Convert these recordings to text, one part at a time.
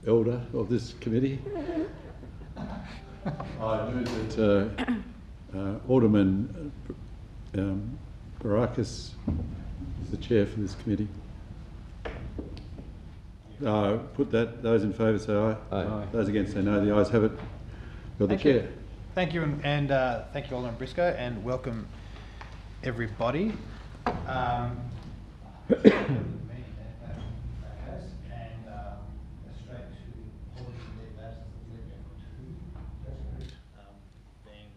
elder of this committee. I move that Alderman Barakis is the chair for this committee. Put that. Those in favour say aye. Aye. Those against say no. The ayes have it. You're the chair. Thank you, and thank you, Alderman Briscoe, and welcome everybody. Being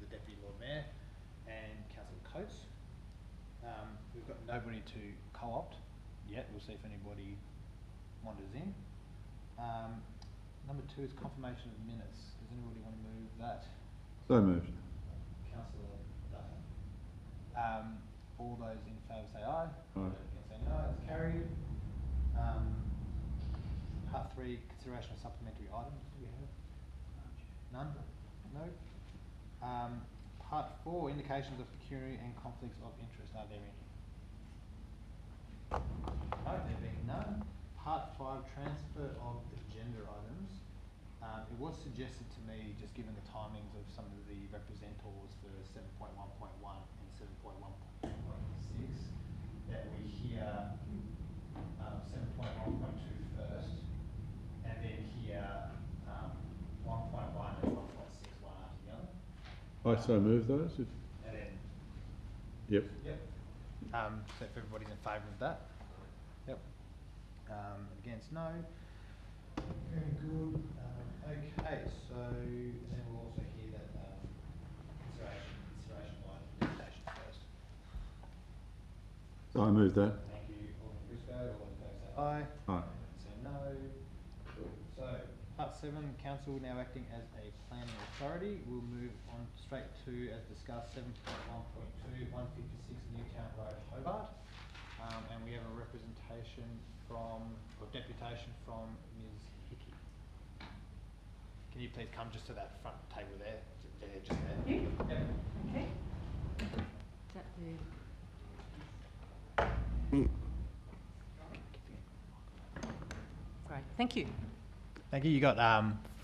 the Deputy Lord Mayor and Councillor Coates. We've got nobody to co-opt yet. We'll see if anybody wanders in. Number 2 is confirmation of minutes. Does anybody want to move that? So moved. Councillor Dutton. All those in favour say aye. Aye. Against say no. It's carried. Part 3, consideration of supplementary items. Do we have? None? No. Part 4, indications of pecuniary and conflicts of interest. Are there any? No, there being none. Part 5, transfer of agenda items. It was suggested to me, just given the timings of some of the representals for 7.1.1 and 7.1.6, that we hear 7.1.2 first, and then hear 1.1 and 1.6 one after the other. I so move those. And then. Yep. Yep. So if everybody's in favour of that. Yep. Against no. Very good. Okay, so then we'll also hear that consideration by invitation first. So I move that. Thank you, Alderman Briscoe. All in favour say aye. Aye. Say no. So, part 7, Council now acting as a planning authority. We'll move on straight to, as discussed, 7.1.2, 156 Newtown Road, Hobart. And we have a representation from, or deputation from Ms. Hickey. Can you please come just to that front table there? Just there. You? Yep. Okay. Is that the... Great, thank you. Thank you. You got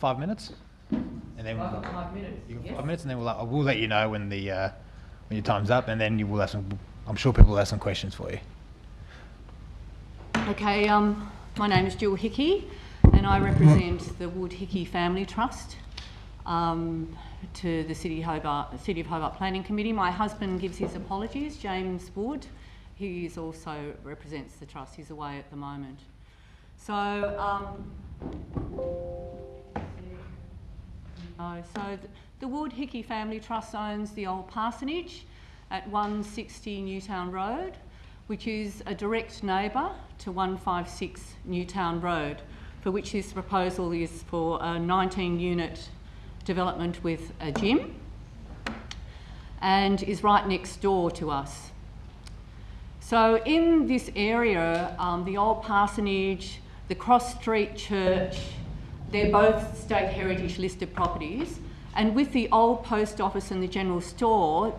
5 minutes, and then I've got 5 minutes. You got yes. 5 minutes, and then we'll let you know when the when your time's up, and then you will have some. I'm sure people will have some questions for you. Okay, my name is Jill Hickey and I represent the Wood Hickey Family Trust to the City of Hobart Planning Committee. My husband gives his apologies, James Wood. He also represents the trust. He's away at the moment. So, the Wood Hickey Family Trust owns the old parsonage at 160 Newtown Road, which is a direct neighbour to 156 Newtown Road, for which this proposal is for a 19-unit development with a gym, and is right next door to us. So in this area, the old parsonage, the Cross Street Church, they're both state heritage listed properties, and with the old post office and the general store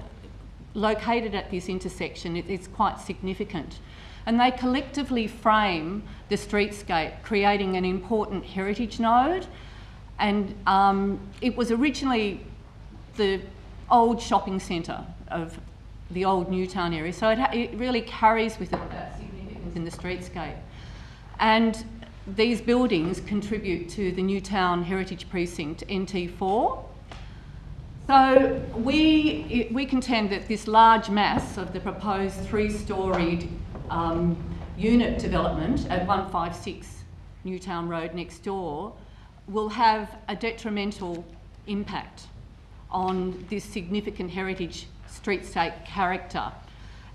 located at this intersection, it's quite significant. And they collectively frame the streetscape, creating an important heritage node. And it was originally the old shopping centre of the old Newtown area, so it really carries with it that significance in the streetscape. And these buildings contribute to the Newtown Heritage Precinct, NT4. So we contend that this large mass of the proposed 3-storied unit development at 156 Newtown Road next door will have a detrimental impact on this significant heritage streetscape character.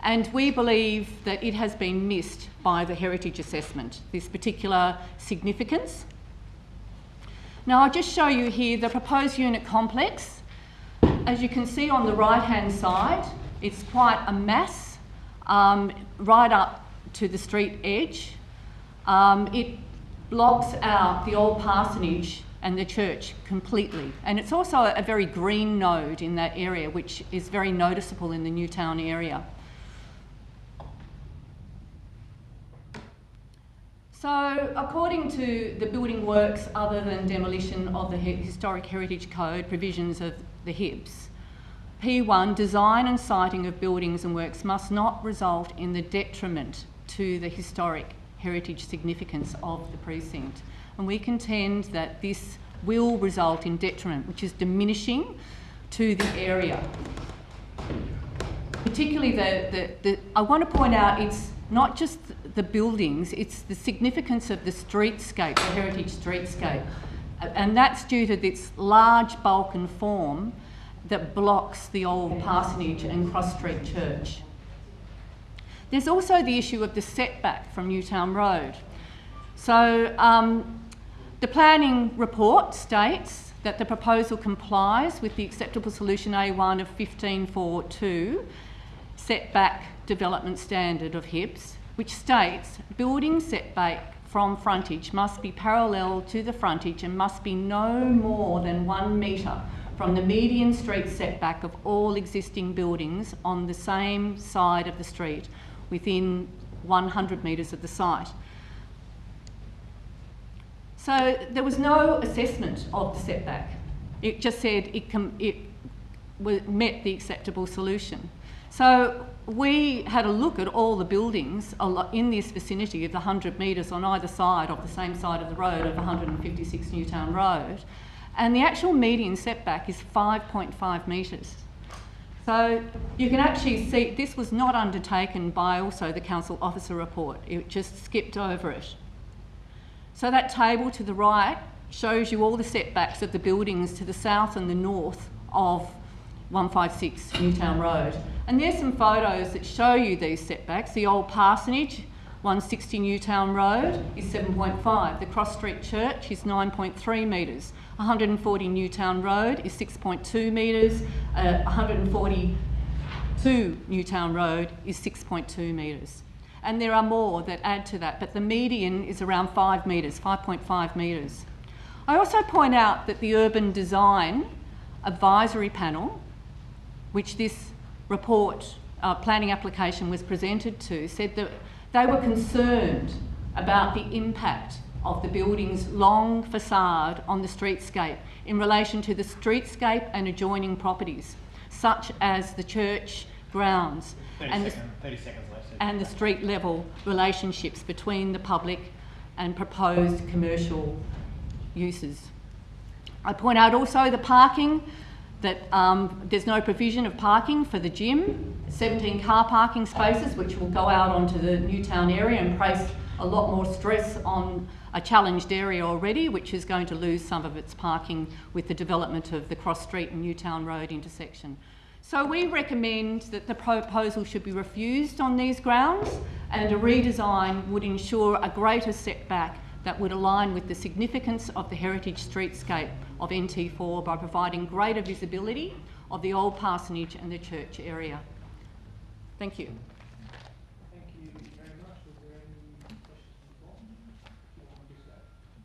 And we believe that it has been missed by the heritage assessment, this particular significance. Now I'll just show you here the proposed unit complex. As you can see on the right-hand side, it's quite a mass right up to the street edge. It blocks out the old parsonage and the church completely. And it's also a very green node in that area, which is very noticeable in the Newtown area. So, according to the building works other than demolition of the Historic Heritage Code provisions of the HIBs, P1, design and siting of buildings and works must not result in the detriment to the historic heritage significance of the precinct. And we contend that this will result in detriment, which is diminishing to the area. Particularly I want to point out it's not just the buildings, it's the significance of the streetscape, the heritage streetscape. And that's due to this large bulk and form that blocks the old parsonage and Cross Street Church. There's also the issue of the setback from Newtown Road. So the planning report states that the proposal complies with the acceptable solution A1 of 15.4.2 setback development standard of HIBs, which states building setback from frontage must be parallel to the frontage and must be no more than 1 metre from the median street setback of all existing buildings on the same side of the street within 100 metres of the site. So there was no assessment of the setback. It just said it met the acceptable solution. So we had a look at all the buildings in this vicinity of the 100 metres on either side of the same side of the road of 156 Newtown Road, and the actual median setback is 5.5 metres. So you can actually see this was not undertaken by also the council officer report. It just skipped over it. So that table to the right shows you all the setbacks of the buildings to the south and the north of 156 Newtown Road. And there's some photos that show you these setbacks. The old parsonage, 160 Newtown Road, is 7.5. The Cross Street Church is 9.3 metres. 140 Newtown Road is 6.2 metres. 142 Newtown Road is 6.2 metres. And there are more that add to that, but the median is around 5 metres, 5.5 metres. I also point out that the Urban Design Advisory Panel, which this report, planning application was presented to, said that they were concerned about the impact of the building's long facade on the streetscape in relation to the streetscape and adjoining properties, such as the church grounds 30 seconds left. And the street level relationships between the public and proposed commercial uses. I point out also the parking, that there's no provision of parking for the gym, 17 car parking spaces which will go out onto the Newtown area and place a lot more stress on a challenged area already, which is going to lose some of its parking with the development of the Cross Street and Newtown Road intersection. So we recommend that the proposal should be refused on these grounds, and a redesign would ensure a greater setback that would align with the significance of the heritage streetscape of NT4 by providing greater visibility of the old parsonage and the church area. Thank you. Thank you very much. Was there any questions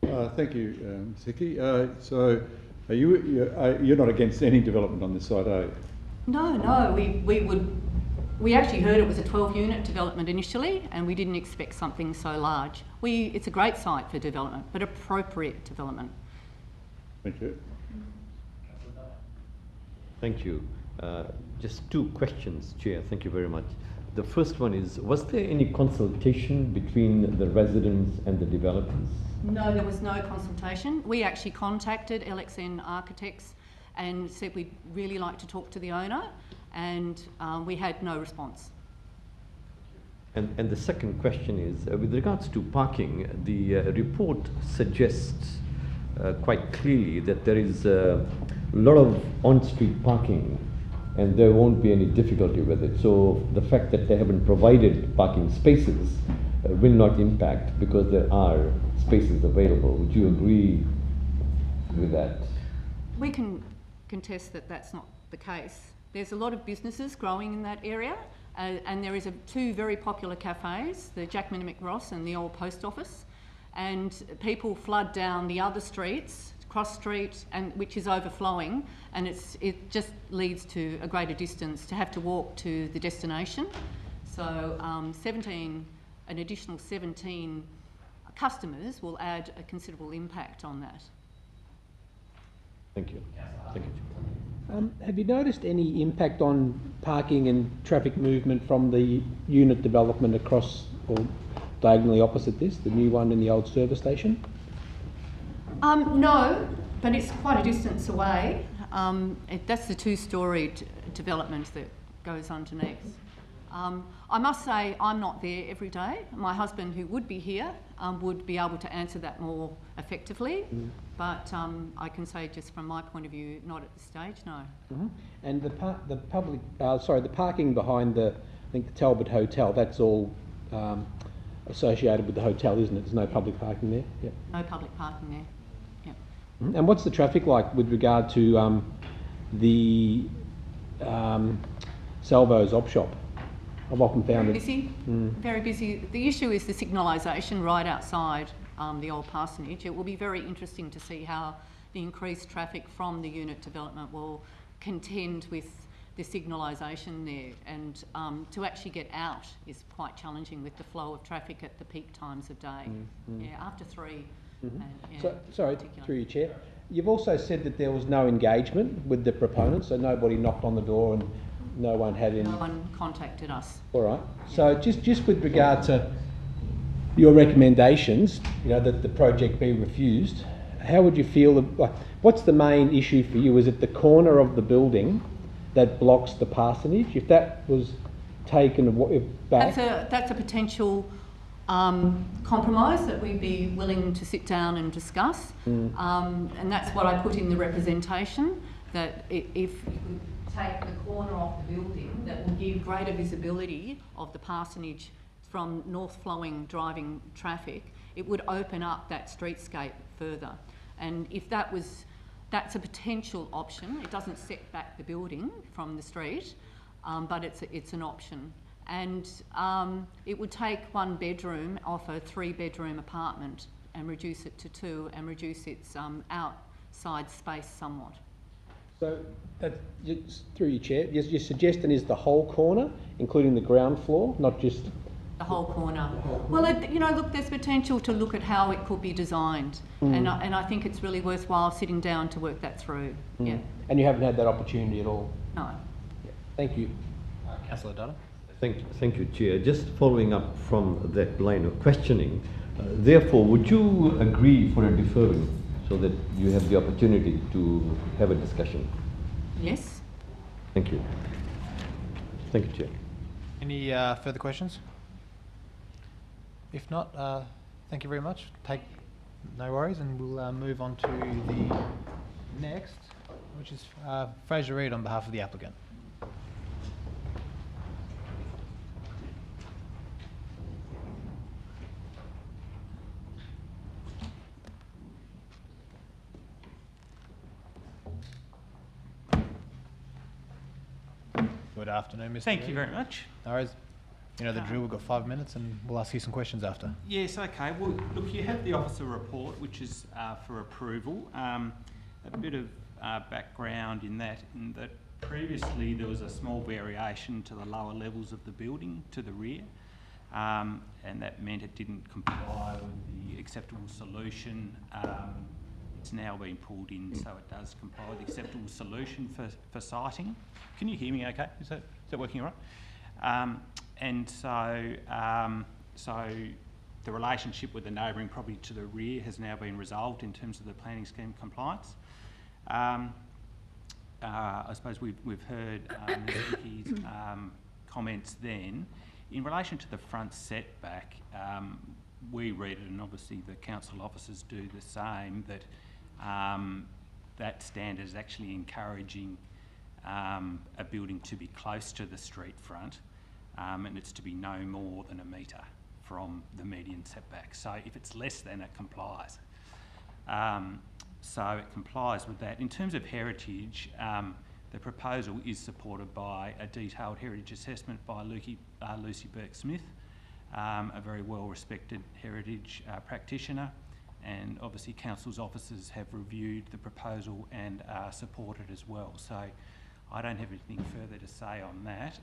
from the floor? Thank you, Ms. Hickey. So you're not against any development on this site, are you? No, we actually heard it was a 12-unit development initially, and we didn't expect something so large. It's a great site for development, but appropriate development. Thank you. Thank you. Just 2 questions, Chair. Thank you very much. The first one is, was there any consultation between the residents and the developers? No, there was no consultation. We actually contacted LXN Architects and said we'd really like to talk to the owner, and we had no response. And the second question is, with regards to parking, the report suggests quite clearly that there is a lot of on-street parking and there won't be any difficulty with it. So the fact that they haven't provided parking spaces will not impact because there are spaces available. Would you agree with that? We can contest that that's not the case. There's a lot of businesses growing in that area, and there is 2 very popular cafes, the Jack Minimic Ross and the old post office, and people flood down the other streets, Cross Street, and which is overflowing, and it just leads to a greater distance to have to walk to the destination. So an additional 17 customers will add a considerable impact on that. Thank you. Thank you, Chair. Have you noticed any impact on parking and traffic movement from the unit development across or diagonally opposite this, the new one in the old service station? No, but it's quite a distance away. That's the two-storey development that goes underneath. I must say I'm not there every day. My husband, who would be here, would be able to answer that more effectively. But I can say just from my point of view, not at this stage, no. And the parking behind I think the Talbot Hotel, that's all associated with the hotel, isn't it? There's no public parking there? Yep. No public parking there. Yep. And what's the traffic like with regard to the Salvo's op shop? I've often found Very it busy, very busy. The issue is the signalisation right outside the old parsonage. It will be very interesting to see how the increased traffic from the unit development will contend with the signalisation there, and to actually get out is quite challenging with the flow of traffic at the peak times of day. Yeah, after 3. And, yeah, sorry, particular. through your chair. You've also said that there was no engagement with the proponents, so nobody knocked on the door and no one had any... No one contacted us. All right. So just with regard to your recommendations, that the project be refused, how would you feel? What's the main issue for you? Is it the corner of the building that blocks the parsonage? If that was taken back... That's a potential compromise that we'd be willing to sit down and discuss. And that's what I put in the representation, that if you could take the corner off the building, that will give greater visibility of the parsonage from north flowing driving traffic, it would open up that streetscape further. And if that's a potential option. It doesn't set back the building from the street, but it's an option. And it would take 1 bedroom off a 3-bedroom apartment and reduce it to 2 and reduce its outside space somewhat. So, through your chair, your suggestion is the whole corner, including the ground floor, not just... The whole corner. Well, look, there's potential to look at how it could be designed, and I think it's really worthwhile sitting down to work that through. Yeah. And you haven't had that opportunity at all? No. Yeah. Thank you. Councillor Dutta. Thank you, Chair. Just following up from that line of questioning, therefore, would you agree for a deferral so that you have the opportunity to have a discussion? Yes. Thank you. Thank you, Chair. Any further questions? If not, thank you very much. No worries, and we'll move on to the next, which is Fraser Reid on behalf of the applicant. Good afternoon, Mr. Thank you Reid. very much. No worries. You know the drill, we've got 5 minutes and we'll ask you some questions after. Yes, okay. Well, look, you have the officer report, which is for approval. A bit of background in that previously there was a small variation to the lower levels of the building to the rear, and that meant it didn't comply with the acceptable solution. It's now been pulled in, so it does comply with the acceptable solution for siting. Can you hear me okay? Is that working all right? And so the relationship with the neighbouring property to the rear has now been resolved in terms of the planning scheme compliance. I suppose we've heard Ms. Vicky's comments then. In relation to the front setback, we read it, and obviously the council officers do the same, that that standard is actually encouraging a building to be close to the street front, and it's to be no more than 1 metre from the median setback. So if it's less than, it complies. So it complies with that. In terms of heritage, the proposal is supported by a detailed heritage assessment by Lucy Burke-Smith, a very well-respected heritage practitioner, and obviously council's officers have reviewed the proposal and support it as well. So I don't have anything further to say on that.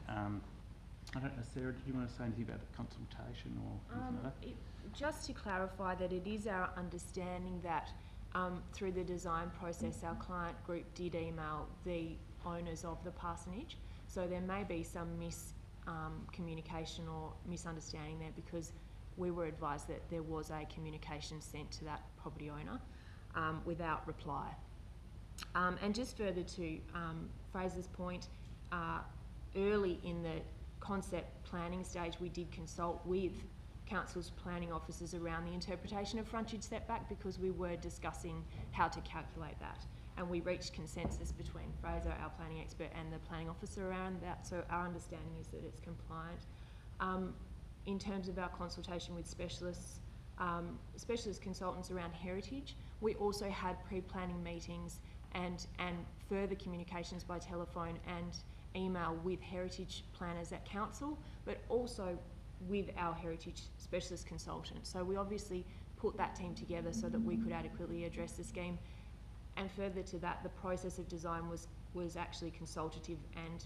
I don't know, Sarah, did you want to say anything about the consultation or anything like that? Just to clarify that it is our understanding that through the design process, our client group did email the owners of the parsonage. So there may be some communication or misunderstanding there, because we were advised that there was a communication sent to that property owner without reply. And just further to Fraser's point, early in the concept planning stage, we did consult with Council's planning officers around the interpretation of frontage setback, because we were discussing how to calculate that. And we reached consensus between Fraser, our planning expert, and the planning officer around that. So our understanding is that it's compliant. In terms of our consultation with specialist consultants around heritage, we also had pre-planning meetings and further communications by telephone and email with heritage planners at council, but also with our heritage specialist consultant. So we obviously put that team together so that we could adequately address the scheme. And further to that, the process of design was actually consultative and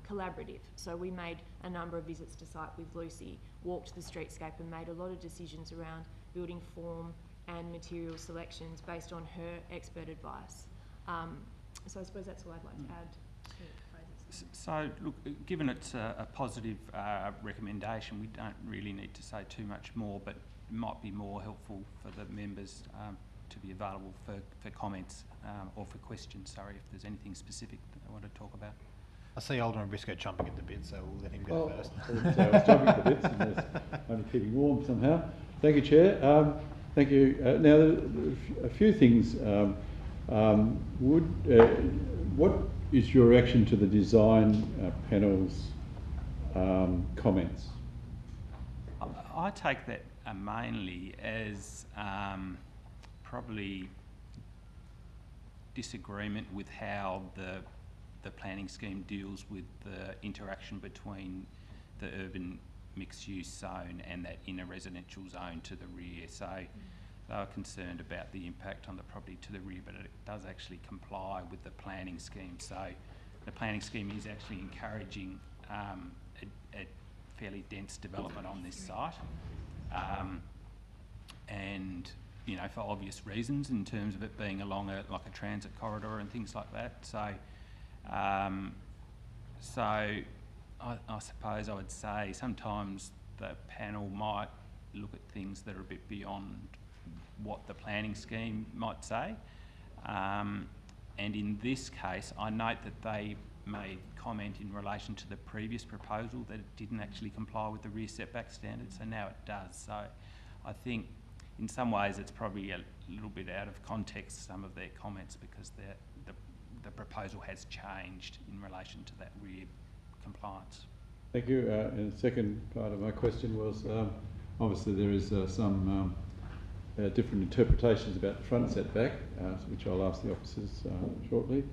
collaborative. So we made a number of visits to site with Lucy, walked the streetscape, and made a lot of decisions around building form and material selections based on her expert advice. So I suppose that's all I'd like to add to Fraser's. So, look, given it's a positive recommendation, we don't really need to say too much more, but it might be more helpful for the members to be available for comments or for questions, sorry, if there's anything specific that they want to talk about. I see Alderman Briscoe chomping at the bit, so we'll let him go first. I wouldn't say I was jumping at the bits, and just only keeping warm somehow. Thank you, Chair. Thank you. Now, a few things. What is your reaction to the design panel's comments? I take that mainly as probably disagreement with how the planning scheme deals with the interaction between the urban mixed-use zone and that inner residential zone to the rear. So they are concerned about the impact on the property to the rear, but it does actually comply with the planning scheme. So the planning scheme is actually encouraging a fairly dense development on this site, and you know, for obvious reasons in terms of it being along a transit corridor and things like that. So I suppose I would say sometimes the panel might look at things that are a bit beyond what the planning scheme might say. And in this case, I note that they made comment in relation to the previous proposal that it didn't actually comply with the rear setback standards, so now it does. So I think in some ways it's probably a little bit out of context, some of their comments, because the proposal has changed in relation to that rear compliance. Thank you. And the second part of my question was, obviously there is some different interpretations about the front setback, which I'll ask the officers shortly,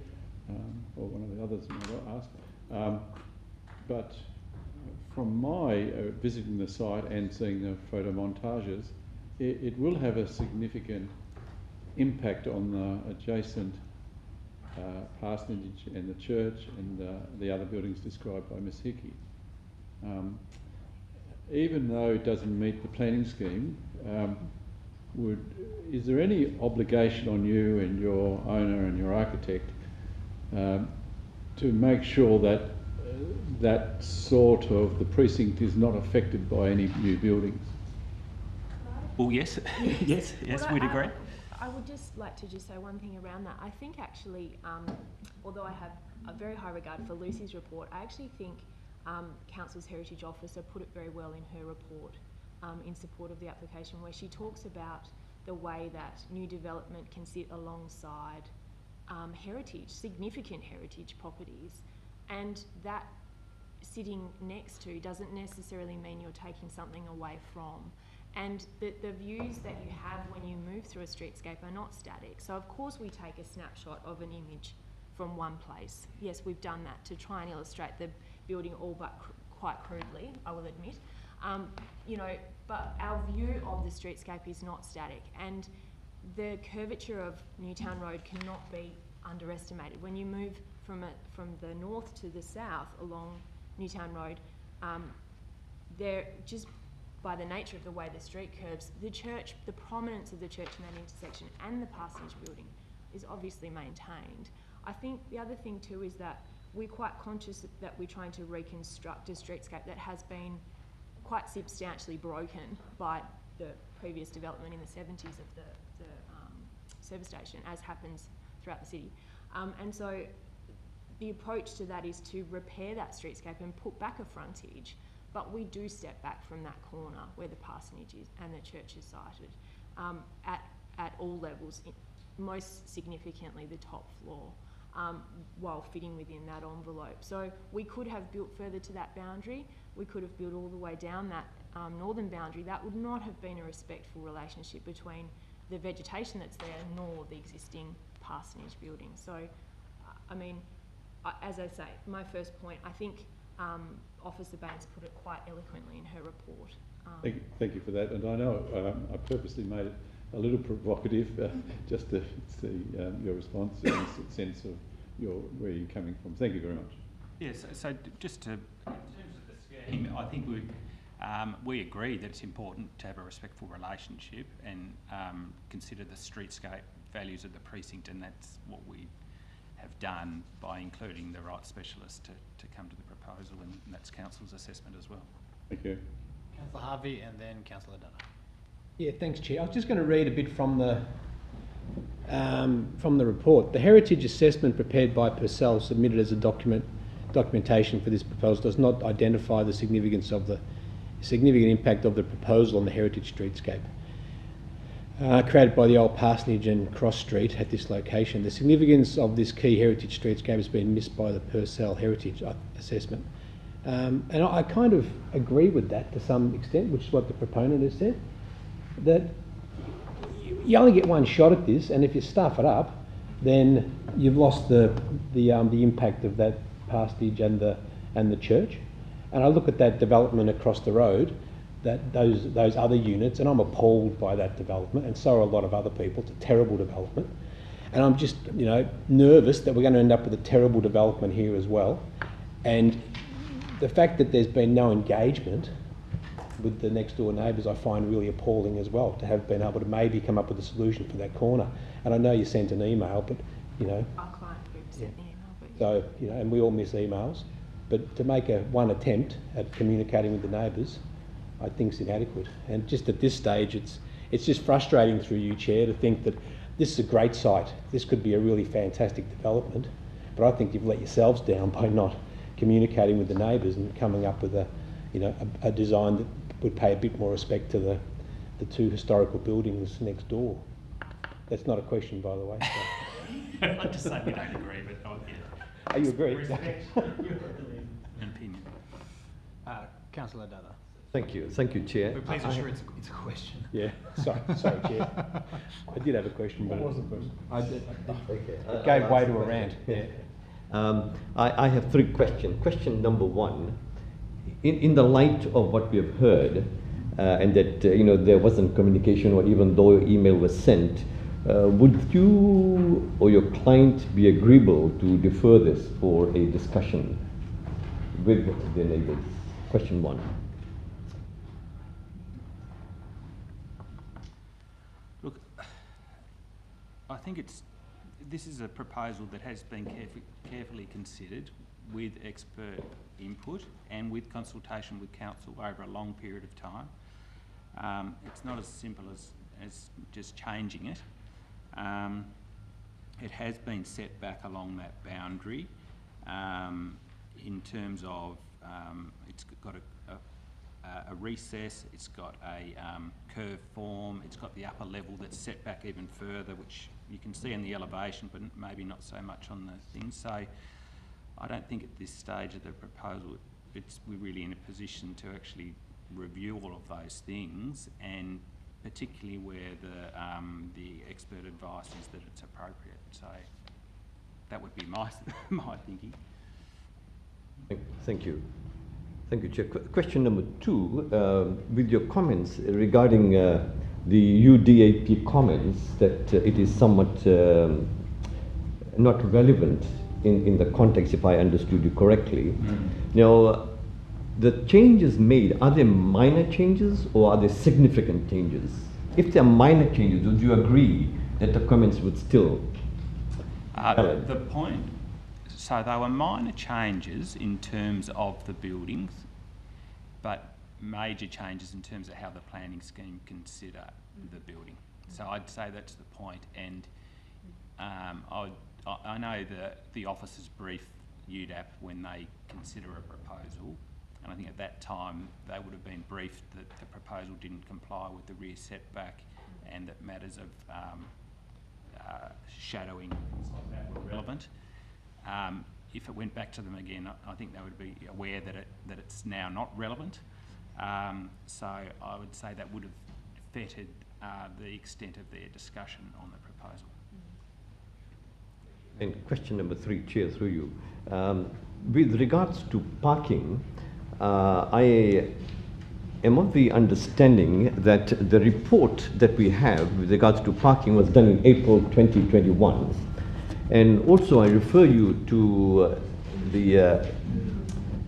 or one of the others might ask. But from my visiting the site and seeing the photo montages, it will have a significant impact on the adjacent parsonage and the church and the other buildings described by Ms Hickey. Even though it doesn't meet the planning scheme, is there any obligation on you and your owner and your architect to make sure that that sort of the precinct is not affected by any new buildings? Well, yes, yes, Well, we'd agree. I would just like to say one thing around that. I think actually, although I have a very high regard for Lucy's report, I actually think Council's Heritage Officer put it very well in her report in support of the application, where she talks about the way that new development can sit alongside significant heritage properties, and that sitting next to doesn't necessarily mean you're taking something away from. And the views that you have when you move through a streetscape are not static. So of course we take a snapshot of an image from one place. Yes, we've done that to try and illustrate the building, all but quite crudely, I will admit. You know, but our view of the streetscape is not static, and the curvature of Newtown Road cannot be underestimated. When you move from the north to the south along Newtown Road, They're just by the nature of the way the street curves, the church, the prominence of the church in that intersection and the parsonage building is obviously maintained. I think the other thing too is that we're quite conscious that we're trying to reconstruct a streetscape that has been quite substantially broken by the previous development in the 70s of the service station, as happens throughout the city. And so the approach to that is to repair that streetscape and put back a frontage, but we do step back from that corner where the parsonage is and the church is sited at all levels, most significantly the top floor, while fitting within that envelope. So we could have built further to that boundary, we could have built all the way down that northern boundary. That would not have been a respectful relationship between the vegetation that's there nor the existing parsonage building. So, I mean, as I say, my first point, I think Officer Baines put it quite eloquently in her report. Thank you for that. And I know I purposely made it a little provocative just to see your response and the sense of where you're coming from. Thank you very much. Yes, so just to, in terms of the scheme, I think we agree that it's important to have a respectful relationship and consider the streetscape values of the precinct, and that's what we have done by including the right specialist to come to the proposal, and that's Council's assessment as well. Thank you. Councillor Harvey and then Councillor Dutta. Yeah, thanks, Chair. I was just going to read a bit from the report. The heritage assessment prepared by Purcell, submitted as a documentation for this proposal, does not identify the significant impact of the proposal on the heritage streetscape created by the old parsonage and cross street at this location. The significance of this key heritage streetscape has been missed by the Purcell heritage assessment. And I kind of agree with that to some extent, which is what the proponent has said, that you only get one shot at this, and if you stuff it up, then you've lost the impact of that parsonage and the church. And I look at that development across the road, that those other units, and I'm appalled by that development, and so are a lot of other people. It's a terrible development, and I'm just nervous that we're going to end up with a terrible development here as well. And the fact that there's been no engagement with the next door neighbours I find really appalling as well, to have been able to maybe come up with a solution for that corner. And I know you sent an email, but Our client group sent the email, but so and we all miss emails, but to make one attempt at communicating with the neighbours, I think is inadequate. And just at this stage, it's just frustrating through you, Chair, to think that this is a great site. This could be a really fantastic development, but I think you've let yourselves down by not communicating with the neighbours and coming up with a design that would pay a bit more respect to the two historical buildings next door. That's not a question, by the way. So. I'm just saying we don't agree, but Oh, you agree? Respect an opinion. Councillor Dutta. Thank you, Chair. But please ensure it's a question. Yeah, sorry, Chair. I did have a question, but What was the question? I did. Okay. It gave way to a rant. Yeah. I have three questions. Question number one, in the light of what we have heard, and that there wasn't communication, or even though email was sent, would you or your client be agreeable to defer this for a discussion with the neighbours? Question one. Look, I think this is a proposal that has been carefully considered with expert input and with consultation with council over a long period of time. It's not as simple as just changing it. It has been set back along that boundary in terms of it's got a recess, it's got a curved form, it's got the upper level that's set back even further, which you can see in the elevation, but maybe not so much on the thing. So I don't think at this stage of the proposal we're really in a position to actually review all of those things, and particularly where the expert advice is that it's appropriate. So that would be my thinking. Thank you. Thank you, Chair. Question number two, with your comments regarding the UDAP comments that it is somewhat not relevant in the context, if I understood you correctly. Now, the changes made, are they minor changes or are they significant changes? If they are minor changes, would you agree that the comments would still valid? The point, so they were minor changes in terms of the buildings, but major changes in terms of how the planning scheme consider the building. So I'd say that's the point, and I know that the officers brief UDAP when they consider a proposal, and I think at that time they would have been briefed that the proposal didn't comply with the rear setback and that matters of shadowing and things like that were relevant. If it went back to them again, I think they would be aware that it's now not relevant. So I would say that would have vetted the extent of their discussion on the proposal. And question number 3, Chair, through you. With regards to parking, I am of the understanding that the report that we have with regards to parking was done in April 2021. And also I refer you to the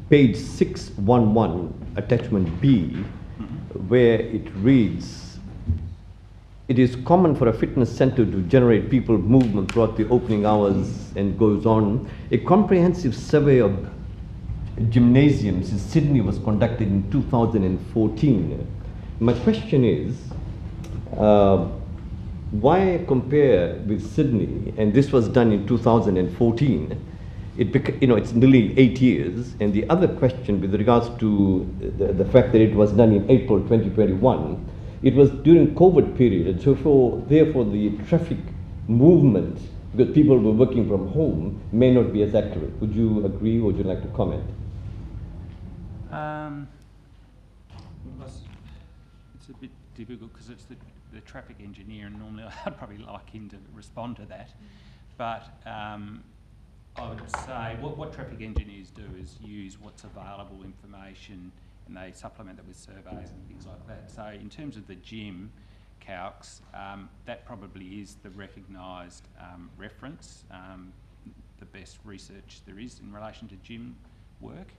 page 611, attachment B, where it reads, "It is common for a fitness centre to generate people movement throughout the opening hours," and goes on. "A comprehensive survey of gymnasiums in Sydney was conducted in 2014. My question is, why compare with Sydney? And this was done in 2014. It's nearly 8 years. And the other question with regards to the fact that it was done in April 2021, it was during COVID period, and so therefore the traffic movement, because people were working from home, may not be as accurate. Would you agree, or would you like to comment? It's a bit difficult because it's the traffic engineer, and normally I'd probably like him to respond to that. But I would say what traffic engineers do is use what's available information, and they supplement that with surveys and things like that. So in terms of the gym calcs, that probably is the recognised reference, the best research there is in relation to gym work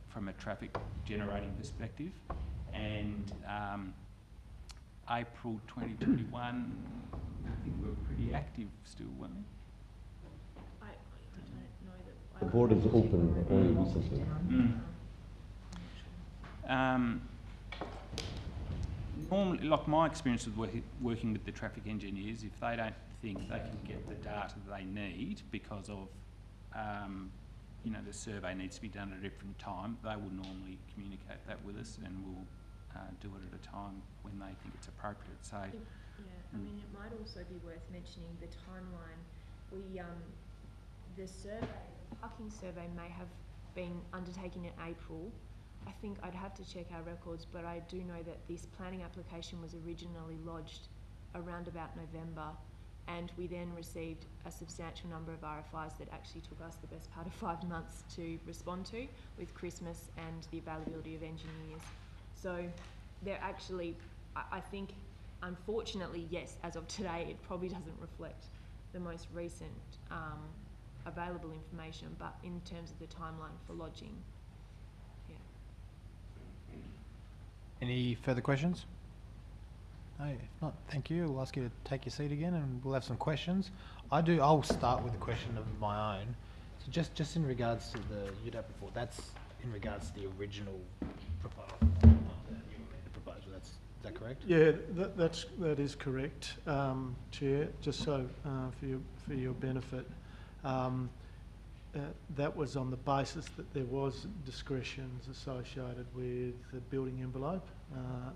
from a traffic generating perspective. And April 2021, I think we were pretty active still, weren't we? I don't know that. The board is open only recently. Normally, like my experience with working with the traffic engineers, if they don't think they can get the data they need because of, the survey needs to be done at a different time, they will normally communicate that with us, and we'll do it at a time when they think it's appropriate. So, I mean, it might also be worth mentioning the timeline. The parking survey may have been undertaken in April. I think I'd have to check our records, but I do know that this planning application was originally lodged around about November, and we then received a substantial number of RFIs that actually took us the best part of 5 months to respond to, with Christmas and the availability of engineers. So they're actually, I think, unfortunately, yes, as of today, it probably doesn't reflect the most recent available information, but in terms of the timeline for lodging, yeah. Any further questions? No, if not, thank you. We'll ask you to take your seat again, and we'll have some questions. I'll start with a question of my own. So just in regards to the UDAP report, that's in regards to the original proposal, the proposal. Is that correct? Yeah, that is correct, Chair. Just so for your benefit, that was on the basis that there was discretions associated with the building envelope,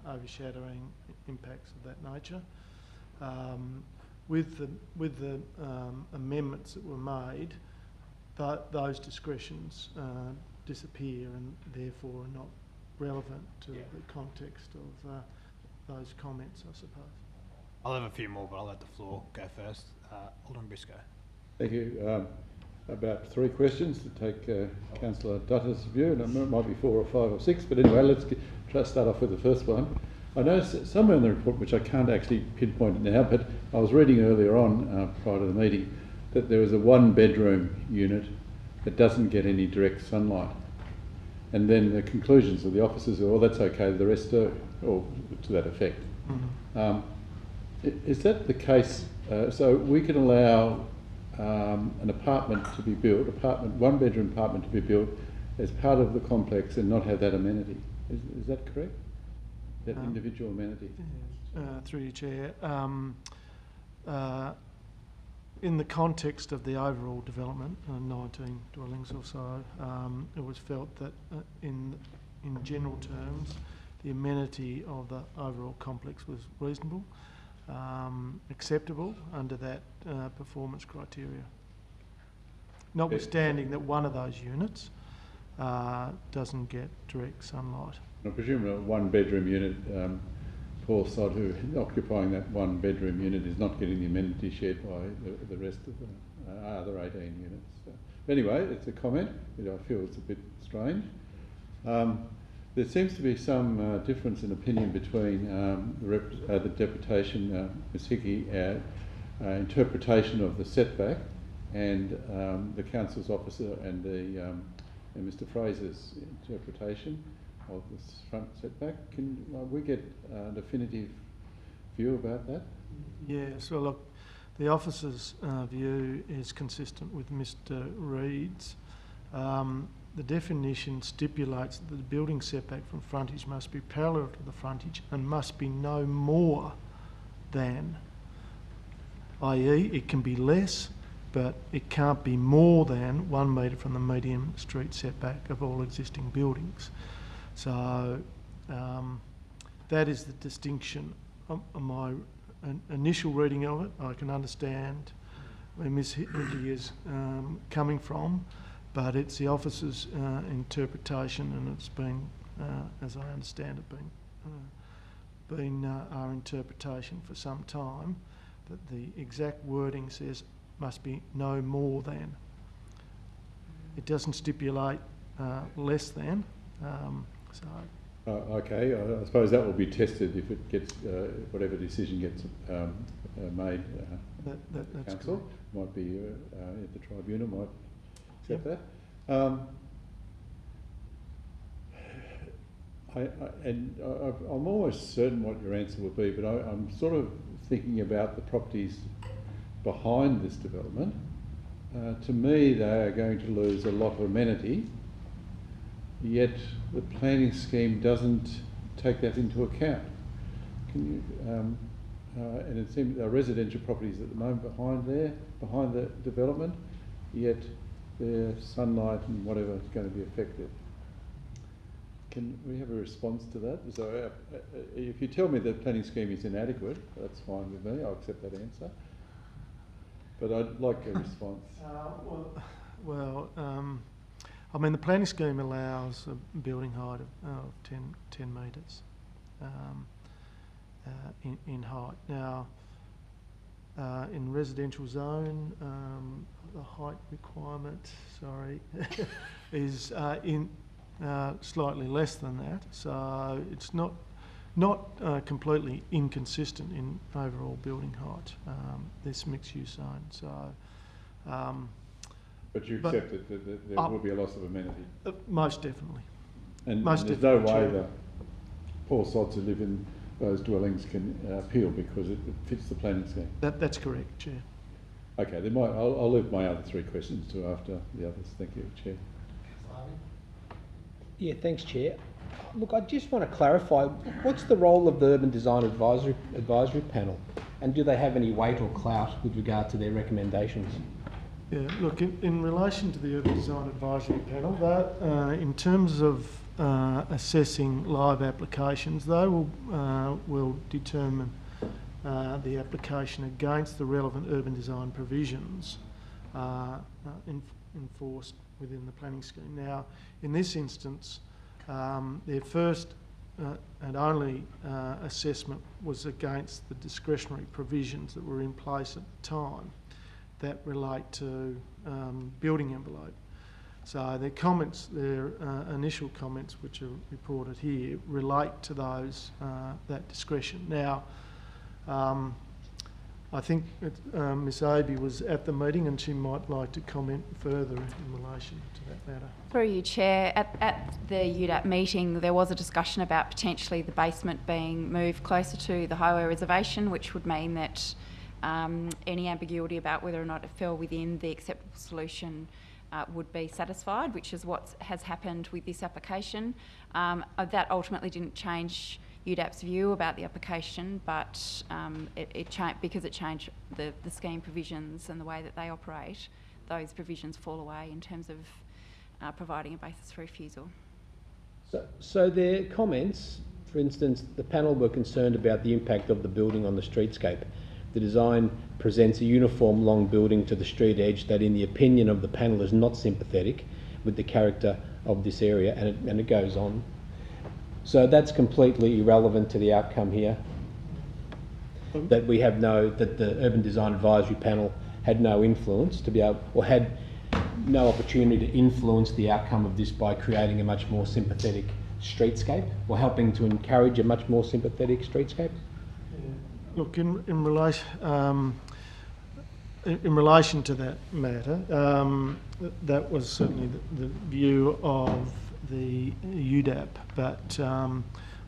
overshadowing impacts of that nature. With the amendments that were made, those discretions disappear and therefore are not relevant to the context of those comments, I suppose. I'll have a few more, but I'll let the floor go first. Alderman Briscoe. Thank you. About 3 questions to take Councillor Dutta's view, and it might be 4 or 5 or 6, but anyway, let's try to start off with the first one. I noticed somewhere in the report, which I can't actually pinpoint now, but I was reading earlier on, prior to the meeting, that there is a 1-bedroom unit that doesn't get any direct sunlight. and then the conclusions of the officers are, well, that's okay, the rest do, or to that effect. Is that the case? So we can allow an apartment to be built, one-bedroom apartment to be built as part of the complex and not have that amenity. Is that correct? That individual amenity? Through your chair. In the context of the overall development, 19 dwellings or so, it was felt that in general terms, the amenity of the overall complex was reasonable, acceptable under that performance criteria. Notwithstanding that one of those units doesn't get direct sunlight. I presume a one-bedroom unit, Paul Sod, who is occupying that one-bedroom unit, is not getting the amenity shared by the rest of the other 18 units. But anyway, it's a comment. I feel it's a bit strange. There seems to be some difference in opinion between the deputation, Ms Hickey, interpretation of the setback, and the council's officer and and Mr Fraser's interpretation of this front setback. Can we get a definitive view about that? Yes, well look, the officer's view is consistent with Mr Reid's. The definition stipulates that the building setback from frontage must be parallel to the frontage and must be no more than, i.e. it can be less, but it can't be more than 1 metre from the median street setback of all existing buildings. So that is the distinction. On my initial reading of it, I can understand where Ms Hickey is coming from, but it's the officer's interpretation, and it's been, as I understand it, been our interpretation for some time, that the exact wording says must be no more than. It doesn't stipulate less than. Okay, I suppose that will be tested if it gets whatever decision gets made at the council. Correct. Might be at the tribunal might accept that. I'm almost certain what your answer will be, but I'm sort of thinking about the properties behind this development. To me, they are going to lose a lot of amenity, yet the planning scheme doesn't take that into account. Can you? And it seems there are residential properties at the moment behind the development, yet their sunlight and whatever is going to be affected. Can we have a response to that? So, if you tell me the planning scheme is inadequate, that's fine with me. I'll accept that answer. But I'd like a response. I mean, the planning scheme allows a building height of 10 metres in height. Now, in residential zone, the height requirement, is slightly less than that. So it's not completely inconsistent in overall building height, this mixed-use zone. So, but you accept that there will be a loss of amenity? Most definitely. And there's no way that poor sods who live in those dwellings can appeal because it fits the planning scheme? That's correct, Chair. Okay, then I'll leave my other 3 questions to after the others. Thank you, Chair. Yeah, thanks, Chair. Look, I just want to clarify, what's the role of the Urban Design Advisory Panel, and do they have any weight or clout with regard to their recommendations? Yeah, look, in relation to the Urban Design Advisory Panel, that, in terms of assessing live applications, they will determine the application against the relevant urban design provisions enforced within the planning scheme. Now, in this instance, their first and only assessment was against the discretionary provisions that were in place at the time that relate to building envelope. So their comments, their initial comments, which are reported here, relate to those that discretion. Now, I think Ms Abey was at the meeting and she might like to comment further in relation to that matter. Through you, Chair, at the UDAP meeting there was a discussion about potentially the basement being moved closer to the highway reservation, which would mean that any ambiguity about whether or not it fell within the acceptable solution would be satisfied, which is what has happened with this application. That ultimately didn't change UDAP's view about the application, but because it changed the scheme provisions and the way that they operate, those provisions fall away in terms of providing a basis for refusal. So their comments, for instance, the panel were concerned about the impact of the building on the streetscape. The design presents a uniform long building to the street edge that, in the opinion of the panel, is not sympathetic with the character of this area, and it goes on. So that's completely irrelevant to the outcome here. That the Urban Design Advisory Panel had no influence to be able, or had no opportunity to influence the outcome of this by creating a much more sympathetic streetscape, or helping to encourage a much more sympathetic streetscape. Look, in relation to that matter, that was certainly the view of the UDAP, but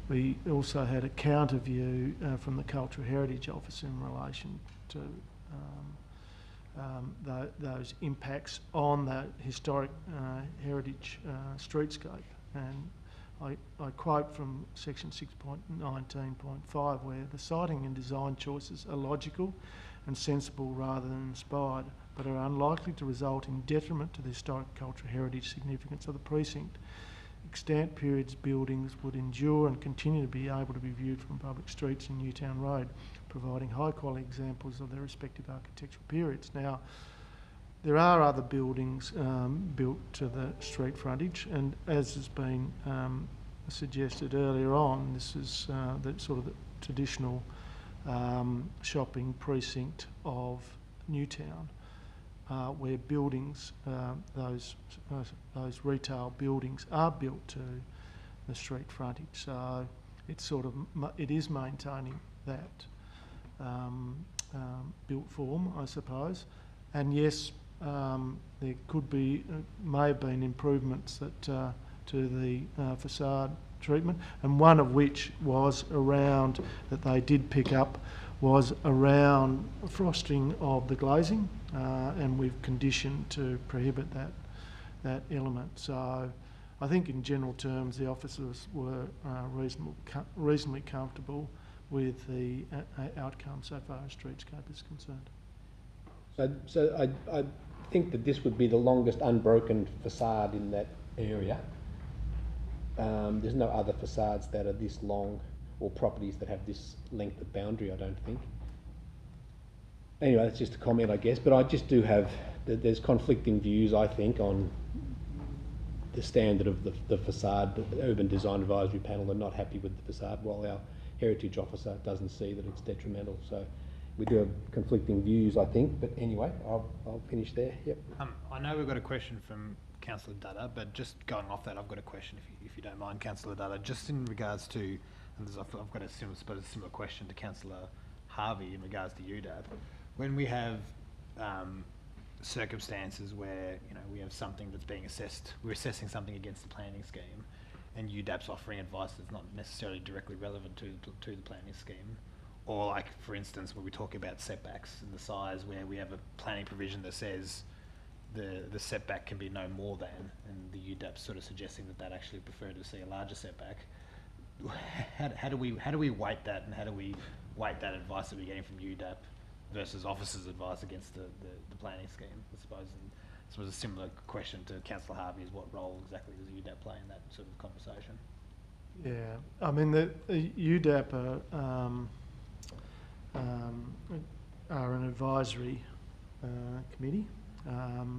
we also had a counter view from the Cultural Heritage Office in relation to those impacts on the historic heritage streetscape. And I quote from section 6.19.5, where the siting and design choices are logical and sensible rather than inspired, but are unlikely to result in detriment to the historic cultural heritage significance of the precinct. Extant periods buildings would endure and continue to be able to be viewed from public streets in Newtown Road, providing high quality examples of their respective architectural periods. Now, there are other buildings built to the street frontage, and as has been suggested earlier on, this is the sort of the traditional shopping precinct of Newtown, where buildings, those retail buildings, are built to the street frontage. So it's it is maintaining that built form, I suppose. And yes, there could be, may have been improvements that to the facade treatment, and one of which was around, that they did pick up, was around frosting of the glazing, and we've conditioned to prohibit that element. So I think in general terms the officers were reasonably comfortable with the outcome so far as streetscape is concerned. So I think that this would be the longest unbroken facade in that area. There's no other facades that are this long, or properties that have this length of boundary, I don't think. Anyway, that's just a comment, I guess, but I just do have, there's conflicting views, I think, on the standard of the facade. The Urban Design Advisory Panel are not happy with the facade, while our Heritage Officer doesn't see that it's detrimental. So we do have conflicting views, I think, but anyway, I'll finish there. Yep. I know we've got a question from Councillor Dutta, but just going off that, I've got a question, if you don't mind, Councillor Dutta, just in regards to, and I've got a similar question to Councillor Harvey in regards to UDAP. When we have circumstances where, you know, we have something that's being assessed, we're assessing something against the planning scheme, and UDAP's offering advice that's not necessarily directly relevant to the planning scheme, or like, for instance, when we talk about setbacks and the size, where we have a planning provision that says the setback can be no more than, and the UDAP's sort of suggesting that actually prefer to see a larger setback. How do we weight that, and how do we weight that advice that we're getting from UDAP versus officers' advice against the planning scheme, I suppose? And I suppose a similar question to Councillor Harvey is, what role exactly does UDAP play in that sort of conversation? Yeah, I mean, the UDAP are an advisory committee,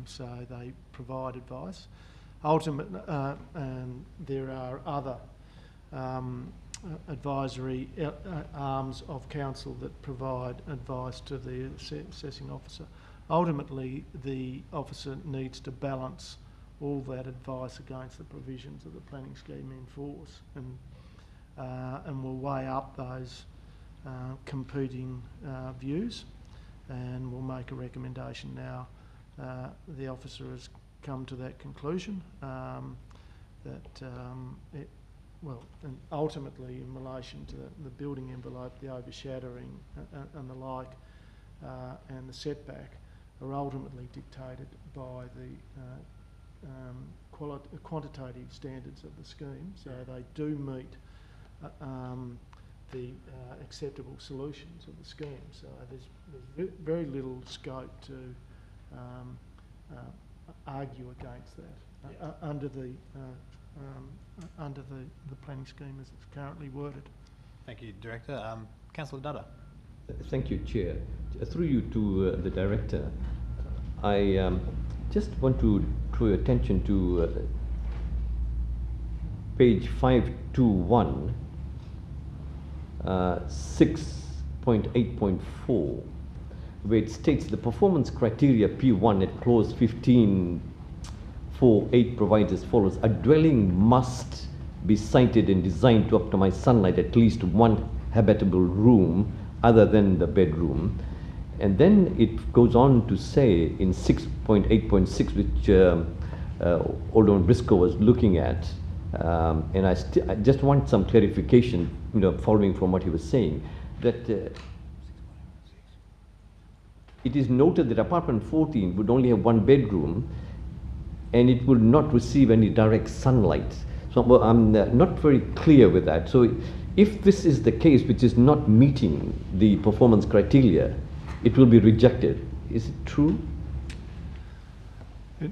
so they provide advice. Ultimately, and there are other advisory arms of council that provide advice to the assessing officer. Ultimately, the officer needs to balance all that advice against the provisions of the planning scheme in force, and will weigh up those competing views. and we'll make a recommendation now. The officer has come to that conclusion and ultimately in relation to the building envelope, the overshadowing and the like, and the setback are ultimately dictated by the quantitative standards of the scheme, so they do meet the acceptable solutions of the scheme. So there's very little scope to argue against that under the planning scheme as it's currently worded. Thank you, Director. Councillor Dudder. Thank you, Chair. Through you to the Director, I just want to draw your attention to page 521, 6.8.4, where it states the performance criteria P1 at clause 15.4.8 provides as follows: a dwelling must be sited and designed to optimize sunlight at least one habitable room other than the bedroom. And then it goes on to say in 6.8.6, which Alderman Briscoe was looking at, and I just want some clarification, following from what he was saying, that it is noted that apartment 14 would only have one bedroom and it would not receive any direct sunlight. So I'm not very clear with that. So if this is the case, which is not meeting the performance criteria, it will be rejected. Is it true? It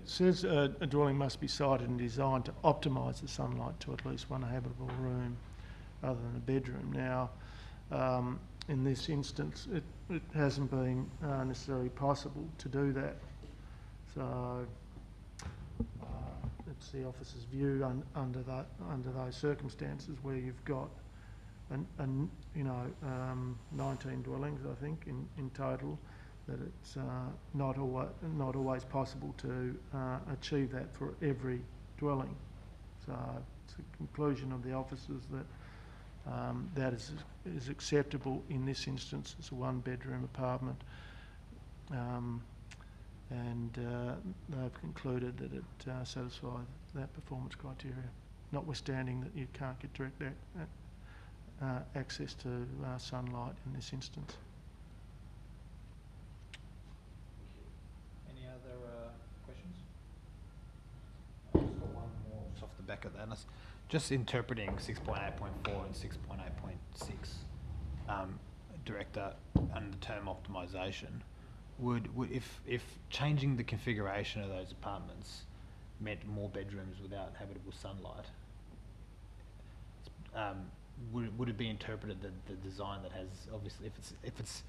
says a dwelling must be sited and designed to optimise the sunlight to at least one habitable room other than a bedroom. Now, in this instance, it hasn't been necessarily possible to do that. So it's the officer's view under those circumstances where you've got 19 dwellings, I think, in total, that it's not always possible to achieve that for every dwelling. So it's a conclusion of the officers that that is acceptable in this instance. It's a one-bedroom apartment, and they've concluded that it satisfies that performance criteria, notwithstanding that you can't get direct access to sunlight in this instance. Any other questions? I've just got one more off the back of that. Just interpreting 6.8.4 and 6.8.6, Director, under the term optimisation, would if changing the configuration of those apartments meant more bedrooms without habitable sunlight, would it be interpreted that the design that has, obviously, if it's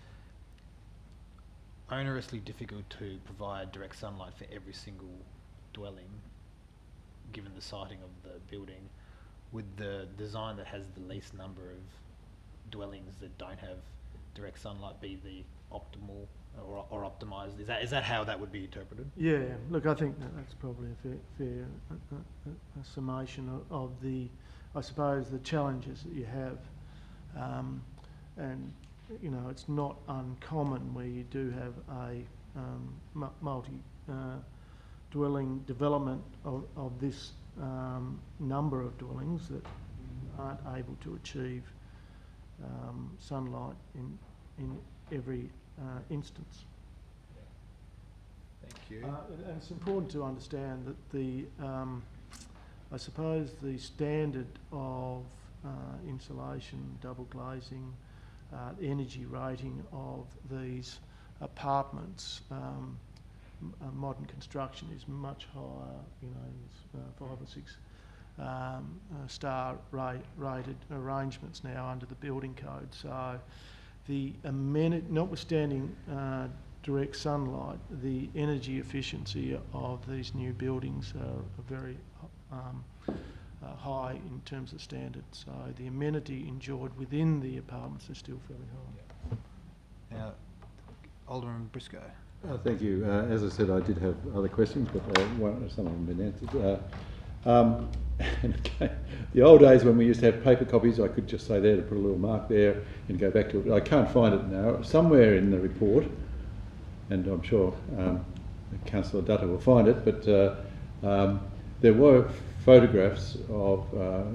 onerously difficult to provide direct sunlight for every single dwelling, given the siting of the building, would the design that has the least number of dwellings that don't have direct sunlight be the optimal or optimised? Is that how that would be interpreted? Yeah, look, I think that's probably a fair summation of the, I suppose, the challenges that you have, and it's not uncommon where you do have a multi-dwelling development of this number of dwellings that aren't able to achieve sunlight in every instance. Thank you. And it's important to understand that I suppose the standard of insulation, double glazing, energy rating of these apartments, modern construction is much higher, it's 5 or 6 star rated arrangements now under the building code. So the notwithstanding direct sunlight, the energy efficiency of these new buildings are very high in terms of standards. So the amenity enjoyed within the apartments is still fairly high. Now, Alderman Briscoe. Thank you. As I said, I did have other questions, but some of them have been answered. And okay, the old days when we used to have paper copies, I could just say there to put a little mark there and go back to it. I can't find it now. Somewhere in the report, and I'm sure Councillor Dutta will find it, but there were photographs of,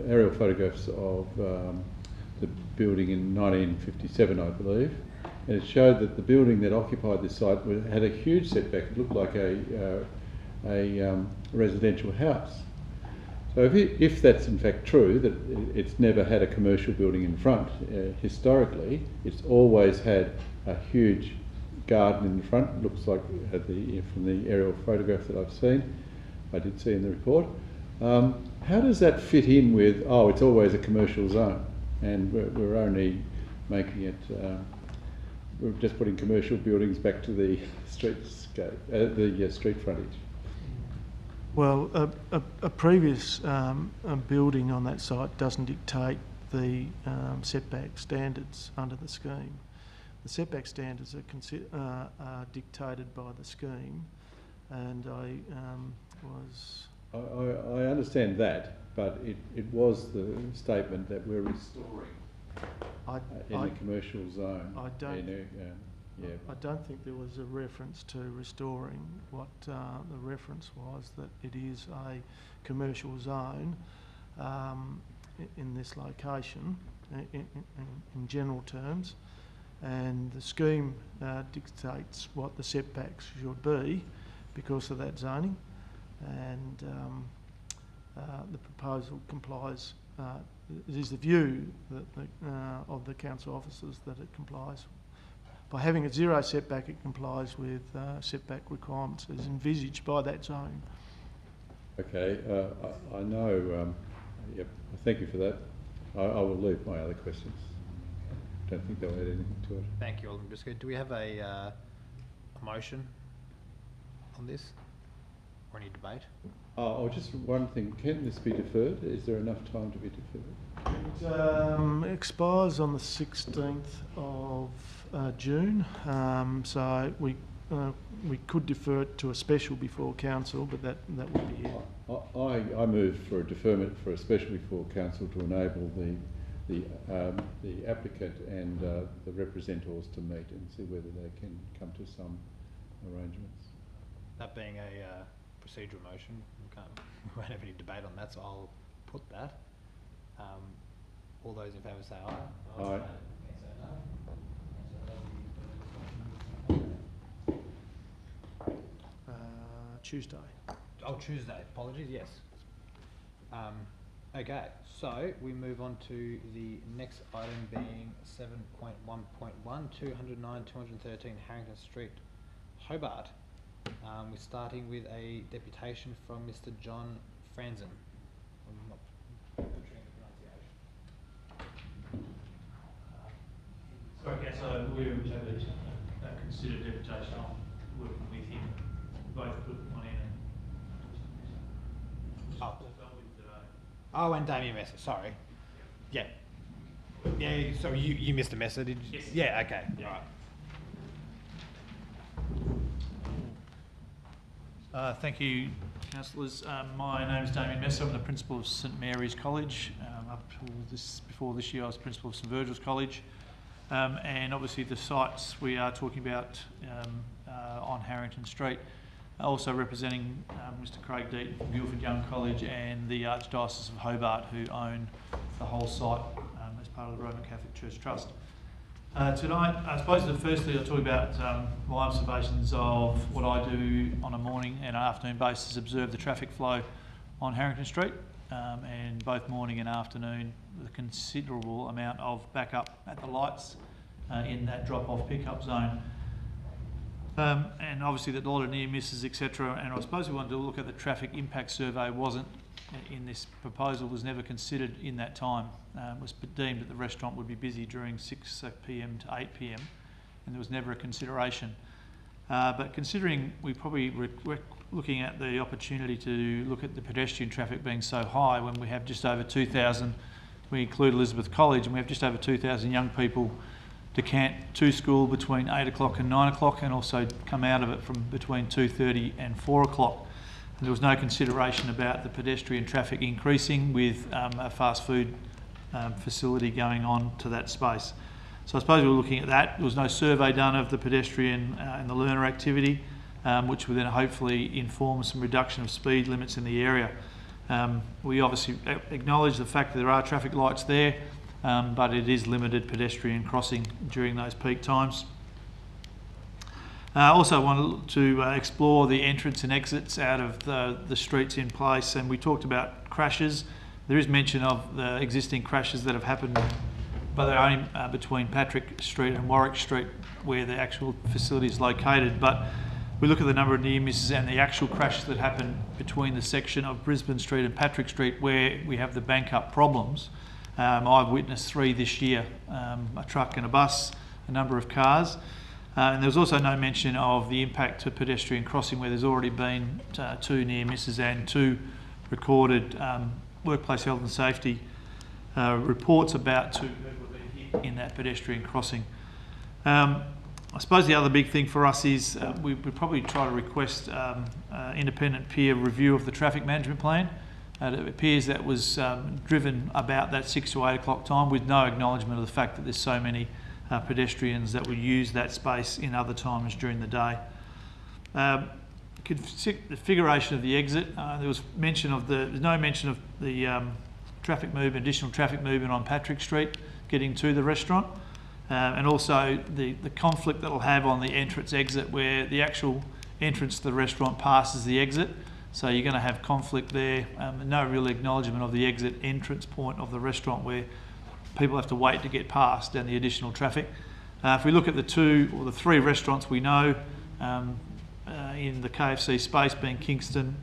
aerial photographs of the building in 1957, I believe, and it showed that the building that occupied this site had a huge setback. It looked like a residential house. So if that's in fact true, that it's never had a commercial building in front, historically, it's always had a huge garden in the front. It looks like from the aerial photograph that I've seen, I did see in the report. How does that fit in with, oh, it's always a commercial zone, and we're only making it, we're just putting commercial buildings back to the streetscape, the street frontage? Well, a previous building on that site doesn't dictate the setback standards under the scheme. The setback standards are dictated by the scheme, and I understand that, but it was the statement that we're restoring in the commercial zone. I don't think there was a reference to restoring. What the reference was that it is a commercial zone in this location, in general terms, and the scheme dictates what the setbacks should be because of that zoning, and the proposal complies. It is the view that of the council officers that it complies. By having a zero setback, it complies with setback requirements as envisaged by that zone. Okay, I know. Yep, thank you for that. I will leave my other questions. Don't think they'll add anything to it. Thank you, Alderman Briscoe. Do we have a motion on this, or any debate? Oh, just one thing. Can this be deferred? Is there enough time to be deferred? It expires on the 16th of June, so we could defer it to a special before council, but that would be it. I move for a deferment for a special before council to enable the applicant and the representatives to meet and see whether they can come to some arrangements. That being a procedural motion, we won't have any debate on that, so I'll put that. All those in favour say aye. Aye. Tuesday. Oh, Tuesday. Apologies. Yes. Okay. So we move on to the next item, being 7.1.1, 209-213 Harrington Street, Hobart. We're starting with a deputation from Mr. John Franzen. I'm not butchering the pronunciation. Sorry, Councillor, we have a considered deputation. I'm working with him. We both put one in. Oh, and Damien Messer, sorry. Yeah. Yeah, so you missed a Messer, did you? Yes. Yeah, okay. Yeah. Right. Thank you, councillors. My name is Damien Messer. I'm the principal of St Mary's College. Before this year, I was principal of St Virgil's College. And obviously the sites we are talking about on Harrington Street, also representing Mr Craig Deaton from Guildford Young College and the Archdiocese of Hobart, who own the whole site as part of the Roman Catholic Church Trust. Tonight, I suppose firstly I'll talk about my observations of what I do on a morning and afternoon basis, observe the traffic flow on Harrington Street, and both morning and afternoon with a considerable amount of backup at the lights in that drop-off pickup zone. And obviously that a lot of near misses, etc. And I suppose we wanted to look at the traffic impact survey. Wasn't in this proposal, was never considered in that time. It was deemed that the restaurant would be busy during 6 p.m. to 8 p.m. and there was never a consideration. But considering we probably we're looking at the opportunity to look at the pedestrian traffic being so high when we have just over 2,000, we include Elizabeth College, and we have just over 2,000 young people decant to school between 8 o'clock and 9 o'clock, and also come out of it from between 2:30 and 4 o'clock. And there was no consideration about the pedestrian traffic increasing with a fast food facility going on to that space. So I suppose we were looking at that. There was no survey done of the pedestrian and the learner activity, which will then hopefully inform some reduction of speed limits in the area. We obviously acknowledge the fact that there are traffic lights there, but it is limited pedestrian crossing during those peak times. I also wanted to explore the entrance and exits out of the streets in place, and we talked about crashes. There is mention of the existing crashes that have happened, but they're only between Patrick Street and Warwick Street where the actual facility is located. But we look at the number of near misses and the actual crashes that happen between the section of Brisbane Street and Patrick Street where we have the bank up problems. I've witnessed 3 this year, a truck and a bus, a number of cars. And there was also no mention of the impact to pedestrian crossing where there's already been 2 near misses and 2 recorded workplace health and safety reports about 2 people being hit in that pedestrian crossing. I suppose the other big thing for us is we probably try to request independent peer review of the traffic management plan. It appears that was driven about that 6 to 8 o'clock time with no acknowledgement of the fact that there's so many pedestrians that will use that space in other times during the day. Configuration of the exit, there was mention of there's no mention of the traffic movement, additional traffic movement on Patrick Street getting to the restaurant. And also the conflict that will have on the entrance exit where the actual entrance to the restaurant passes the exit. So you're going to have conflict there, no real acknowledgement of the exit entrance point of the restaurant where people have to wait to get past and the additional traffic. If we look at the 2 or the 3 restaurants we know in the KFC space being Kingston,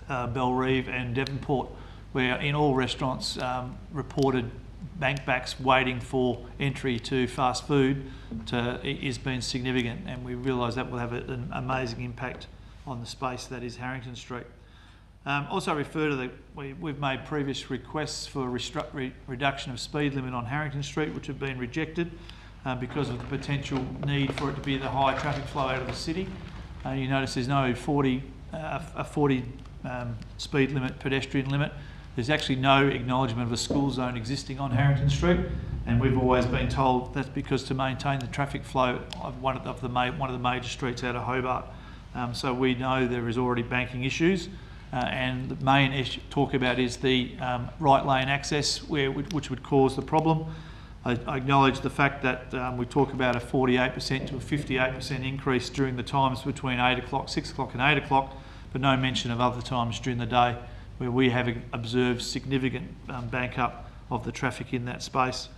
Bellerive and Devonport, where in all restaurants reported bank backs waiting for entry to fast food is been significant, and we realise that will have an amazing impact on the space that is Harrington Street. Also refer to we've made previous requests for reduction of speed limit on Harrington Street, which have been rejected because of the potential need for it to be the high traffic flow out of the city. You notice there's no 40 speed limit, pedestrian limit. There's actually no acknowledgement of a school zone existing on Harrington Street, and we've always been told that's because to maintain the traffic flow of one of the major streets out of Hobart. So we know there is already banking issues, and the main issue talk about is the right lane access, which would cause the problem. I acknowledge the fact that we talk about a 48% to a 58% increase during the times between 8 o'clock, 6 o'clock and 8 o'clock, but no mention of other times during the day where we have observed significant bank up of the traffic in that space.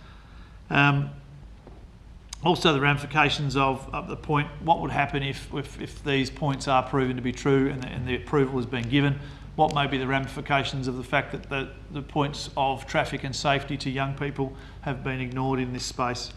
Also the ramifications of the point, what would happen if these points are proven to be true and the approval has been given, what may be the ramifications of the fact that the points of traffic and safety to young people have been ignored in this space.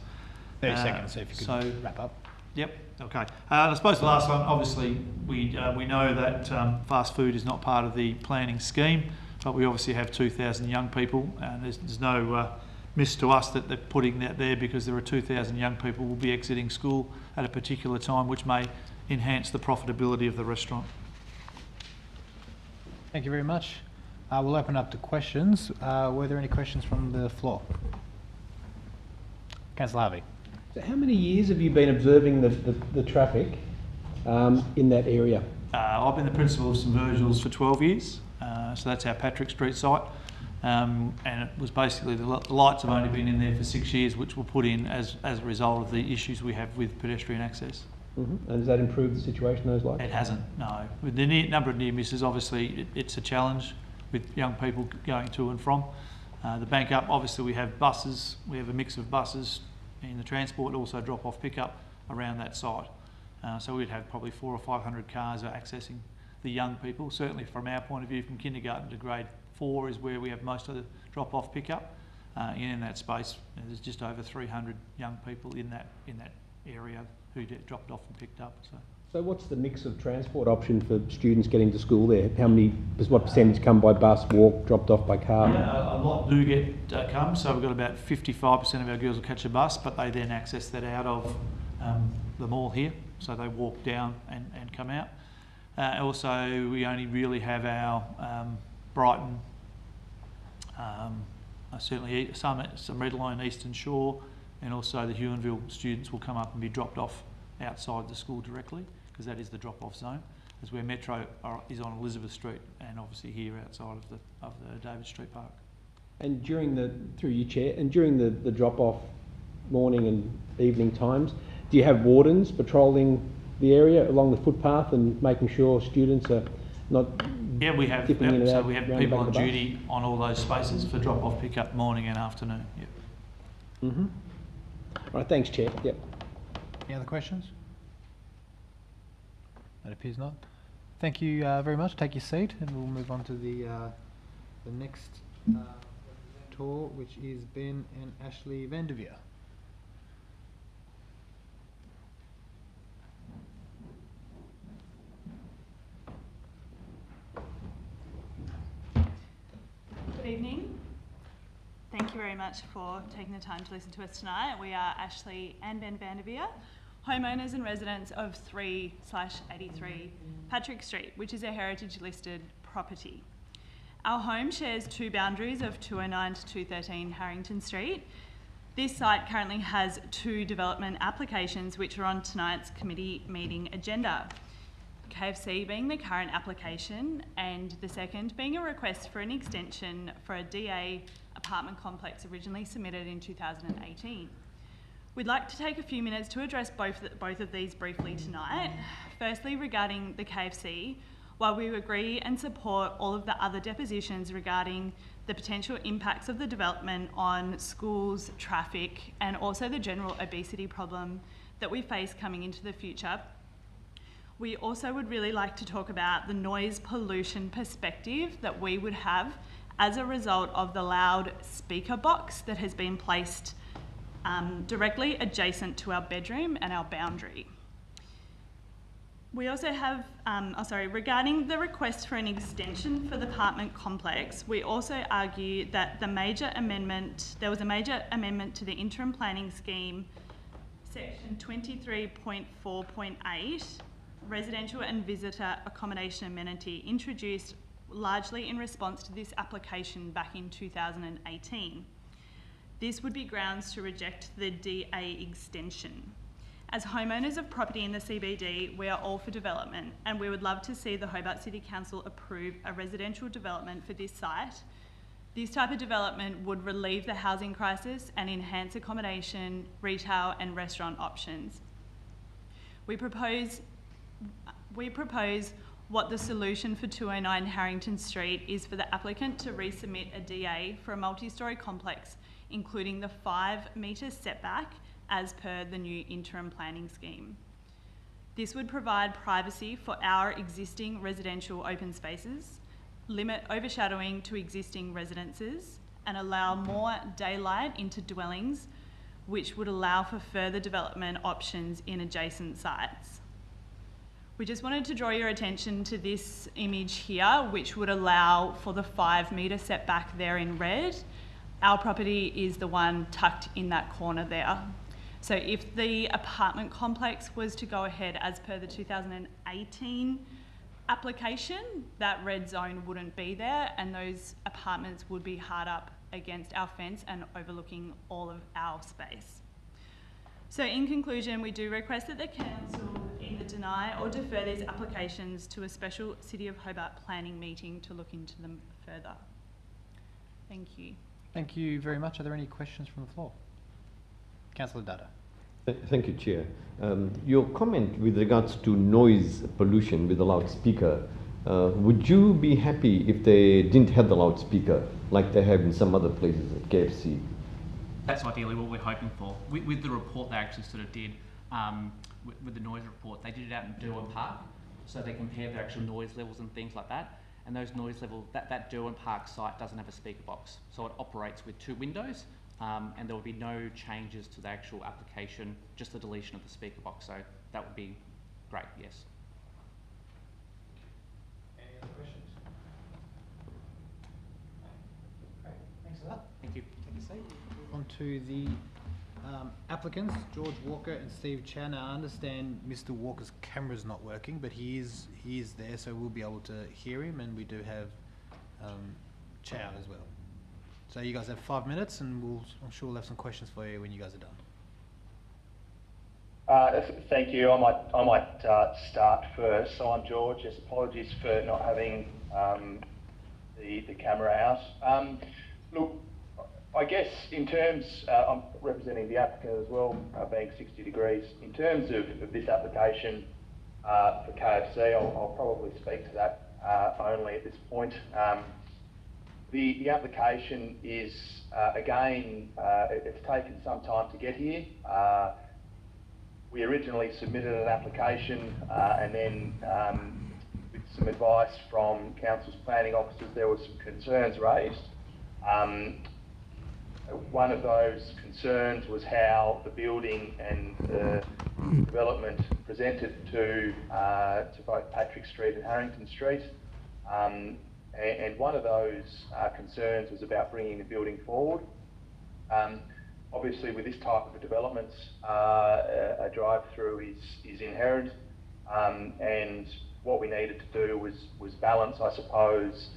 30 seconds, so if you could wrap up. Yep, okay. I suppose the last one, obviously, we know that fast food is not part of the planning scheme, but we obviously have 2,000 young people, and there's no miss to us that they're putting that there because there are 2,000 young people who will be exiting school at a particular time, which may enhance the profitability of the restaurant. Thank you very much. We'll open up to questions. Were there any questions from the floor? Councillor Harvey. So how many years have you been observing the traffic in that area? I've been the principal of St Virgil's for 12 years, so that's our Patrick Street site, and it was basically the lights have only been in there for 6 years, which were put in as a result of the issues we have with pedestrian access. Mm-hmm. And does that improve the situation, those lights? It hasn't, no. With the number of near misses, obviously it's a challenge with young people going to and from. The bank up, obviously we have buses, we have a mix of buses in the transport, also drop-off pickup around that site. So we'd have probably 400 or 500 cars accessing the young people. Certainly from our point of view, from kindergarten to grade 4 is where we have most of the drop-off pickup. In that space, there's just over 300 young people in that area who get dropped off and picked up. So what's the mix of transport option for students getting to school there? What percentage come by bus, walk, dropped off by car? Yeah, a lot do get come, so we've got about 55% of our girls will catch a bus, but they then access that out of the mall here, so they walk down and come out. Also, we only really have our Brighton, certainly some Redline Eastern Shore, and also the Huonville students will come up and be dropped off outside the school directly, because that is the drop-off zone, as where Metro is on Elizabeth Street and obviously here outside of the David Street Park. And during through your chair, and during the drop-off morning and evening times, do you have wardens patrolling the area along the footpath and making sure students are not? Yeah, we have. Dipping in and So out we have round the people back on of the bus? duty on all those spaces for drop-off, pick-up, morning and afternoon. Yep. Mm-hmm. All right, thanks, Chair. Yep. Any other questions? That appears not. Thank you very much. Take your seat, and we'll move on to the next tour, which is Ben and Ashley Vanderveer. Good evening. Thank you very much for taking the time to listen to us tonight. We are Ashley and Ben Vanderveer, homeowners and residents of 3/83 Patrick Street, which is a heritage listed property. Our home shares two boundaries of 209 to 213 Harrington Street. This site currently has two development applications which are on tonight's committee meeting agenda. KFC being the current application, and the second being a request for an extension for a DA apartment complex originally submitted in 2018. We'd like to take a few minutes to address both of these briefly tonight. Firstly, regarding the KFC, while we agree and support all of the other depositions regarding the potential impacts of the development on schools, traffic, and also the general obesity problem that we face coming into the future, we also would really like to talk about the noise pollution perspective that we would have as a result of the loud speaker box that has been placed directly adjacent to our bedroom and our boundary. We also have, regarding the request for an extension for the apartment complex, we also argue that there was a major amendment to the interim planning scheme, section 23.4.8, residential and visitor accommodation amenity, introduced largely in response to this application back in 2018. This would be grounds to reject the DA extension. As homeowners of property in the CBD, we are all for development, and we would love to see the Hobart City Council approve a residential development for this site. This type of development would relieve the housing crisis and enhance accommodation, retail and restaurant options. We propose what the solution for 209 Harrington Street is for the applicant to resubmit a DA for a multi-storey complex, including the 5 metre setback as per the new interim planning scheme. This would provide privacy for our existing residential open spaces, limit overshadowing to existing residences, and allow more daylight into dwellings, which would allow for further development options in adjacent sites. We just wanted to draw your attention to this image here, which would allow for the 5 metre setback there in red. Our property is the one tucked in that corner there. So if the apartment complex was to go ahead as per the 2018 application, that red zone wouldn't be there, and those apartments would be hard up against our fence and overlooking all of our space. So in conclusion, we do request that the council either deny or defer these applications to a special City of Hobart planning meeting to look into them further. Thank you. Thank you very much. Are there any questions from the floor? Councillor Dada. Thank you, Chair. Your comment with regards to noise pollution with the loudspeaker, would you be happy if they didn't have the loudspeaker like they have in some other places at KFC? That's ideally what we're hoping for. With the report they actually sort of did, with the noise report, they did it out in Derwent Park, so they compared the actual noise levels and things like that. And those noise levels, that Derwent Park site doesn't have a speaker box, so it operates with 2 windows and there will be no changes to the actual application, just the deletion of the speaker box. So that would be great, yes. Any other questions? Great, thanks for that. Thank you. Take a seat. On to the applicants, George Walker and Steve Chow. Now, I understand Mr. Walker's camera's not working, but he is there, so we'll be able to hear him, and we do have Chow as well. So you guys have 5 minutes, and I'm sure we'll have some questions for you when you guys are done. Thank you. I might start first. So I'm George. Yes, apologies for not having the camera out. Look, I guess in terms, I'm representing the applicant as well, being 60 degrees. In terms of this application for KFC, I'll probably speak to that only at this point. The application is, again, it's taken some time to get here. We originally submitted an application and then with some advice from Council's planning officers, there were some concerns raised. One of those concerns was how the building and the development presented to both Patrick Street and Harrington Street. And one of those concerns was about bringing the building forward. Obviously, with this type of a development, a drive-through is inherent, and what we needed to do was balance, I suppose,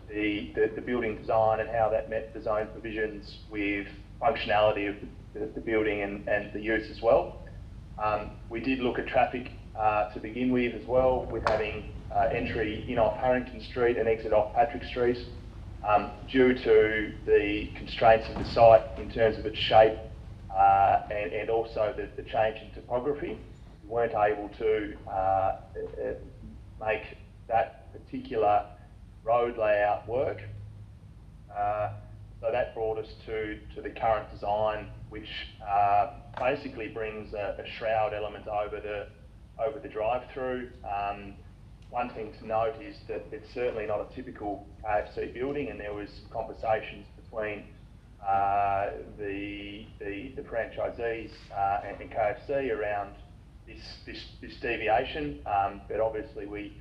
the building design and how that met the zone provisions with functionality of the building and the use as well. We did look at traffic to begin with as well, with having entry in off Harrington Street and exit off Patrick Street. Due to the constraints of the site in terms of its shape and also the change in topography, we weren't able to make that particular road layout work. So that brought us to the current design, which basically brings a shroud element over the drive-through. One thing to note is that it's certainly not a typical KFC building, and there was conversations between the franchisees and KFC around this deviation. But obviously we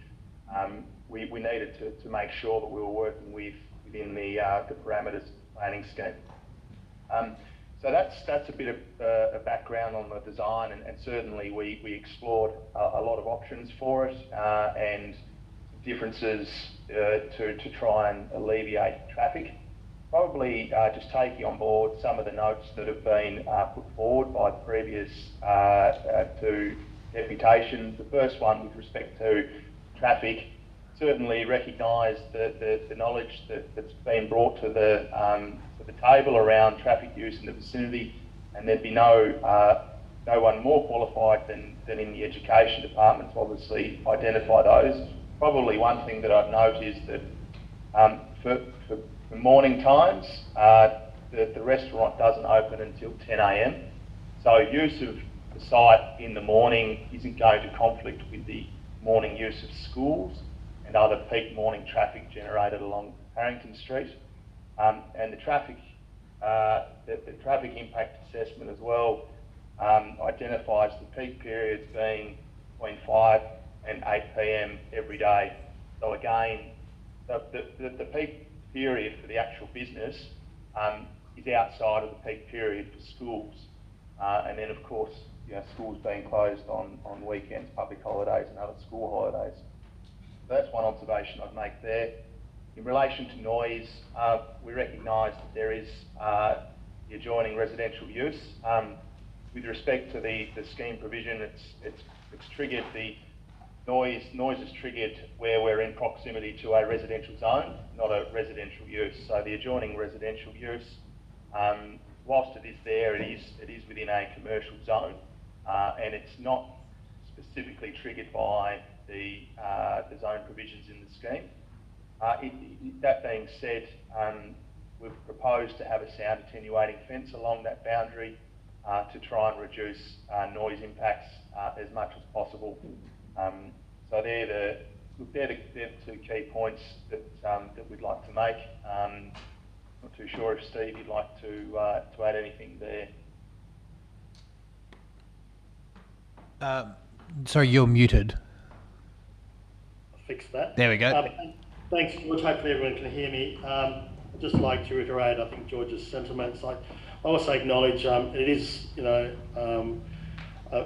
needed to make sure that we were working within the parameters of the planning scheme. So that's a bit of a background on the design, and certainly we explored a lot of options for it and differences to try and alleviate traffic. Probably just taking on board some of the notes that have been put forward by the previous two deputations. The first one with respect to traffic, certainly recognise the knowledge that's been brought to the table around traffic use in the vicinity, and there'd be no one more qualified than in the education department to obviously identify those. Probably one thing that I'd note is that for morning times, the restaurant doesn't open until 10 a.m. So use of the site in the morning isn't going to conflict with the morning use of schools and other peak morning traffic generated along Harrington Street. And the traffic impact assessment as well identifies the peak periods being between 5 and 8 p.m. every day. So again, the peak period for the actual business is outside of the peak period for schools. And then of course, schools being closed on weekends, public holidays and other school holidays. So that's one observation I'd make there. In relation to noise, we recognise that there is the adjoining residential use. With respect to the scheme provision, it's triggered, the noise is triggered where we're in proximity to a residential zone, not a residential use. So the adjoining residential use, whilst it is there, it is within a commercial zone, and it's not specifically triggered by the zone provisions in the scheme. That being said, we've proposed to have a sound attenuating fence along that boundary to try and reduce noise impacts as much as possible. So they're the two key points that we'd like to make. Not too sure if Steve, you'd like to add anything there. Sorry, you're muted. Fix that. There we go. Thanks, George. Hopefully everyone can hear me. I'd just like to reiterate, I think, George's sentiments. I also acknowledge it is, a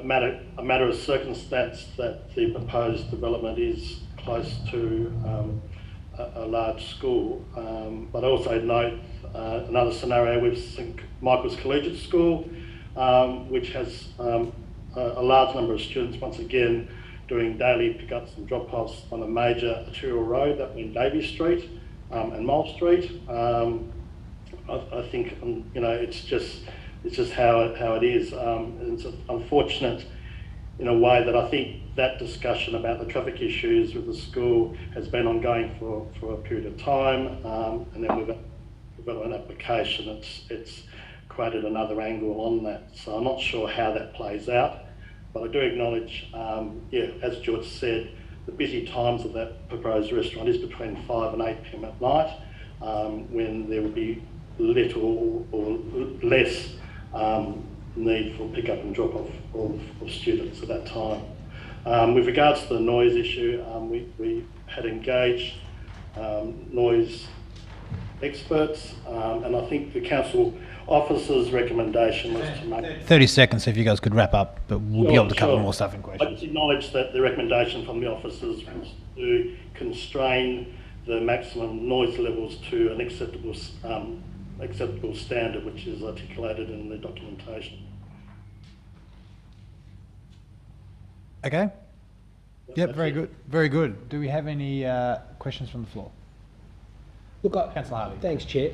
matter of circumstance that the proposed development is close to a large school. But I also note another scenario with St Michael's Collegiate School, which has a large number of students, once again, doing daily pickups and drop-offs on a major arterial road, that being Davey Street and Mole Street. I think it's just how it is. It's unfortunate in a way that I think that discussion about the traffic issues with the school has been ongoing for a period of time, and then we've got an application. It's created another angle on that, so I'm not sure how that plays out. But I do acknowledge, as George said, the busy times of that proposed restaurant is between 5 and 8 p.m. at night, when there will be little or less need for pick-up and drop-off of students at that time. With regards to the noise issue, we had engaged noise experts, and I think the council officer's recommendation was to make... 30 seconds if you guys could wrap up, but we'll be able to cover more stuff in I questions. just acknowledge that the recommendation from the officers was to constrain the maximum noise levels to an acceptable standard, which is articulated in the documentation. Okay. Yep, very good. Very good. Do we have any questions from the floor? Look, Councillor Harvey. Thanks, Chair.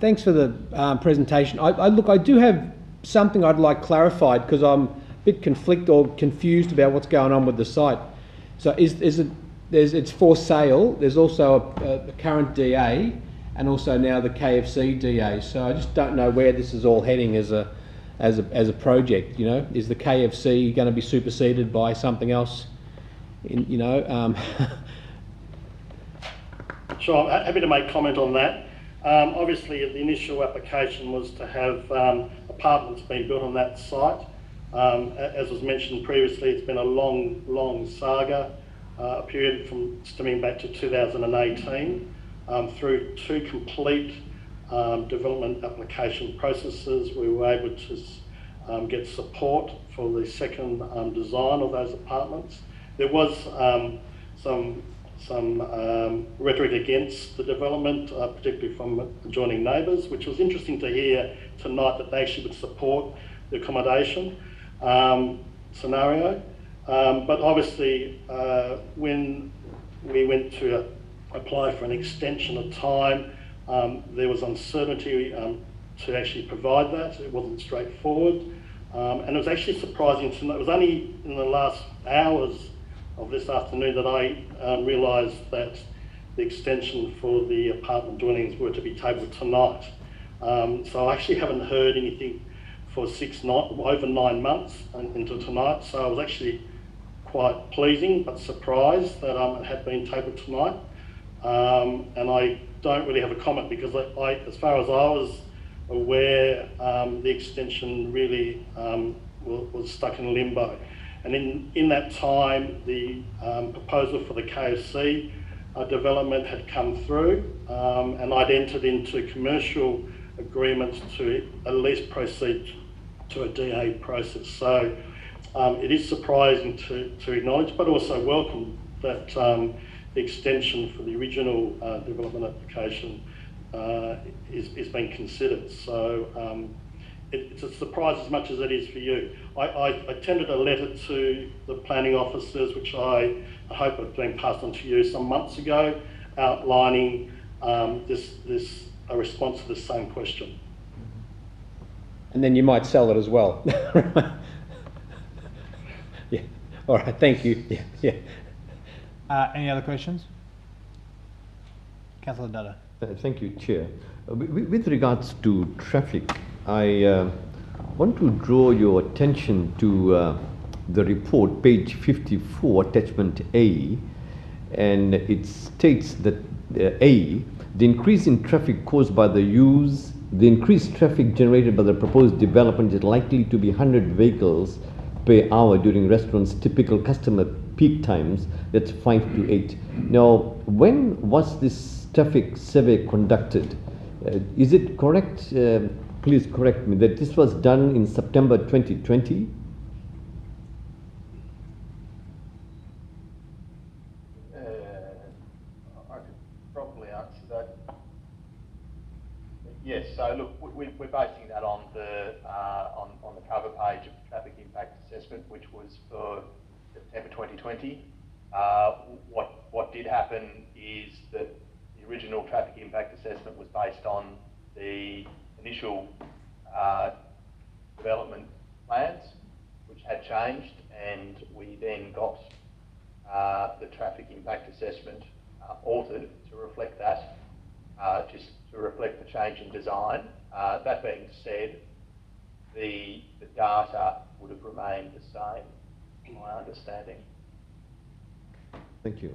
Thanks for the presentation. I do have something I'd like clarified, because I'm a bit confused about what's going on with the site. So it's for sale. There's also a current DA and also now the KFC DA. So I just don't know where this is all heading as a project. Is the KFC going to be superseded by something else? Sure, I'm happy to make comment on that. Obviously, the initial application was to have apartments being built on that site. As was mentioned previously, it's been a long saga, a period from stemming back to 2018, through 2 complete development application processes. We were able to get support for the second design of those apartments. There was some rhetoric against the development, particularly from adjoining neighbours, which was interesting to hear tonight that they actually would support the accommodation scenario. But obviously, when we went to apply for an extension of time, there was uncertainty to actually provide that. It wasn't straightforward. And it was actually surprising to know, it was only in the last hours of this afternoon that I realised that the extension for the apartment dwellings were to be tabled tonight. So I actually haven't heard anything for over 9 months until tonight. So I was actually quite pleasing but surprised that it had been tabled tonight. And I don't really have a comment because as far as I was aware, the extension really was stuck in limbo. And in that time, the proposal for the KFC development had come through, and I'd entered into commercial agreements to at least proceed to a DA process. So it is surprising to acknowledge, but also welcome that the extension for the original development application is being considered. So it's a surprise as much as it is for you. I tendered a letter to the planning officers, which I hope have been passed on to you some months ago, outlining a response to the same question. And then you might sell it as well. Yeah. All right. Thank you. Yeah. Any other questions? Councillor Dada. Thank you, Chair. With regards to traffic, I want to draw your attention to the report, page 54, attachment A, and it states that A, the increase in traffic caused by the increased traffic generated by the proposed development is likely to be 100 vehicles per hour during restaurants' typical customer peak times, that's 5 to 8. Now, when was this traffic survey conducted? Is it correct, please correct me, that this was done in September 2020? I could probably answer that. Yes, so look, we're basing that on the cover page of the traffic impact assessment, which was for September 2020. What did happen is that the original traffic impact assessment was based on the initial development plans, which had changed, and we then got the traffic impact assessment altered to reflect that, just to reflect the change in design. That being said, the data would have remained the same, in my understanding. Thank you.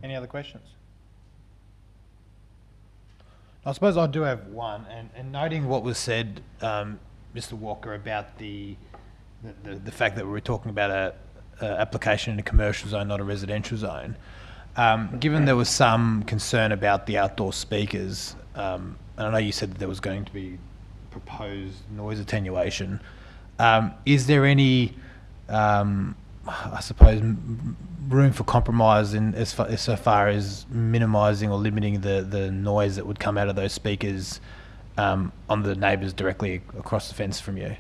Any other questions? I suppose I do have one, and noting what was said, Mr. Walker, about the fact that we were talking about a application in a commercial zone, not a residential zone. Given there was some concern about the outdoor speakers, and I know you said that there was going to be proposed noise attenuation, is there any, I suppose, room for compromise in so far as minimising or limiting the noise that would come out of those speakers on the neighbours directly across the fence from you?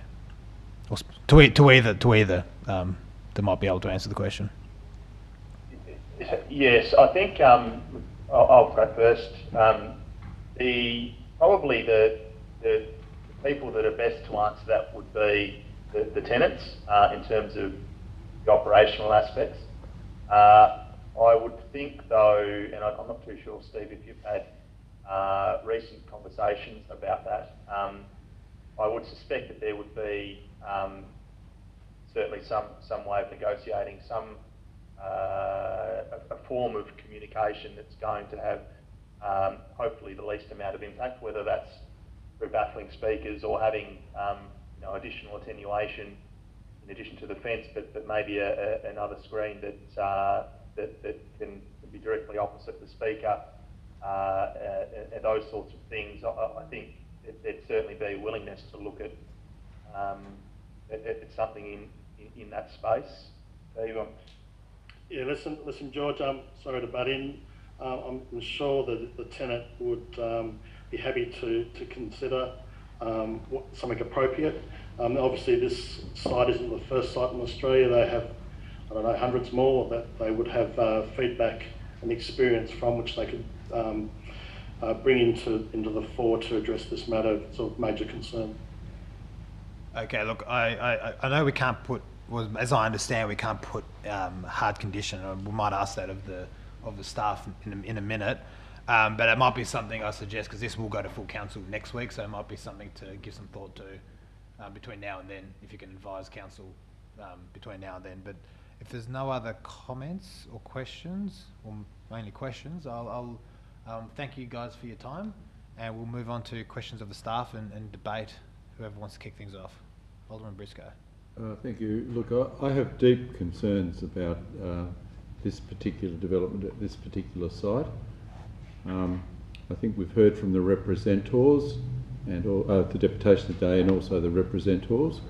Or to either that might be able to answer the question. Yes, I think I'll go first. Probably the people that are best to answer that would be the tenants in terms of the operational aspects. I would think though, and I'm not too sure, Steve, if you've had recent conversations about that, I would suspect that there would be certainly some way of negotiating a form of communication that's going to have hopefully the least amount of impact, whether that's through baffling speakers or having additional attenuation in addition to the fence, but maybe another screen that can be directly opposite the speaker, and those sorts of things. I think there'd certainly be a willingness to look at something in that space. Steve, yeah, listen, George. I'm sorry to butt in. I'm sure that the tenant would be happy to consider something appropriate. Obviously, this site isn't the first site in Australia. They have, I don't know, hundreds more that they would have feedback and experience from which they could bring into the fore to address this matter of sort of major concern. Okay, look, I know we can't put, as I understand, we can't put hard condition. We might ask that of the staff in a minute, but it might be something I suggest, because this will go to full council next week, so it might be something to give some thought to between now and then, if you can advise council between now and then. But if there's no other comments or questions, or mainly questions, I'll thank you guys for your time, and we'll move on to questions of the staff and debate. Whoever wants to kick things off. Alderman Briscoe. Thank you. Look, I have deep concerns about this particular development at this particular site. I think we've heard from the representors and the deputation today, and also the representors.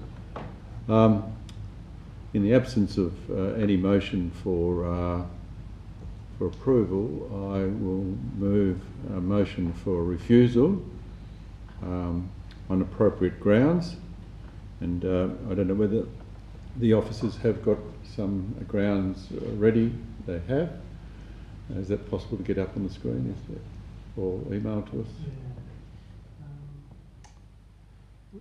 In the absence of any motion for approval, I will move a motion for refusal on appropriate grounds, and I don't know whether the officers have got some grounds ready. They have. Is that possible to get up on the screen, is it? Or email to us? Yeah.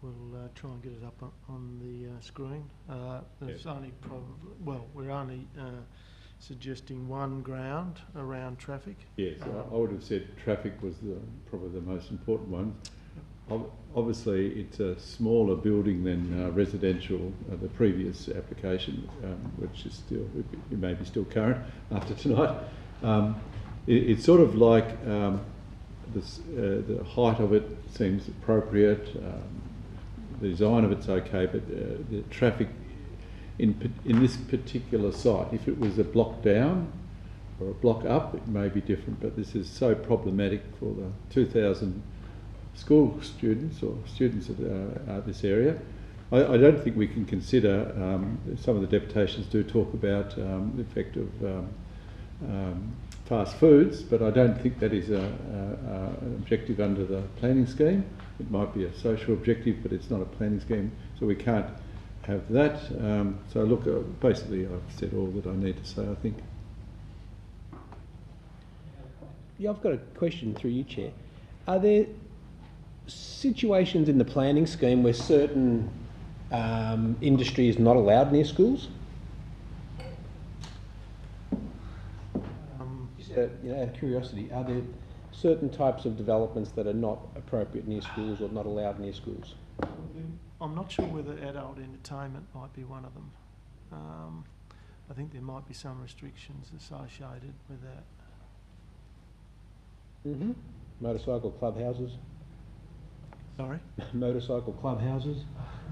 We'll try and get it up on the screen. There's only we're only suggesting one ground around traffic. Yes, I would have said traffic was probably the most important one. Obviously, it's a smaller building than residential, the previous application, which is still, it may be still current after tonight. It's sort of like the height of it seems appropriate, the design of it's okay, but the traffic in this particular site, if it was a block down or a block up, it may be different, but this is so problematic for the 2,000 school students or students of this area. I don't think we can consider, some of the deputations do talk about the effect of fast foods, but I don't think that is an objective under the planning scheme. It might be a social objective, but it's not a planning scheme, so we can't have that. So look, basically I've said all that I need to say, I think. Yeah, I've got a question through you, Chair. Are there situations in the planning scheme where certain industry is not allowed near schools? Out of curiosity, are there certain types of developments that are not appropriate near schools or not allowed near schools? I'm not sure whether adult entertainment might be one of them. I think there might be some restrictions associated with that. Mm-hmm. Motorcycle clubhouses. Sorry? Motorcycle clubhouses.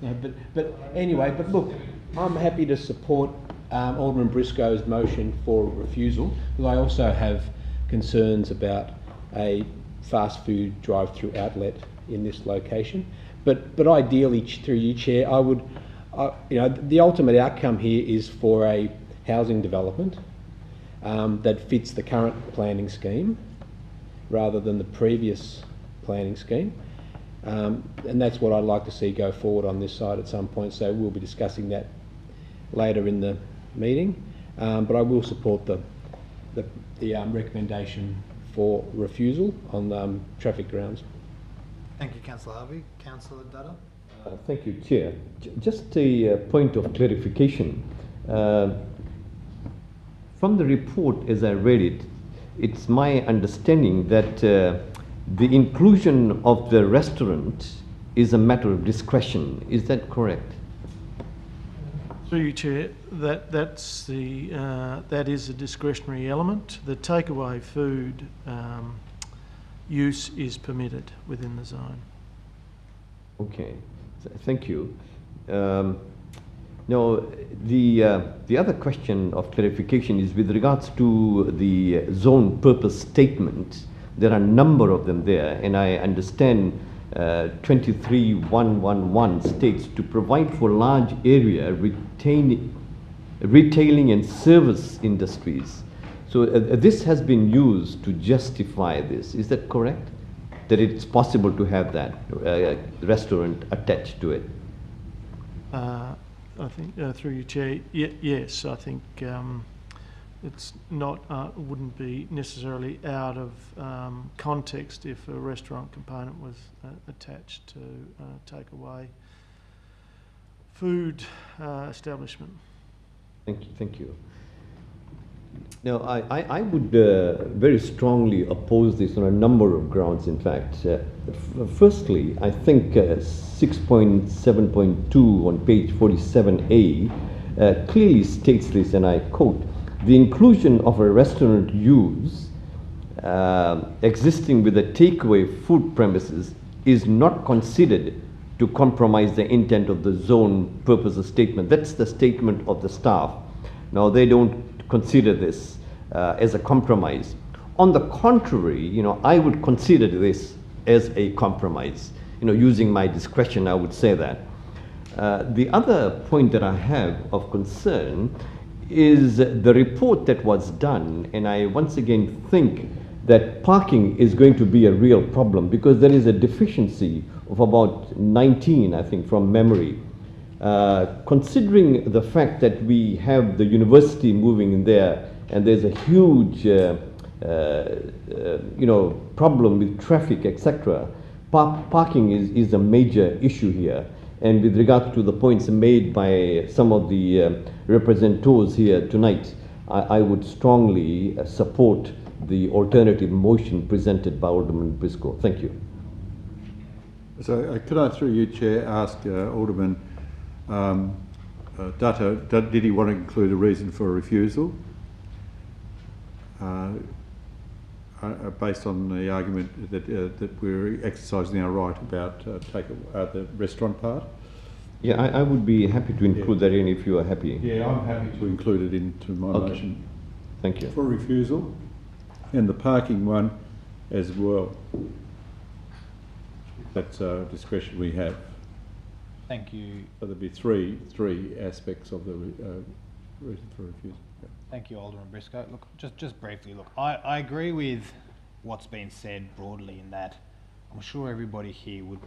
No, but anyway, but look, I'm happy to support Alderman Briscoe's motion for refusal, because I also have concerns about a fast food drive-through outlet in this location. But ideally, through you, Chair, I would, the ultimate outcome here is for a housing development that fits the current planning scheme rather than the previous planning scheme. And that's what I'd like to see go forward on this side at some point, so we'll be discussing that later in the meeting. But I will support the recommendation for refusal on traffic grounds. Thank you, Councillor Harvey. Councillor Dutta? Thank you, Chair. Just a point of clarification. From the report, as I read it, it's my understanding that the inclusion of the restaurant is a matter of discretion. Is that correct? Through you, Chair, that is a discretionary element. The takeaway food use is permitted within the zone. Okay, thank you. Now, the other question of clarification is with regards to the zone purpose statement. There are a number of them there, and I understand 23.111 states to provide for large area retailing and service industries. So this has been used to justify this. Is that correct? That it's possible to have that restaurant attached to it? I think through you, Chair, yes, I think it's not, wouldn't be necessarily out of context if a restaurant component was attached to takeaway food establishment. Thank you. Now, I would very strongly oppose this on a number of grounds, in fact. Firstly, I think 6.7.2 on page 47A clearly states this, and I quote, "The inclusion of a restaurant use existing with a takeaway food premises is not considered to compromise the intent of the zone purpose statement." That's the statement of the staff. Now, they don't consider this as a compromise. On the contrary, I would consider this as a compromise. Using my discretion, I would say that. The other point that I have of concern is the report that was done, and I once again think that parking is going to be a real problem because there is a deficiency of about 19, I think, from memory. Considering the fact that we have the university moving in there and there's a huge problem with traffic, etc., parking is a major issue here. And with regard to the points made by some of the representatives here tonight, I would strongly support the alternative motion presented by Alderman Briscoe. Thank you. So could I, through you, Chair, ask Alderman Dutto, did he want to include a reason for refusal? Based on the argument that we're exercising our right about the restaurant part? Yeah, I would be happy to include that in if you are happy. Yeah, I'm happy to include it into my motion. Thank you. For refusal, and the parking one as well. That's a discretion we have. Thank you. So there'll be three aspects of the reason for refusal. Yeah. Thank you, Alderman Briscoe. Look, just briefly, look, I agree with what's been said broadly in that I'm sure everybody here would,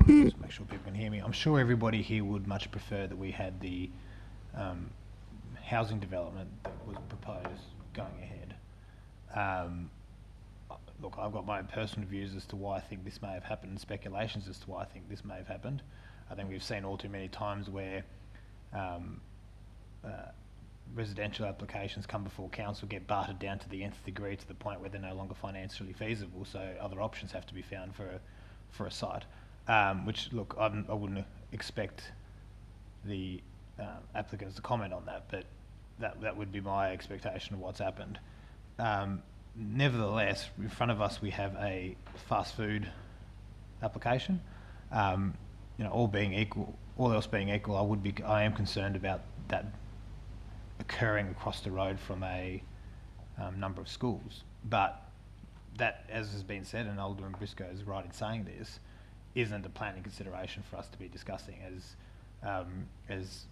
just make sure people can hear me, I'm sure everybody here would much prefer that we had the housing development that was proposed going ahead. Look, I've got my own personal views as to why I think this may have happened and speculations as to why I think this may have happened. I think we've seen all too many times where residential applications come before council, get bartered down to the nth degree to the point where they're no longer financially feasible, so other options have to be found for a site. Which, look, I wouldn't expect the applicants to comment on that, but that would be my expectation of what's happened. Nevertheless, in front of us we have a fast food application. You know, all else being equal, I am concerned about that occurring across the road from a number of schools. But that, as has been said, and Alderman Briscoe is right in saying this, isn't a planning consideration for us to be discussing. As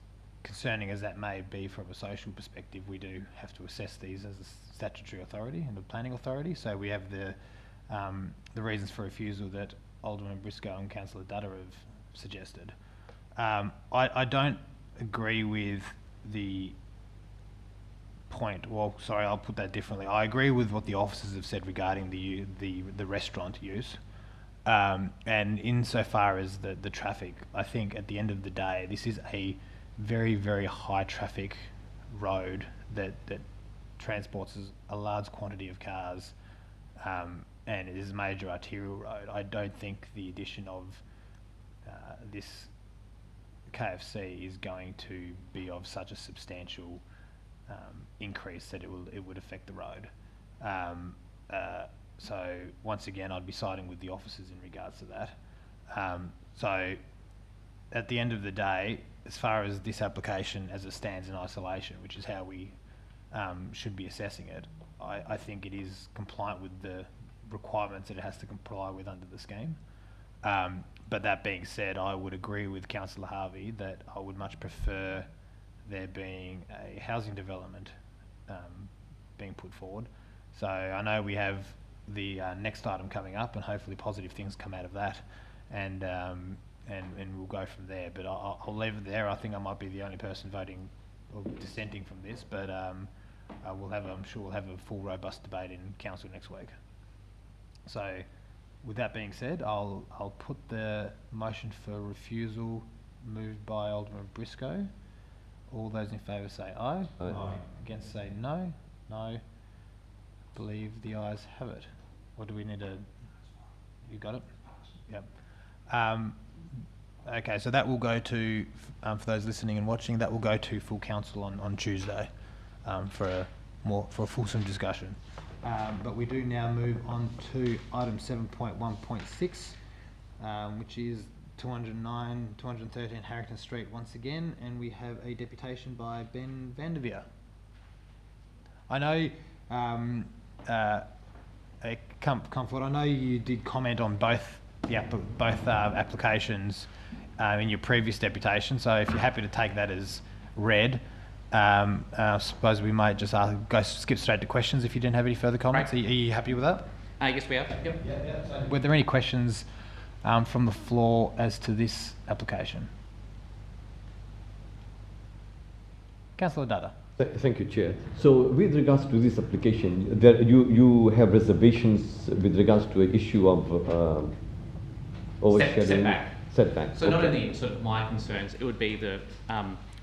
concerning as that may be from a social perspective, we do have to assess these as a statutory authority and a planning authority. So we have the reasons for refusal that Alderman Briscoe and Councillor Dutta have suggested. I don't agree with the point. Well, sorry, I'll put that differently. I agree with what the officers have said regarding the restaurant use. And insofar as the traffic, I think at the end of the day, this is a very, very high traffic road that transports a large quantity of cars, and it is a major arterial road. I don't think the addition of this KFC is going to be of such a substantial increase that it would affect the road. So once again, I'd be siding with the officers in regards to that. So at the end of the day, as far as this application as it stands in isolation, which is how we should be assessing it, I think it is compliant with the requirements that it has to comply with under the scheme. But that being said, I would agree with Councillor Harvey that I would much prefer there being a housing development being put forward. So I know we have the next item coming up, and hopefully positive things come out of that, and we'll go from there. But I'll leave it there. I think I might be the only person voting or dissenting from this, but I'm sure we'll have a full, robust debate in council next week. So, with that being said, I'll put the motion for refusal moved by Alderman Briscoe. All those in favour say aye. Aye. Aye. Against say no. No. Believe the ayes have it. Or do we need a... You got it? Yep. Okay, so that will go to, for those listening and watching, that will go to full council on Tuesday for a fulsome discussion. But we do now move on to item 7.1.6, which is 213 Harrington Street once again, and we have a deputation by Ben Vanderveer. I know, Comfort, I know you did comment on both applications in your previous deputation, so if you're happy to take that as read, I suppose we might just skip straight to questions if you didn't have any further comments. Right. Are you happy with that? Yes, we are. Yep. Yeah. So were there any questions from the floor as to this application? Councillor Dutta. Thank you, Chair. So, with regards to this application, you have reservations with regards to an issue of overshadowing? Setback. So not only sort of my concerns, it would be the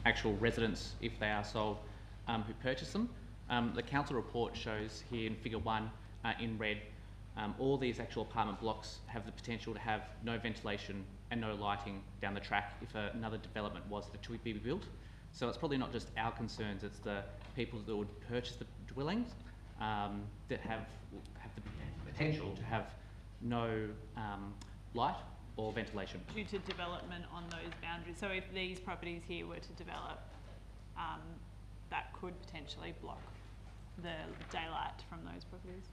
actual residents, if they are sold, who purchase them. The council report shows here in figure 1 in red all these actual apartment blocks have the potential to have no ventilation and no lighting down the track if another development was to be built. So it's probably not just our concerns, it's the people that would purchase the dwellings that have the potential to have no light or ventilation. Due to development on those boundaries. So if these properties here were to develop, that could potentially block the daylight from those properties.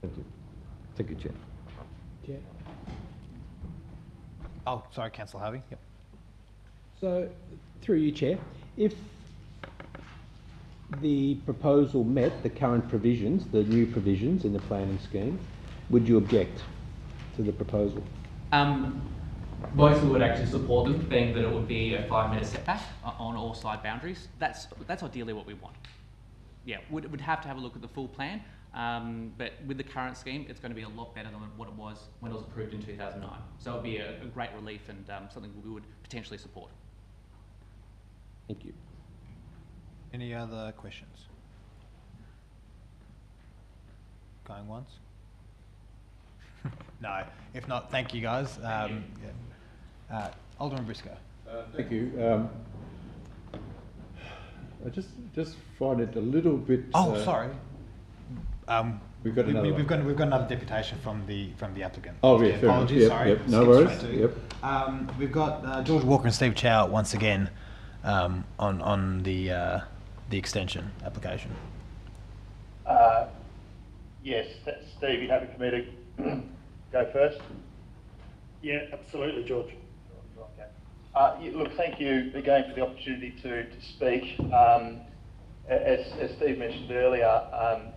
Thank you. Thank you, Chair. Chair. Oh, sorry, Councillor Harvey. Yep. So, through you, Chair, if the proposal met the current provisions, the new provisions in the planning scheme, would you object to the proposal? Most would actually support them, being that it would be a 5-metre setback on all side boundaries. That's ideally what we want. Yeah, we'd have to have a look at the full plan, but with the current scheme, it's going to be a lot better than what it was when it was approved in 2009. So it would be a great relief and something we would potentially support. Thank you. Any other questions? Going once? No. If not, thank you guys. Alderman Briscoe. Thank you. I just find it a little bit. Oh, sorry. We've got another. We've got another deputation from the applicant. Oh yeah, fair apologies. enough. Sorry. Yep, no worries. Yep. We've got George Walker and Steve Chow once again on the extension application. Yes, Steve, you happy for me to go first? Yeah, absolutely, George. Okay. Look, thank you again for the opportunity to speak. As Steve mentioned earlier,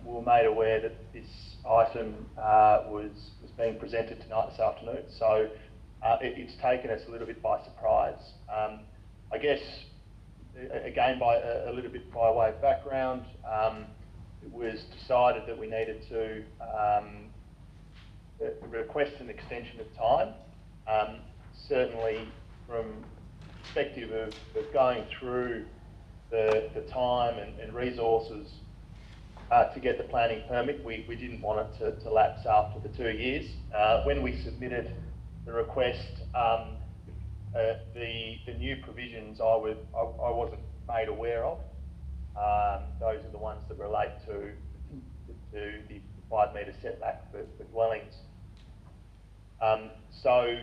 we were made aware that this item was being presented tonight this afternoon, so it's taken us a little bit by surprise. I guess, again, by a little bit by way of background, it was decided that we needed to request an extension of time. Certainly, from the perspective of going through the time and resources to get the planning permit, we didn't want it to lapse after the 2 years. When we submitted the request, the new provisions I wasn't made aware of. Those are the ones that relate to the 5-metre setback for dwellings. So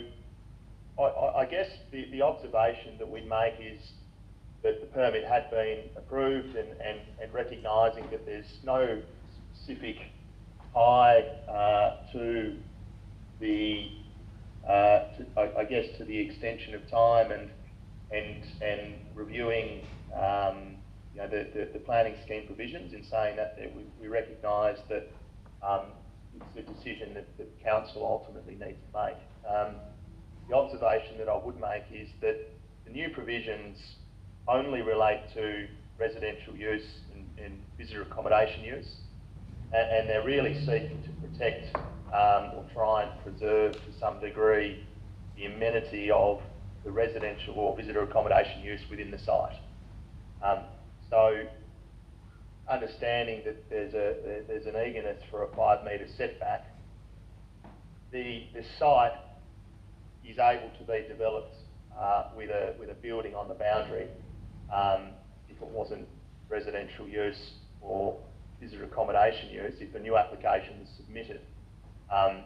I guess the observation that we make is that the permit had been approved and recognising that there's no specific tie to the I guess to the extension of time and reviewing the planning scheme provisions. In saying that, we recognise that it's a decision that the council ultimately needs to make. The observation that I would make is that the new provisions only relate to residential use and visitor accommodation use, and they're really seeking to protect or try and preserve to some degree the amenity of the residential or visitor accommodation use within the site. So, understanding that there's an eagerness for a 5-metre setback, the site is able to be developed with a building on the boundary if it wasn't residential use or visitor accommodation use, if a new application was submitted. And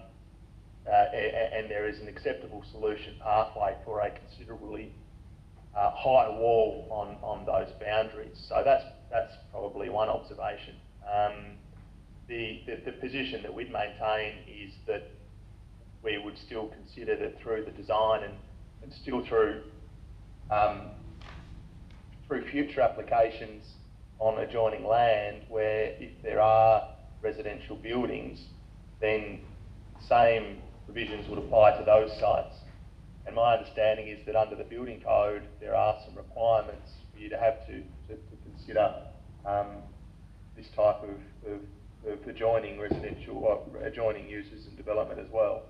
there is an acceptable solution pathway for a considerably higher wall on those boundaries. So that's probably one observation. The position that we'd maintain is that we would still consider that through the design and still through future applications on adjoining land, where if there are residential buildings, then same provisions would apply to those sites. And my understanding is that under the building code, there are some requirements for you to have to consider this type of adjoining residential or adjoining uses and development as well.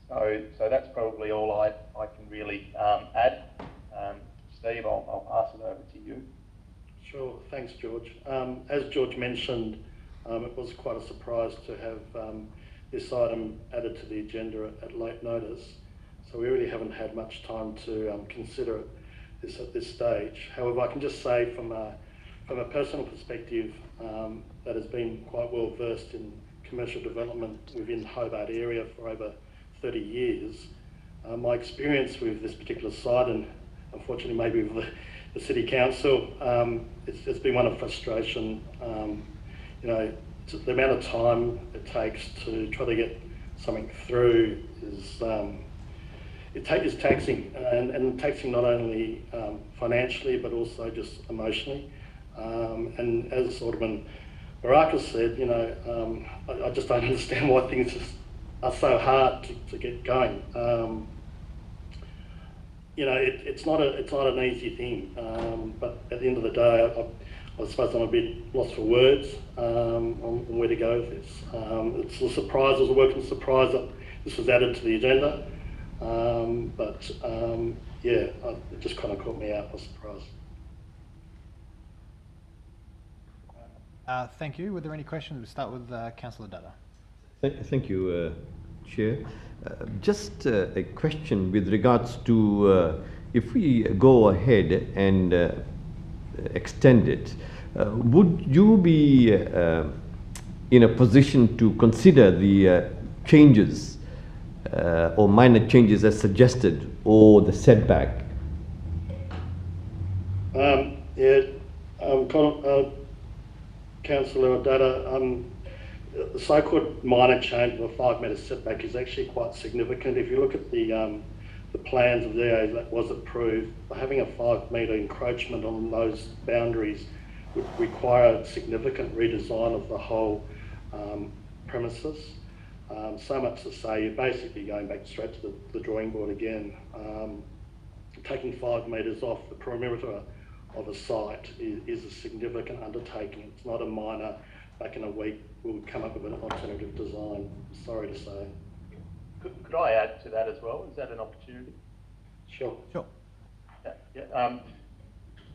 So that's probably all I can really add. Steve, I'll pass it over to you. Sure, thanks, George. As George mentioned, It was quite a surprise to have this item added to the agenda at late notice. So we really haven't had much time to consider it at this stage. However, I can just say from a personal perspective that has been quite well versed in commercial development within Hobart area for over 30 years, my experience with this particular site, and unfortunately maybe with the City Council, it's been one of frustration. You know, the amount of time it takes to try to get something through is it's taxing, and taxing not only financially but also just emotionally. And as Alderman Baraka said, you know, I just don't understand why things are so hard to get going. You know, it's not an easy thing, but at the end of the day, I suppose I'm a bit lost for words on where to go with this. It's a surprise, it was a welcome surprise that this was added to the agenda, yeah, it just kind of caught me out by surprise. Thank you. Were there any questions? We'll start with Councillor Dutta. Thank you, Chair. Just a question with regards to if we go ahead and extend it, would you be in a position to consider the changes or minor changes as suggested, or the setback? Councillor Dutta, the so-called minor change of a 5 metre setback is actually quite significant. If you look at the plans of the DA that was approved, having a 5 metre encroachment on those boundaries would require significant redesign of the whole premises. So much to say, you're basically going back straight to the drawing board again. Taking 5 metres off the perimeter of a site is a significant undertaking. It's not a minor, back in a week we'll come up with an alternative design, sorry to say. Could I add to that as well? Is that an opportunity? Sure. Yeah.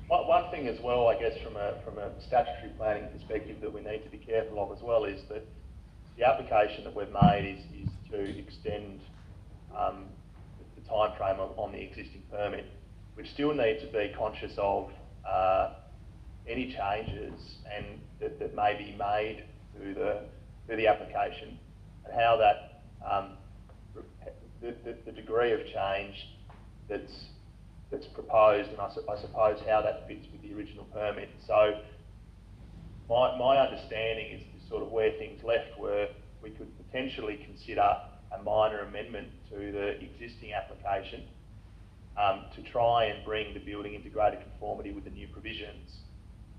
One thing as well, I guess, from a statutory planning perspective that we need to be careful of as well is that the application that we've made is to extend the time frame on the existing permit. We still need to be conscious of any changes and that may be made through the application, and how that the degree of change that's proposed, and I suppose how that fits with the original permit. So my understanding is sort of where things left were we could potentially consider a minor amendment to the existing application to try and bring the building into greater conformity with the new provisions.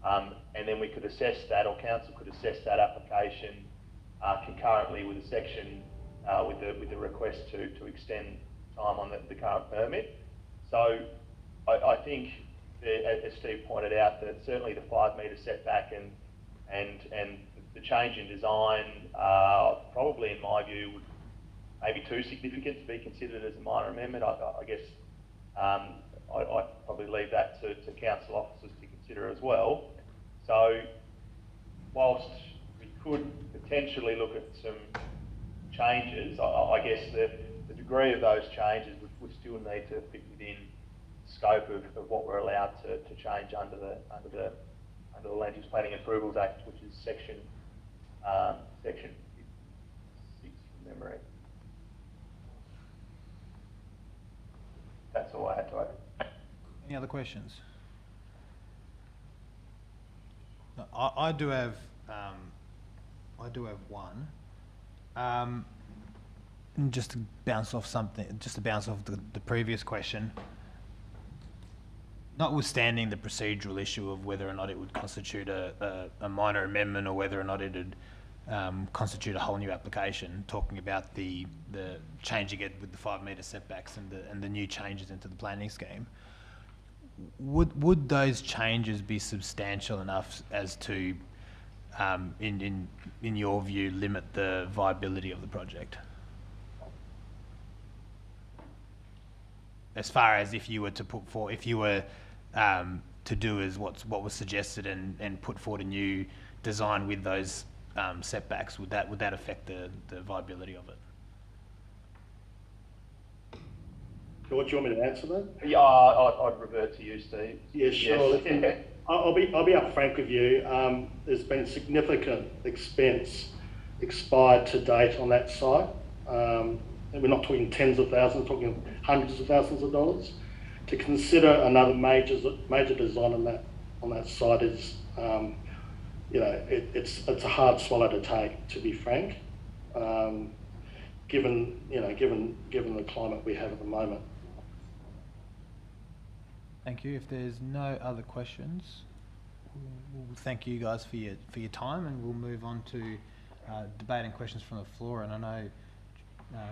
And then we could assess that, or council could assess that application concurrently with a section with the request to extend time on the current permit. So I think, as Steve pointed out, that certainly the 5 metre setback and the change in design probably, in my view, would maybe too significant to be considered as a minor amendment. I guess I'd probably leave that to council officers to consider as well. So whilst we could potentially look at some changes, I guess the degree of those changes would still need to fit within the scope of what we're allowed to change under the Land Use Planning Approvals Act, which is section 6 from memory. That's all I had to add. Any other questions? No, I do have one. And just to bounce off the previous question. Notwithstanding the procedural issue of whether or not it would constitute a minor amendment or whether or not it would constitute a whole new application, talking about the changing it with the 5 metre setbacks and the new changes into the planning scheme, would those changes be substantial enough as to, in your view, limit the viability of the project? As far as if you were to put forward, if you were to do as what was suggested and put forward a new design with those setbacks, would that affect the viability of it? George, do you want me to answer that? Yeah, I'd revert to you, Steve. Yeah, sure. Yes. I'll be upfront with you. There's been significant expense expired to date on that site. And we're not talking tens of thousands, we're talking hundreds of thousands of dollars. To consider another major design on that site is, it's a hard swallow to take, to be frank. Given the climate we have at the moment. Thank you. If there's no other questions, we'll thank you guys for your time, and we'll move on to debate and questions from the floor. And I know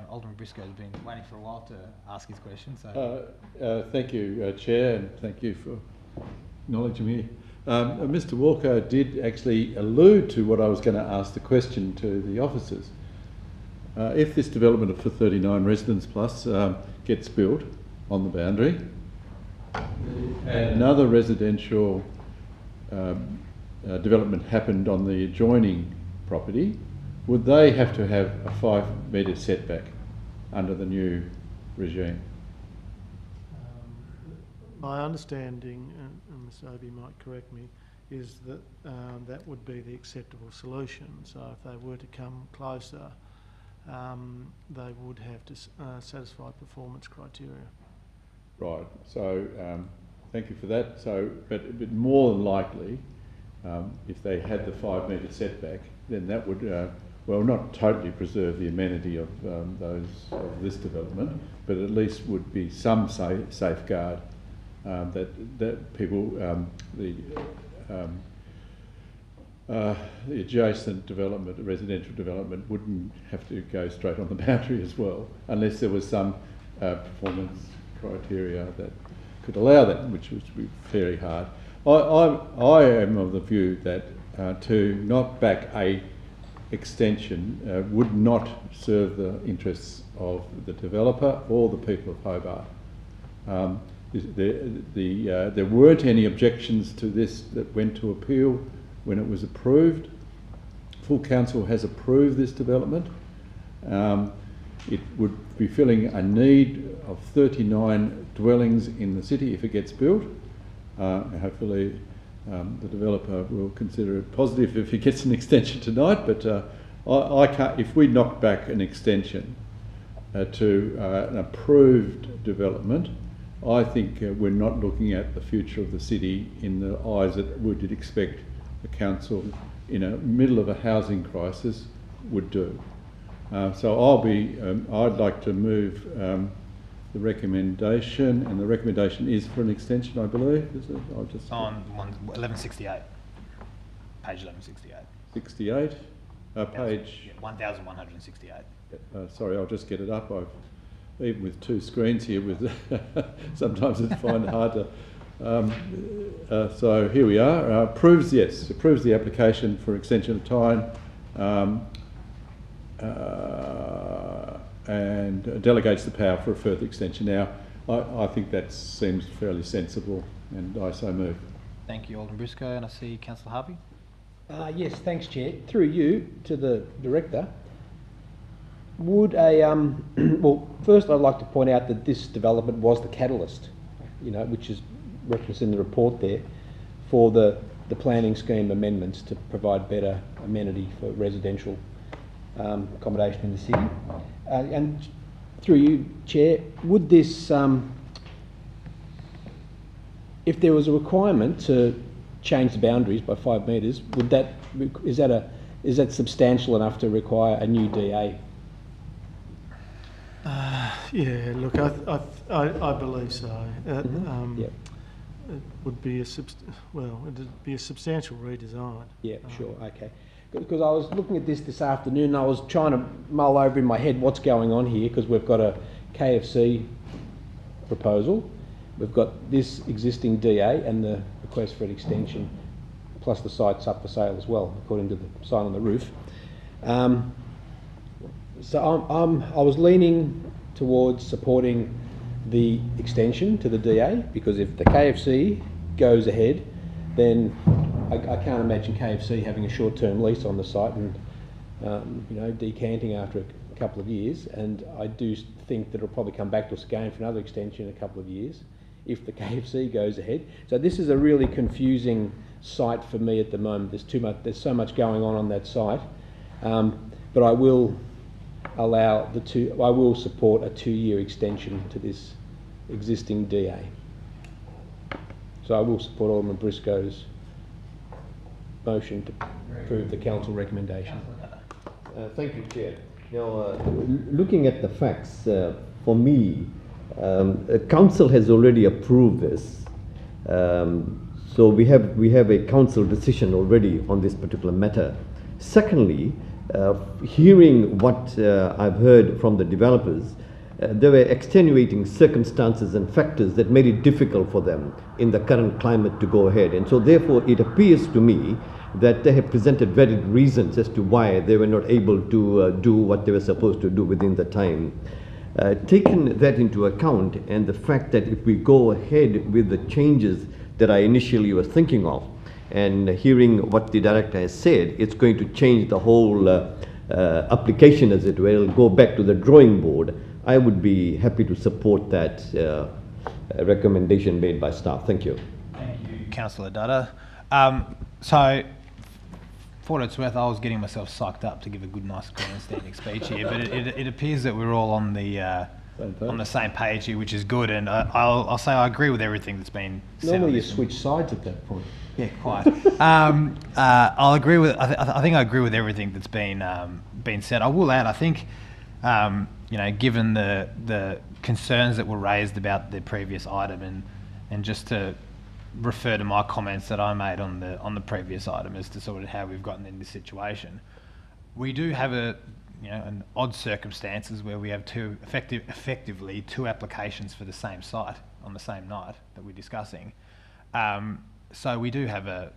Alderman Briscoe has been waiting for a while to ask his question. So thank you, Chair, and thank you for acknowledging me. Mr. Walker did actually allude to what I was going to ask the question to the officers. If this development for 39 residents plus gets built on the boundary, and another residential development happened on the adjoining property, would they have to have a 5 metre setback under the new regime? My understanding, and Ms. Obi might correct me, is that that would be the acceptable solution. So if they were to come closer, they would have to satisfy performance criteria. Right. So thank you for that. So, but more than likely, if they had the 5 metre setback, then that would well, not totally preserve the amenity of this development, but at least would be some safeguard that people the adjacent development, residential development, wouldn't have to go straight on the boundary as well, unless there was some performance criteria that could allow that, which would be very hard. I am of the view that to knock back a extension would not serve the interests of the developer or the people of Hobart. There weren't any objections to this that went to appeal when it was approved. Full council has approved this development. It would be filling a need of 39 dwellings in the city if it gets built. Hopefully the developer will consider it positive if he gets an extension tonight, but I can't, if we knock back an extension to an approved development, I think we're not looking at the future of the city in the eyes that we would expect a council in the middle of a housing crisis would do. So I'd like to move the recommendation, and the recommendation is for an extension, I believe. Is it? I'll just on 1168, page 1168. 68, page 1168. Sorry, I'll just get it up. Even with two screens here, with sometimes it's find it hard to. So here we are. Approves the application for extension of time. And delegates the power for a further extension. Now, I think that seems fairly sensible, and I so move. Thank you, Alderman Briscoe, and I see Councillor Harvey. Yes, thanks, Chair. Through you to the Director, would well, first I'd like to point out that this development was the catalyst, which is referenced in the report there, for the planning scheme amendments to provide better amenity for residential accommodation in the city. And through you, Chair, would this, if there was a requirement to change the boundaries by 5 metres, is that substantial enough to require a new DA? Yeah, look, I believe so. Yep. It would be it'd be a substantial redesign. Yeah, sure, okay. Because I was looking at this afternoon and I was trying to mull over in my head what's going on here, because we've got a KFC proposal, we've got this existing DA and the request for an extension, plus the site's up for sale as well, according to the sign on the roof. So I was leaning towards supporting the extension to the DA, because if the KFC goes ahead, then I can't imagine KFC having a short-term lease on the site and decanting after a couple of years. And I do think that it'll probably come back to us again for another extension in a couple of years if the KFC goes ahead. So this is a really confusing site for me at the moment. There's so much going on that site, but I will support a 2-year extension to this existing DA. So I will support Alderman Briscoe's motion to approve the council recommendation. Thank you, Chair. Now, looking at the facts, for me, council has already approved this. So we have a council decision already on this particular matter. Secondly, hearing what I've heard from the developers, there were extenuating circumstances and factors that made it difficult for them in the current climate to go ahead. And so therefore it appears to me that they have presented valid reasons as to why they were not able to do what they were supposed to do within the time. Taking that into account, and the fact that if we go ahead with the changes that I initially was thinking of, and hearing what the director has said, it's going to change the whole application, as it will, go back to the drawing board. I would be happy to support that recommendation made by staff. Thank you. Thank you, Councillor Dutta. So, for what it's worth, I was getting myself psyched up to give a good, nice grandstanding speech here, but it appears that we're all on the same page here, which is good. And I'll say I agree with everything that's been said. Normally you switch sides at that point. Yeah, quite. I'll agree with. I think I agree with everything that's been said. I will add. I think, given the concerns that were raised about the previous item, and just to refer to my comments that I made on the previous item as to sort of how we've gotten in this situation, we do have an odd circumstances where we have effectively two applications for the same site on the same night that we're discussing. So we do have I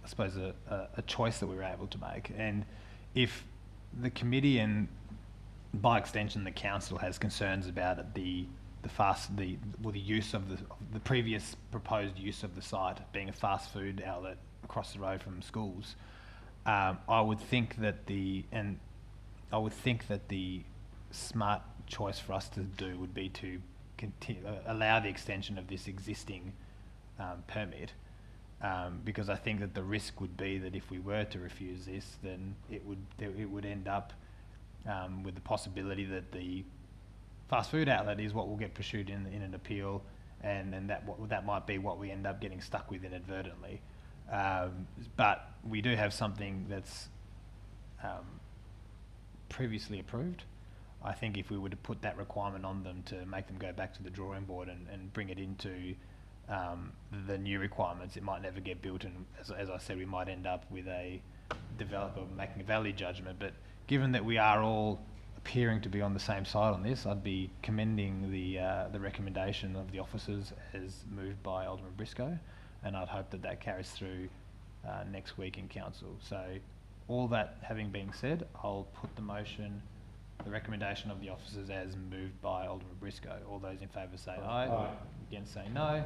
suppose a choice that we were able to make. And if the committee and by extension the council has concerns about the use of the previous proposed use of the site being a fast food outlet across the road from schools, I would think that the smart choice for us to do would be to allow the extension of this existing permit, because I think that the risk would be that if we were to refuse this, then it would end up with the possibility that the fast food outlet is what will get pursued in an appeal, and that might be what we end up getting stuck with inadvertently. But we do have something that's previously approved. I think if we were to put that requirement on them to make them go back to the drawing board and bring it into the new requirements, it might never get built, and as I said, we might end up with a developer making a value judgment. But given that we are all appearing to be on the same side on this, I'd be commending the recommendation of the officers as moved by Alderman Briscoe, and I'd hope that carries through next week in council. So all that having been said, I'll put the recommendation of the officers as moved by Alderman Briscoe. All those in favour say aye. Aye. Against say no.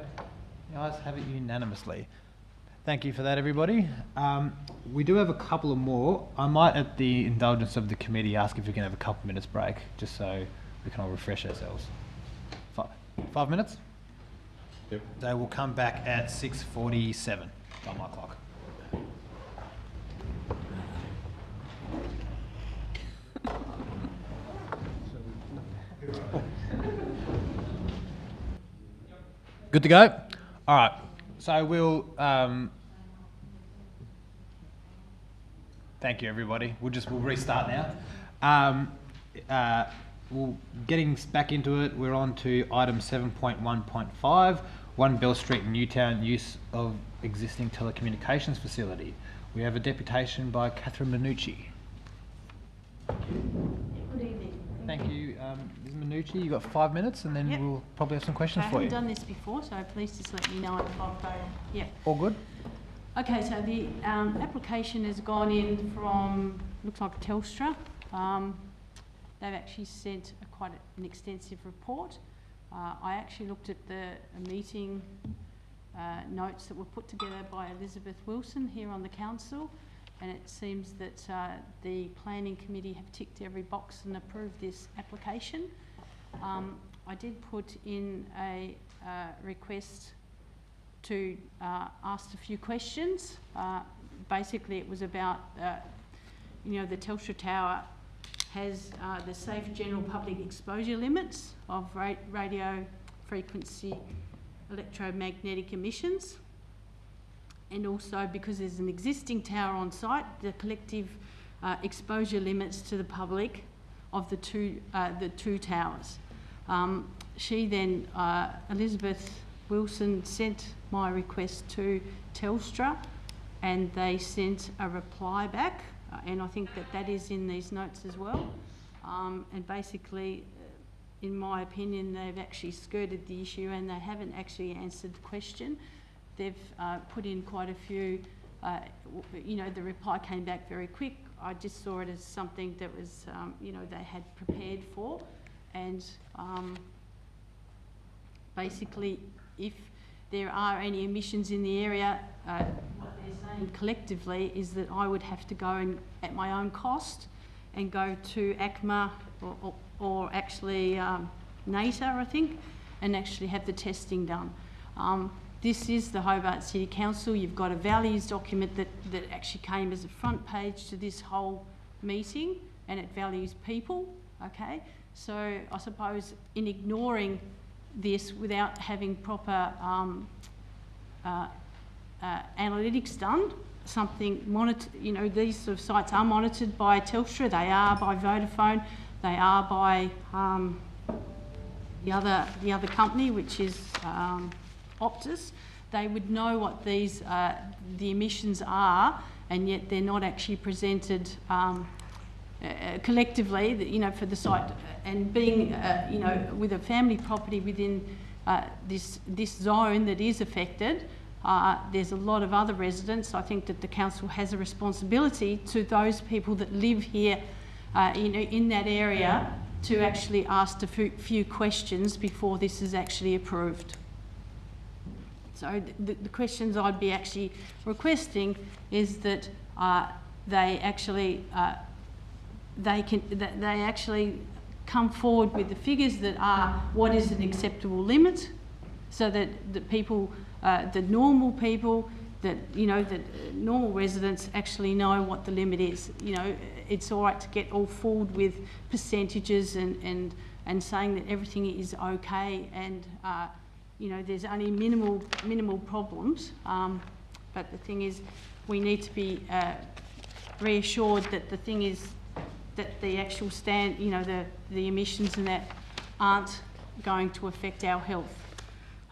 The ayes have it unanimously. Thank you for that, everybody. We do have a couple of more. I might, at the indulgence of the committee, ask if we can have a couple of minutes break, just so we can all refresh ourselves. 5 minutes? Yep. They will come back at 6:47 on my clock. Good to go? All right. So we'll... thank you, everybody. We'll restart now. Getting back into it, we're on to item 7.1.5, 1 Bell Street, Newtown, use of existing telecommunications facility. We have a deputation by Catherine Minucci. Good evening. Thank you, Ms. Minucci. You've got 5 minutes, and then we'll probably have some questions for you. I haven't done this before, so please just let me know if I've failed. Yeah. All good? Okay, so the application has gone in from, looks like Telstra. They've actually sent quite an extensive report. I actually looked at a meeting notes that were put together by Elizabeth Wilson here on the council, and it seems that the planning committee have ticked every box and approved this application. I did put in a request to ask a few questions. Basically, it was about, you know, the Telstra Tower has the safe general public exposure limits of radio frequency electromagnetic emissions, and also because there's an existing tower on site, the collective exposure limits to the public of the two towers. She then, Elizabeth Wilson, sent my request to Telstra, and they sent a reply back, and I think that that is in these notes as well. And basically, in my opinion, they've actually skirted the issue and they haven't actually answered the question. They've put in quite a few, you know, the reply came back very quick. I just saw it as something that was, you know, they had prepared for. And basically, if there are any emissions in the area, what they're saying collectively is that I would have to go and, at my own cost, and go to ACMA or actually NATA, I think, and actually have the testing done. This is the Hobart City Council. You've got a values document that actually came as a front page to this whole meeting, and it values people, okay? So I suppose in ignoring this without having proper analytics done, something monitored, you know, these sort of sites are monitored by Telstra, they are by Vodafone, they are by the other company, which is Optus. They would know what these the emissions are, and yet they're not actually presented collectively, you know, for the site. And being, you know, with a family property within this zone that is affected, there's a lot of other residents. I think that the council has a responsibility to those people that live here, you know, in that area, to actually ask a few questions before this is actually approved. So the questions I'd be actually requesting is that they actually come forward with the figures that are what is an acceptable limit, so that the people, the normal people, that, you know, that normal residents actually know what the limit is. You know, it's all right to get all fooled with percentages and saying that everything is okay, and you know, there's only minimal problems. But the thing is, we need to be reassured that the thing is that the actual you know, the emissions and that aren't going to affect our health.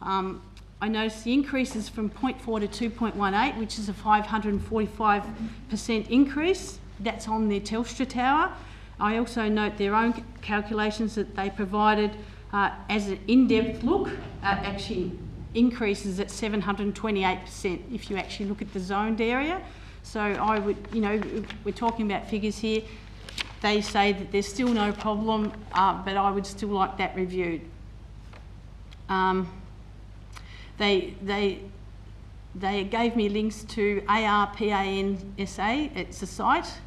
I noticed the increases from 0.4 to 2.18, which is a 545% increase. That's on the Telstra Tower. I also note their own calculations that they provided as an in-depth look, actually increases at 728% if you actually look at the zoned area. So I would, you know, we're talking about figures here. They say that there's still no problem, but I would still like that reviewed. They gave me links to ARPANSA, it's a site.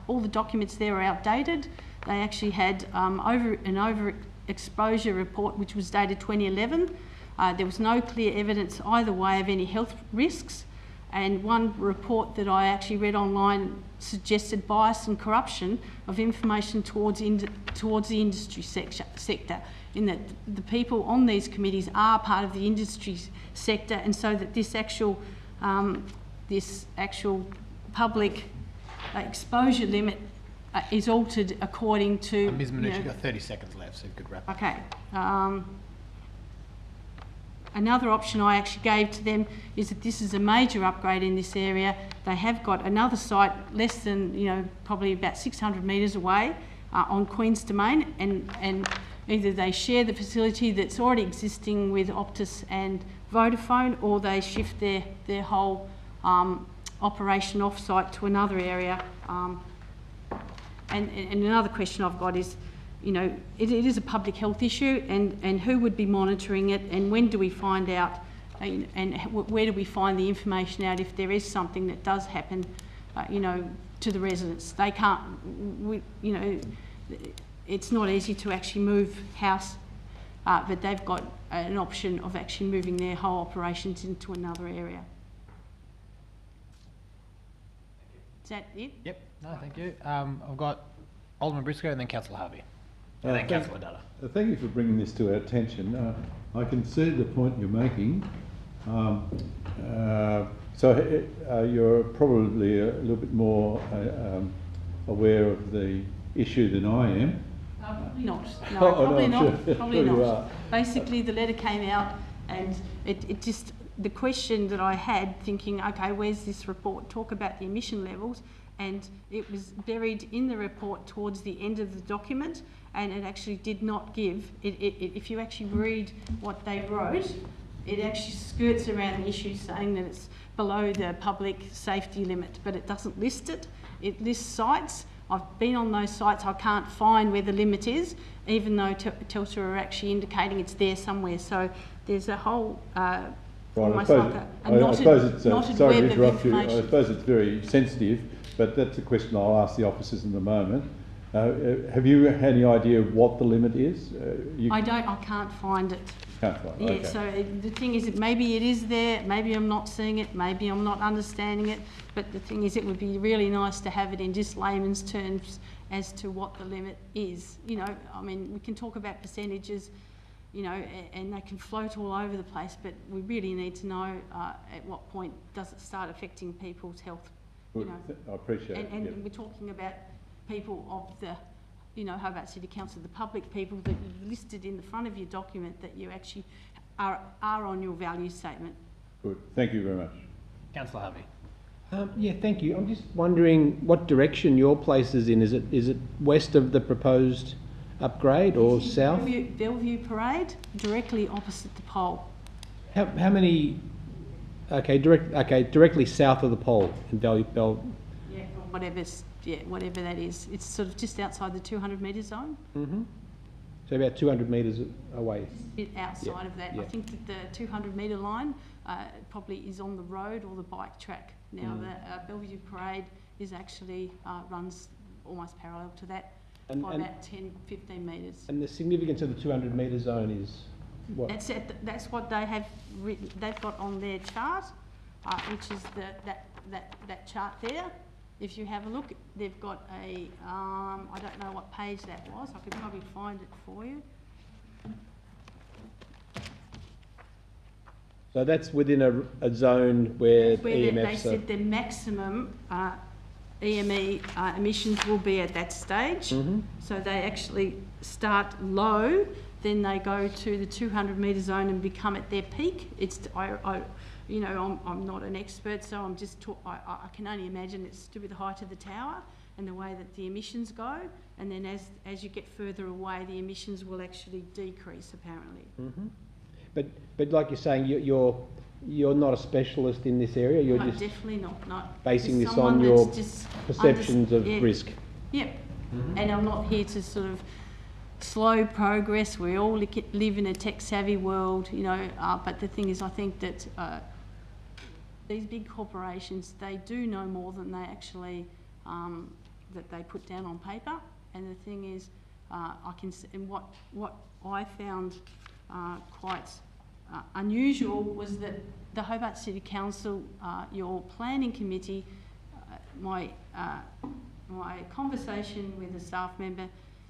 All the documents there are outdated. They actually had an overexposure report which was dated 2011. There was no clear evidence either way of any health risks, and one report that I actually read online suggested bias and corruption of information towards the industry sector, in that the people on these committees are part of the industry sector, and so that this actual public exposure limit is altered according to... Ms Minucci, you've got 30 seconds left, so you could wrap up. Okay. Another option I actually gave to them is that this is a major upgrade in this area. They have got another site less than, you know, probably about 600 metres away on Queen's Domain, and either they share the facility that's already existing with Optus and Vodafone, or they shift their whole operation off-site to another area. And another question I've got is, you know, it is a public health issue, and who would be monitoring it, and when do we find out where do we find the information out if there is something that does happen, you know, to the residents? They can't, you know, it's not easy to actually move house, but they've got an option of actually moving their whole operations into another area. Is that it? Yep. No, thank you. I've got Alderman Briscoe and then Councillor Harvey. And then Councillor Dutta. Thank you for bringing this to our attention. I can see the point you're making. You're probably a little bit more aware of the issue than I am. Probably not. No, Oh, probably no, not. sure. Probably Sure you not. are. Basically, the letter came out, and it just, the question that I had, thinking, okay, where's this report? Talk about the emission levels, and it was buried in the report towards the end of the document, and it actually did not give. If you actually read what they wrote, it actually skirts around the issue, saying that it's below the public safety limit, but it doesn't list it. It lists sites. I've been on those sites. I can't find where the limit is, even though Telstra are actually indicating it's there somewhere. So there's a whole almost like a knotted sorry to web of interrupt you. I information. suppose it's very sensitive, but that's a question I'll ask the officers in a moment. Have you had any idea of what the limit is? I can't find it. Can't find it. Yeah, Okay. so the thing is that maybe it is there, maybe I'm not seeing it, maybe I'm not understanding it, but the thing is it would be really nice to have it in just layman's terms as to what the limit is. You know, I mean, we can talk about percentages, you know, and they can float all over the place, but we really need to know at what point does it start affecting people's health. Good. You know, I appreciate it. and Yep. we're talking about people of the, you know, Hobart City Council, the public people that you've listed in the front of your document that you actually are on your value statement. Good. Thank you very much. Councillor Harvey. Yeah, thank you. I'm just wondering what direction your place is in. Is it west of the proposed upgrade or south? Bellevue Parade, directly opposite the pole. How many? Okay, directly south of the pole in Yeah, or whatever that is. It's sort of just outside the 200 metre zone. Mm-hmm. So about 200 metres away. Just a bit outside of that. Yeah. I think that the 200 metre line probably is on the road or the bike track. Now the Bellevue Parade is actually runs almost parallel to that by about 10-15 metres. And the significance of the 200 metre zone is what? That's what they have written. They've got on their chart, which is that chart there. If you have a look, they've got a, I don't know what page that was. I could probably find it for you. So that's within a zone where They EMFs said the maximum EME emissions will be at that stage. Mm-hmm. So they actually start low, then they go to the 200 metre zone and become at their peak. You know, I'm not an expert, so I'm just I can only imagine it's to do with the height of the tower and the way that the emissions go, and then as you get further away, the emissions will actually decrease apparently. Mm-hmm. But like you're saying, you're not a specialist in this area. You're No, just definitely not. No. basing Just this on someone your that's just perceptions of yeah. risk. Yep. Mm-hmm. And I'm not here to sort of slow progress. We all live in a tech-savvy world, you know. But the thing is, I think that these big corporations, they do know more than they actually that they put down on paper. And the thing is, and what I found quite unusual was that the Hobart City Council, your planning committee, my conversation with a staff member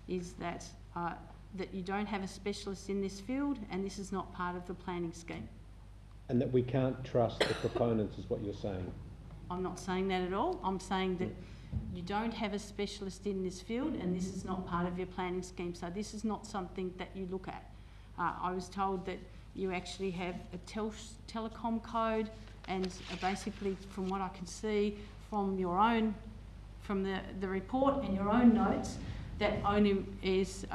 is that that you don't have a specialist in this field, and this is not part of the planning scheme. And that we can't trust the proponents is what you're saying. I'm not saying that at all. I'm saying that you don't have a specialist in this field, and this is not part of your planning scheme. So this is not something that you look at. I was told that you actually have a telecom code, and basically, from what I can see from your own, from the report and your own notes, that only is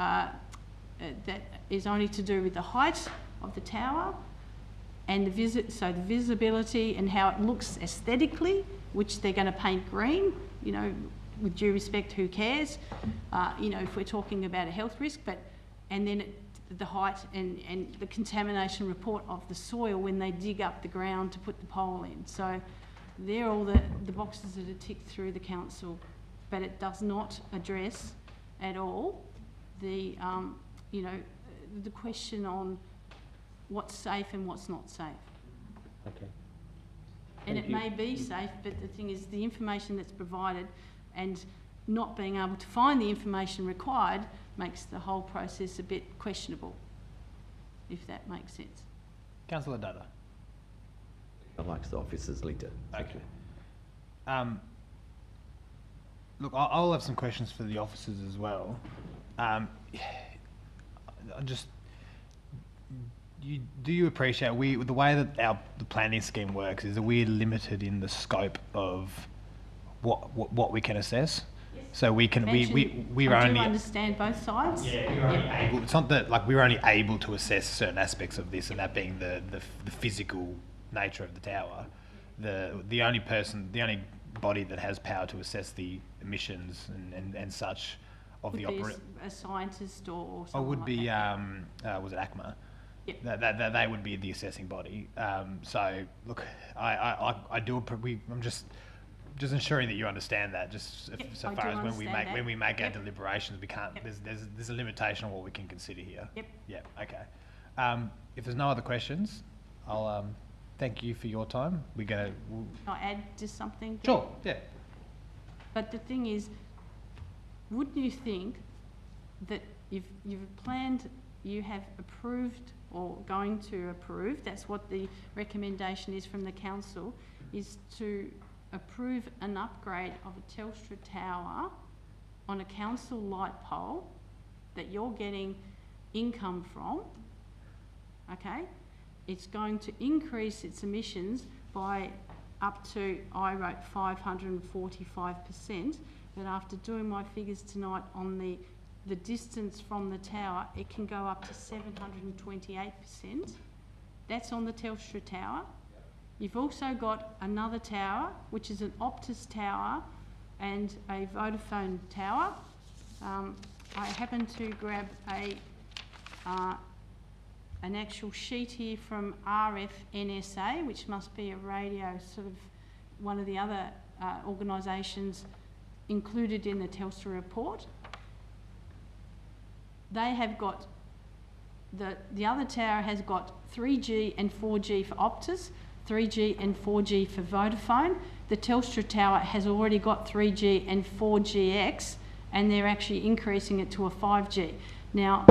only to do with the height of the tower and the visibility and how it looks aesthetically, which they're going to paint green. You know, with due respect, who cares? You know, if we're talking about a health risk, and then the height and the contamination report of the soil when they dig up the ground to put the pole in. So they're all the boxes that are ticked through the council, but it does not address at all the, you know, the question on what's safe and what's not safe. Okay. And Thank it you. may be safe, but the thing is the information that's provided and not being able to find the information required makes the whole process a bit questionable, if that makes sense. Councillor Dada. I like the officer's leader. Okay. Look, I'll have some questions for the officers as well. Do you appreciate the way that the planning scheme works is that we're limited in the scope of what we can assess. Yes. So we can we're I only do understand both sides. Yeah, we're only able. It's not that like we're only able to assess certain aspects of this, and that being the physical nature of the tower. The only body that has power to assess the emissions and such of the operation. A scientist or I something would like be that. was it ACMA? Yep. That they would be the assessing body. So look, I'm just ensuring that you understand that. Just so I far do as when we make our Yep. deliberations, we can't. Yep. There's a limitation on what we can consider here. Yep. Yeah. Okay. If there's no other questions, I'll thank you for your time. We'll I'll add just something. Sure. Yeah. But the thing is, wouldn't you think that you've planned, you have approved or going to approve, that's what the recommendation is from the council, is to approve an upgrade of a Telstra tower on a council light pole that you're getting income from, okay? It's going to increase its emissions by up to, I wrote 545%, but after doing my figures tonight on the distance from the tower, it can go up to 728%. That's on the Telstra tower. You've also got another tower, which is an Optus tower and a Vodafone tower. I happen to grab an actual sheet here from RFNSA, which must be a radio sort of one of the other organisations included in the Telstra report. They have got, the other tower has got 3G and 4G for Optus, 3G and 4G for Vodafone. The Telstra tower has already got 3G and 4GX, and they're actually increasing it to a 5G. Now,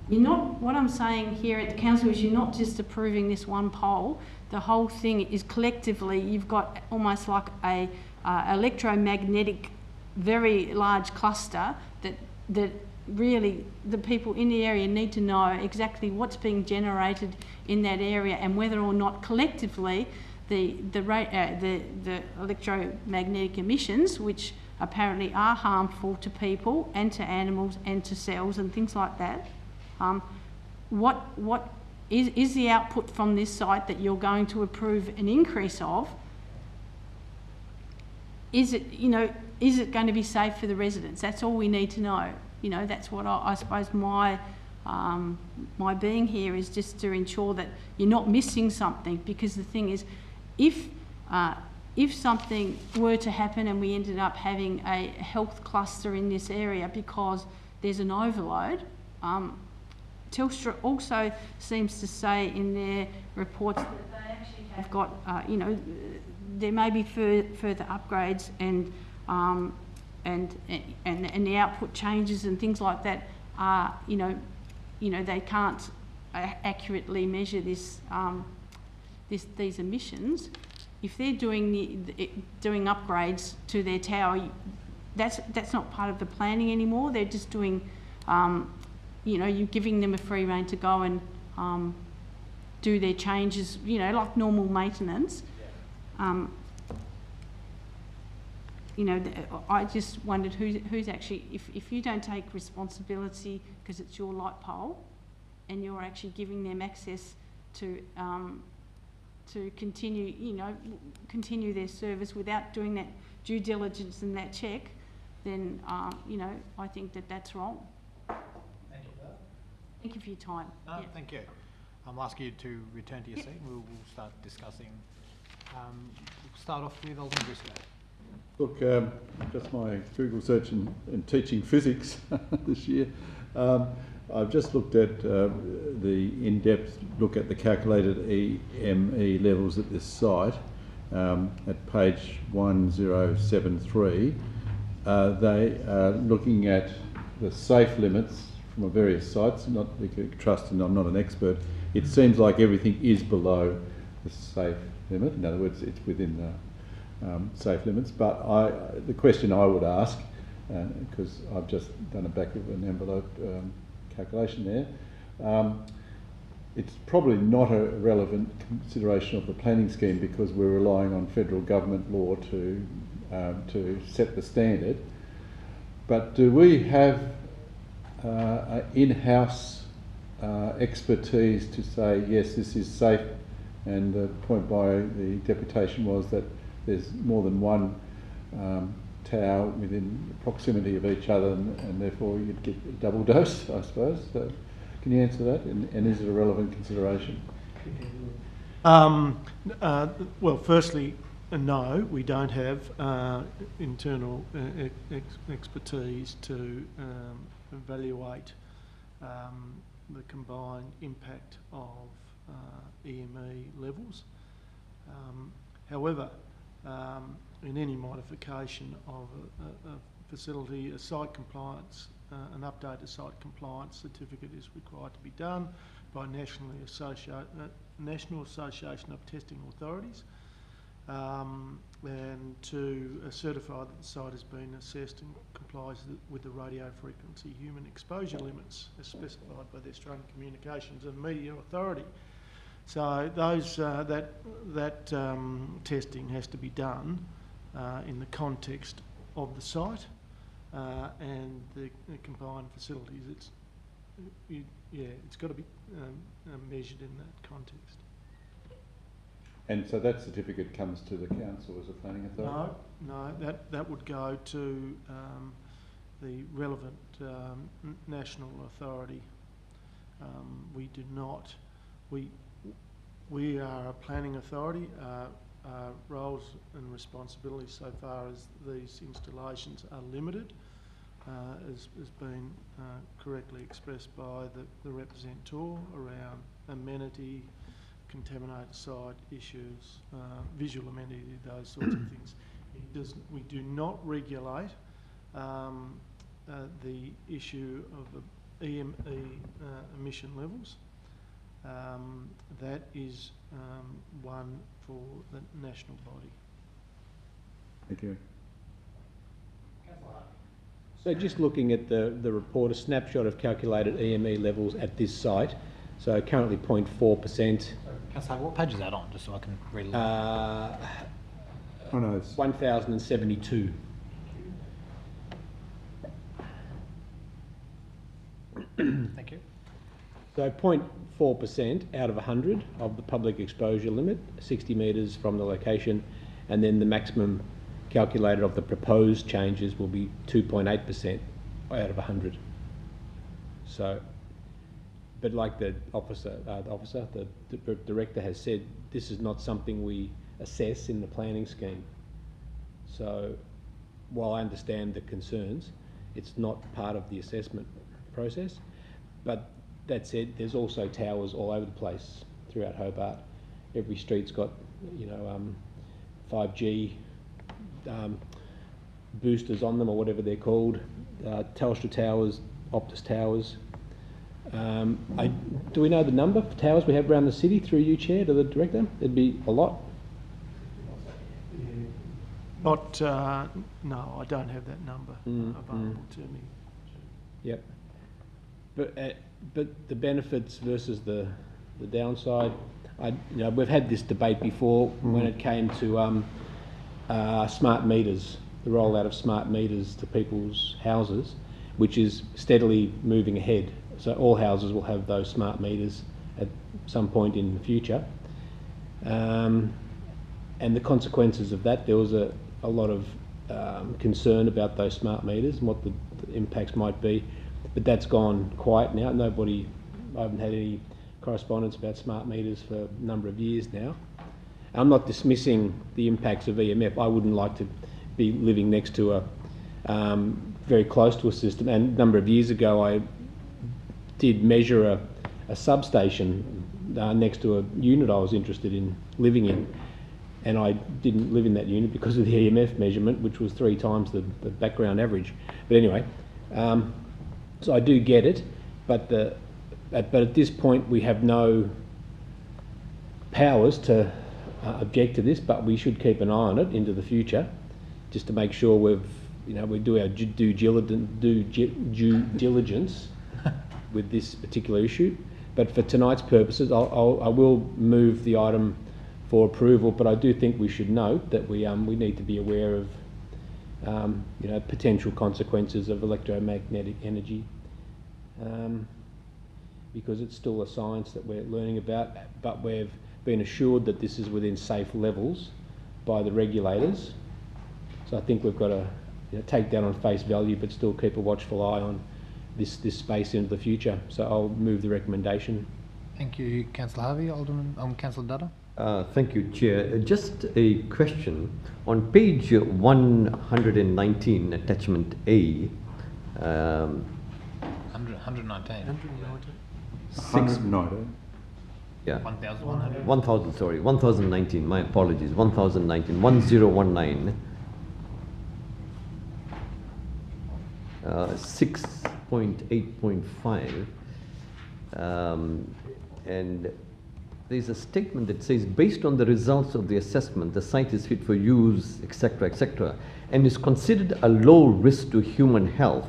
what I'm saying here at the council is you're not just approving this one pole. The whole thing is collectively, you've got almost like a electromagnetic, very large cluster that really the people in the area need to know exactly what's being generated in that area and whether or not collectively the electromagnetic emissions, which apparently are harmful to people and to animals and to cells and things like that, what is the output from this site that you're going to approve an increase of? Is it going to be safe for the residents? That's all we need to know. That's what I suppose my being here is, just to ensure that you're not missing something, because the thing is, if something were to happen and we ended up having a health cluster in this area because there's an overload, Telstra also seems to say in their reports that they actually have got, there may be further upgrades and the output changes and things like that are, they can't accurately measure this, these emissions. If they're doing upgrades to their tower, that's not part of the planning anymore. They're just doing, you're giving them a free rein to go and do their changes, like normal maintenance. I just wondered who's actually, if you don't take responsibility because it's your light pole and you're actually giving them access to continue their service without doing that due diligence and that check, then I think that's wrong. Thank you for that. Thank you for your time. No, Yeah. thank you. I'll ask you to return to your seat. We'll start discussing. We'll start off with Alderman Briscoe. Look, just my Google search in teaching physics this year. I've just looked at the in-depth look at the calculated EME levels at this site at page 1073. They are looking at the safe limits from various sites. Not you can trust, and I'm not an expert. It seems like everything is below the safe limit. In other words, it's within the safe limits. But the question I would ask, because I've just done a back of an envelope calculation there, it's probably not a relevant consideration of the planning scheme because we're relying on federal government law to set the standard. But do we have in-house expertise to say yes, this is safe? And the point by the deputation was that there's more than one tower within proximity of each other, and therefore you'd get a double dose, I suppose. So can you answer that? And is it a relevant consideration? Well, firstly, no, we don't have internal expertise to evaluate the combined impact of EME levels. However, in any modification of a facility, a site compliance, an updated site compliance certificate is required to be done by National Association of Testing Authorities, and to certify that the site has been assessed and complies with the radio frequency human exposure limits as specified by the Australian Communications and Media Authority. So those that testing has to be done in the context of the site and the combined facilities. It's got to be measured in that context. And so that certificate comes to the council as a planning authority? No, that would go to the relevant national authority. We do not. We are a planning authority. Our roles and responsibilities so far as these installations are limited, has been correctly expressed by the representative around amenity, contaminated site issues, visual amenity, those sorts of things. We do not regulate the issue of the EME emission levels. That is one for the national body. Thank you. So just looking at the report, a snapshot of calculated EME levels at this site. So currently 0.4%. Councillor, what page is that on, just so I can read it? 1072. Thank you. So 0.4% out of 100 of the public exposure limit, 60 metres from the location, and then the maximum calculated of the proposed changes will be 2.8% out of 100. So, but like the director has said, this is not something we assess in the planning scheme. So, while I understand the concerns, it's not part of the assessment process. But that said, there's also towers all over the place throughout Hobart. Every street's got, 5G boosters on them, or whatever they're called. Telstra towers, Optus towers. Do we know the number of towers we have around the city through you, Chair, to the Director? It'd be a lot. Not, no, I don't have that number available to me. Yep. But the benefits versus the downside, we've had this debate before when it came to smart meters, the rollout of smart meters to people's houses, which is steadily moving ahead. So all houses will have those smart meters at some point in the future. And the consequences of that, there was a lot of concern about those smart meters and what the impacts might be. But that's gone quiet now. Nobody I haven't had any correspondence about smart meters for a number of years now. I'm not dismissing the impacts of EMF. I wouldn't like to be living next to a very close to a system. And a number of years ago, I did measure a substation next to a unit I was interested in living in, and I didn't live in that unit because of the EMF measurement, which was 3 times the background average. But anyway, so I do get it, but at this point we have no powers to object to this, but we should keep an eye on it into the future, just to make sure we do our due diligence with this particular issue. But for tonight's purposes, I will move the item for approval. But I do think we should note that we need to be aware of potential consequences of electromagnetic energy, because it's still a science that we're learning about. But we've been assured that this is within safe levels by the regulators. So I think we've got to take that on face value, but still keep a watchful eye on this space into the future. So I'll move the recommendation. Thank you, Councillor Harvey. Councillor Dutta. Thank you, Chair. Just a question. On page 119, attachment A, 119. 190. Yeah. 1,100. 1,000, sorry. 1,019, my apologies. 1,019, 1019. 6.8.5, and there's a statement that says, based on the results of the assessment, the site is fit for use, etc., and is considered a low risk to human health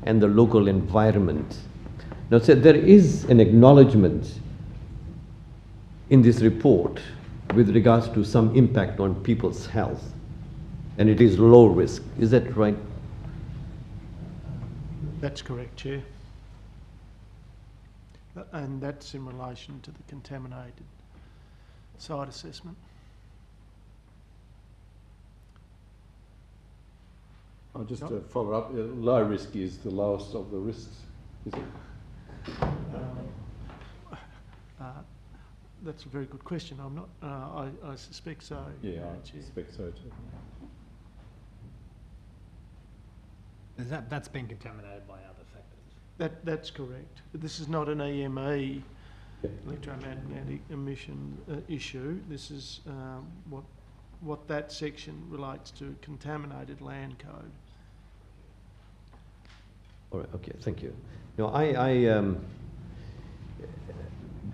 and the local environment. Now, so there is an acknowledgement in this report with regards to some impact on people's health, and it is low risk. Is that right? That's correct, Chair. And that's in relation to the contaminated site assessment. I'll just follow up. Low risk is the lowest of the risks, is it? That's a very good question. I'm not. I suspect so. Yeah, I suspect so too. That's been contaminated by other factors. That's correct. This is not an EME, electromagnetic emission issue. This is what that section relates to, contaminated land code. All right. Okay. Thank you. Now, I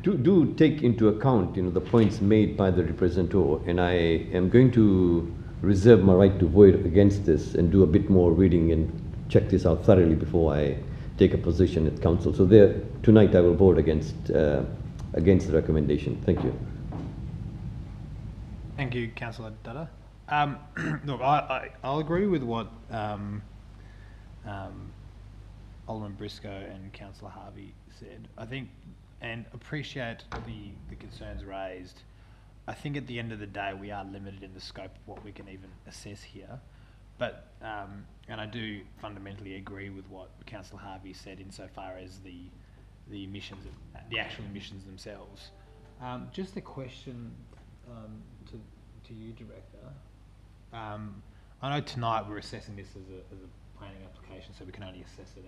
do take into account, the points made by the representative, and I am going to reserve my right to vote against this and do a bit more reading and check this out thoroughly before I take a position at council. So tonight I will vote against the recommendation. Thank you. Thank you, Councillor Dutta. Look, I'll agree with what Alderman Briscoe and Councillor Harvey said. I think, and appreciate the concerns raised. I think at the end of the day, we are limited in the scope of what we can even assess here. But, and I do fundamentally agree with what Councillor Harvey said insofar as the emissions, the actual emissions themselves. Just a question to you, Director. I know tonight we're assessing this as a planning application, so we can only assess it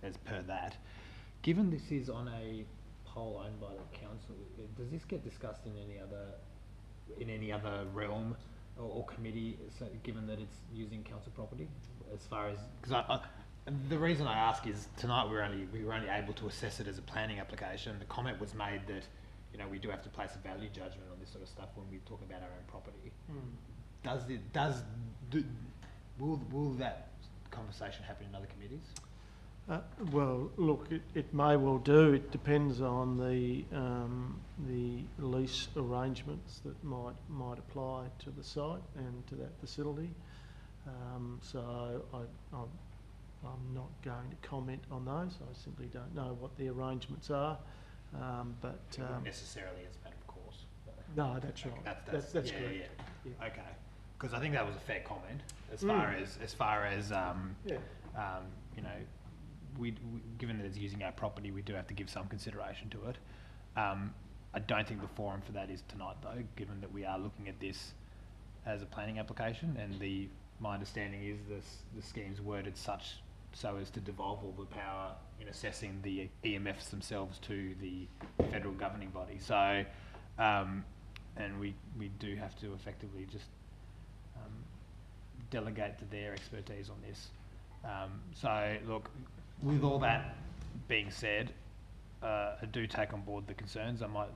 as per that. Given this is on a pole owned by the council, does this get discussed in any other realm or committee, so given that it's using council property? As far as, because the reason I ask is tonight we were only able to assess it as a planning application. The comment was made that we do have to place a value judgment on this sort of stuff when we talk about our own property. Will that conversation happen in other committees? Well, look, it may well do. It depends on the lease arrangements that might apply to the site and to that facility. So I'm not going to comment on those. I simply don't know what the arrangements are. But not necessarily as a matter of course. No, that's right. That's correct. Yeah. Okay, because I think that was a fair comment as far as given that it's using our property, we do have to give some consideration to it. I don't think the forum for that is tonight, though, given that we are looking at this as a planning application, and my understanding is the scheme's worded such so as to devolve all the power in assessing the EMFs themselves to the federal governing body. So, and we do have to effectively just delegate to their expertise on this. So, look, with all that being said, I do take on board the concerns. I might,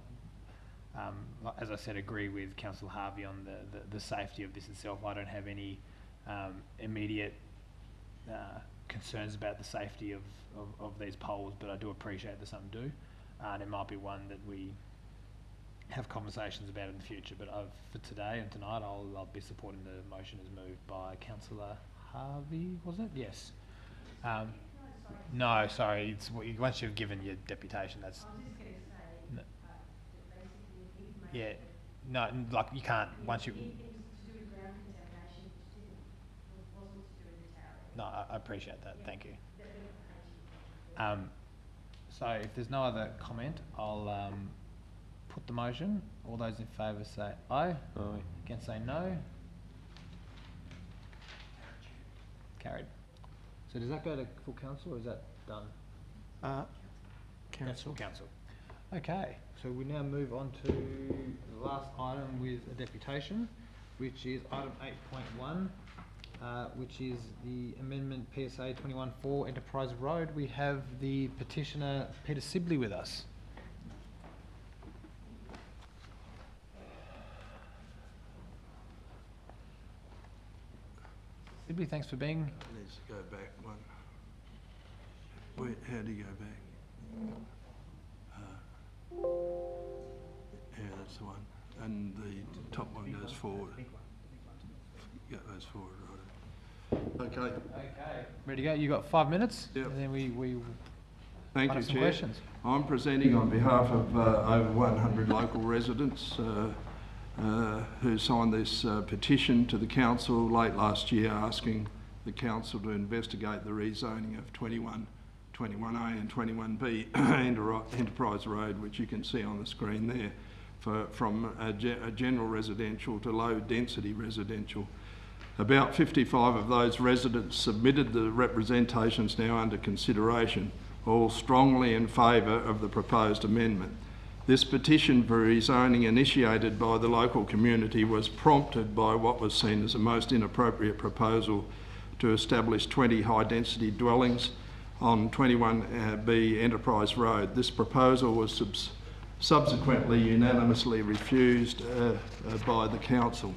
as I said, agree with Councillor Harvey on the safety of this itself. I don't have any immediate concerns about the safety of these poles, but I do appreciate that some do. And it might be one that we have conversations about in the future, but for today and tonight, I'll be supporting the motion as moved by Councillor Harvey, was it? Yes. No, sorry, once you've given your deputation, that's... Yeah, no, like you can't, once you... No, I appreciate that, thank you. So if there's no other comment, I'll put the motion. All those in favour say aye. Aye. Against say no. Carried. So does that go to full council or is that done? Council. Council. Okay, so we now move on to the last item with a deputation, which is item 8.1, which is the amendment PSA 21-4 Enterprise Road. We have the petitioner Peter Sibley with us. Sibley, thanks for being... Let's go back one. Wait, how do you go back? Yeah, that's the one. And the top one goes forward. Yeah, goes forward, right. Okay. Okay. Ready to go? You got 5 minutes? Yep. And then we Thank you, some Chair. questions. I'm presenting on behalf of over 100 local residents who signed this petition to the council late last year asking the council to investigate the rezoning of 21A and 21B Enterprise Road, which you can see on the screen there, from a general residential to low density residential. About 55 of those residents submitted the representations now under consideration, all strongly in favour of the proposed amendment. This petition for rezoning initiated by the local community was prompted by what was seen as a most inappropriate proposal to establish 20 high-density dwellings on 21B Enterprise Road. This proposal was subsequently unanimously refused by the council.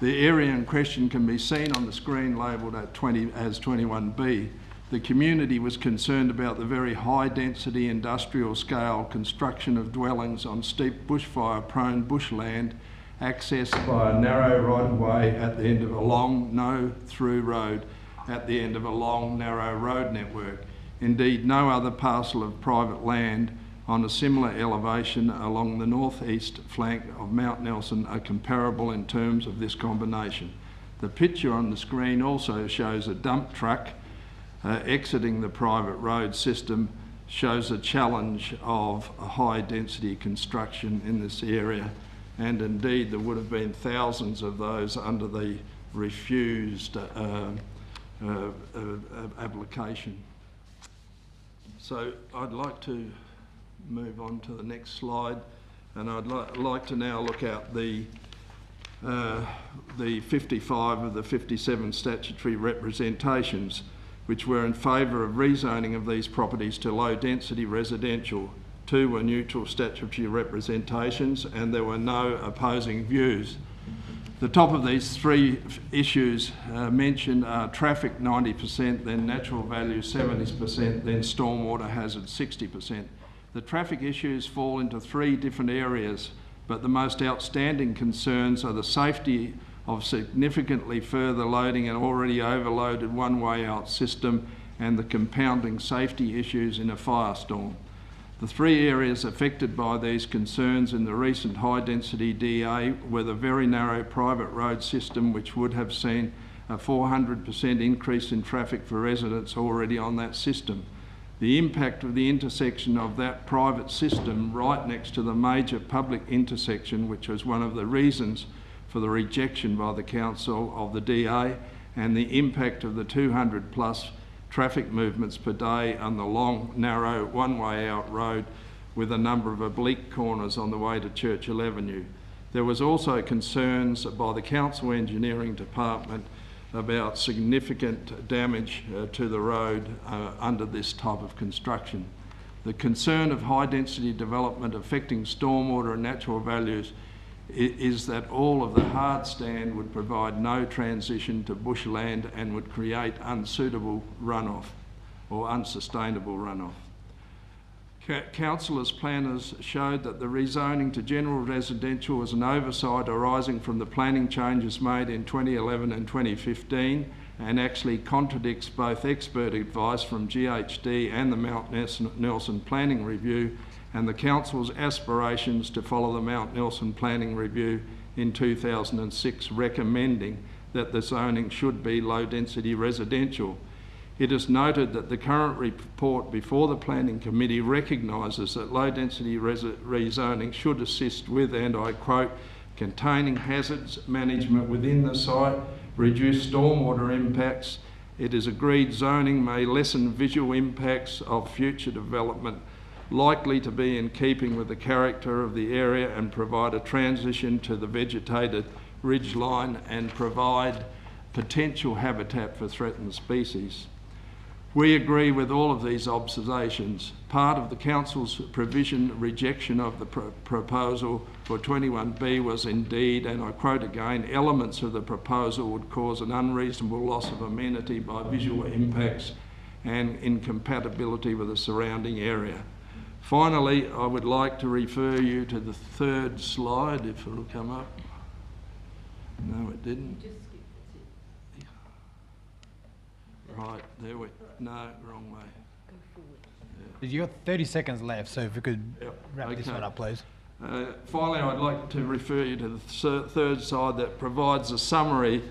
The area in question can be seen on the screen labelled as 21B. The community was concerned about the very high-density industrial scale construction of dwellings on steep bushfire-prone bushland accessed by a narrow right-of-way at the end of a long, no-through road at the end of a long, narrow road network. Indeed, no other parcel of private land on a similar elevation along the northeast flank of Mount Nelson are comparable in terms of this combination. The picture on the screen also shows a dump truck exiting the private road system, shows a challenge of a high density construction in this area, and indeed there would have been thousands of those under the refused application. So I'd like to move on to the next slide, and I'd like to now look at the 55 of the 57 statutory representations which were in favour of rezoning of these properties to low density residential. 2 were neutral statutory representations and there were no opposing views. The top of these 3 issues mentioned are traffic 90%, then natural value 70%, then stormwater hazard 60%. The traffic issues fall into 3 different areas, but the most outstanding concerns are the safety of significantly further loading an already overloaded one-way out system and the compounding safety issues in a firestorm. The 3 areas affected by these concerns in the recent high-density DA were the very narrow private road system, which would have seen a 400% increase in traffic for residents already on that system. The impact of the intersection of that private system right next to the major public intersection, which was one of the reasons for the rejection by the council of the DA, and the impact of the 200 plus traffic movements per day on the long, narrow, one-way out road with a number of oblique corners on the way to Churchill Avenue. There was also concerns by the council engineering department about significant damage to the road under this type of construction. The concern of high density development affecting stormwater and natural values is that all of the hard stand would provide no transition to bushland and would create unsuitable runoff or unsustainable runoff. Councillors' planners showed that the rezoning to general residential was an oversight arising from the planning changes made in 2011 and 2015 and actually contradicts both expert advice from GHD and the Mount Nelson Planning Review and the Council's aspirations to follow the Mount Nelson Planning Review in 2006, recommending that the zoning should be low-density residential. It is noted that the current report before the Planning Committee recognises that low-density rezoning should assist with, and I quote, containing hazards management within the site, reduce stormwater impacts. It is agreed zoning may lessen visual impacts of future development, likely to be in keeping with the character of the area, and provide a transition to the vegetated ridgeline and provide potential habitat for threatened species. We agree with all of these observations. Part of the Council's rejection of the proposal for 21B was indeed, and I quote again, elements of the proposal would cause an unreasonable loss of amenity by visual impacts and incompatibility with the surrounding area. Finally, I would like to refer you to the third slide, if it'll come up. No, it didn't. Right, there we... No, wrong way. Go forward. Yeah. You got 30 seconds left, so if we could wrap this one up, please. Finally, I'd like to refer you to the third slide that provides a summary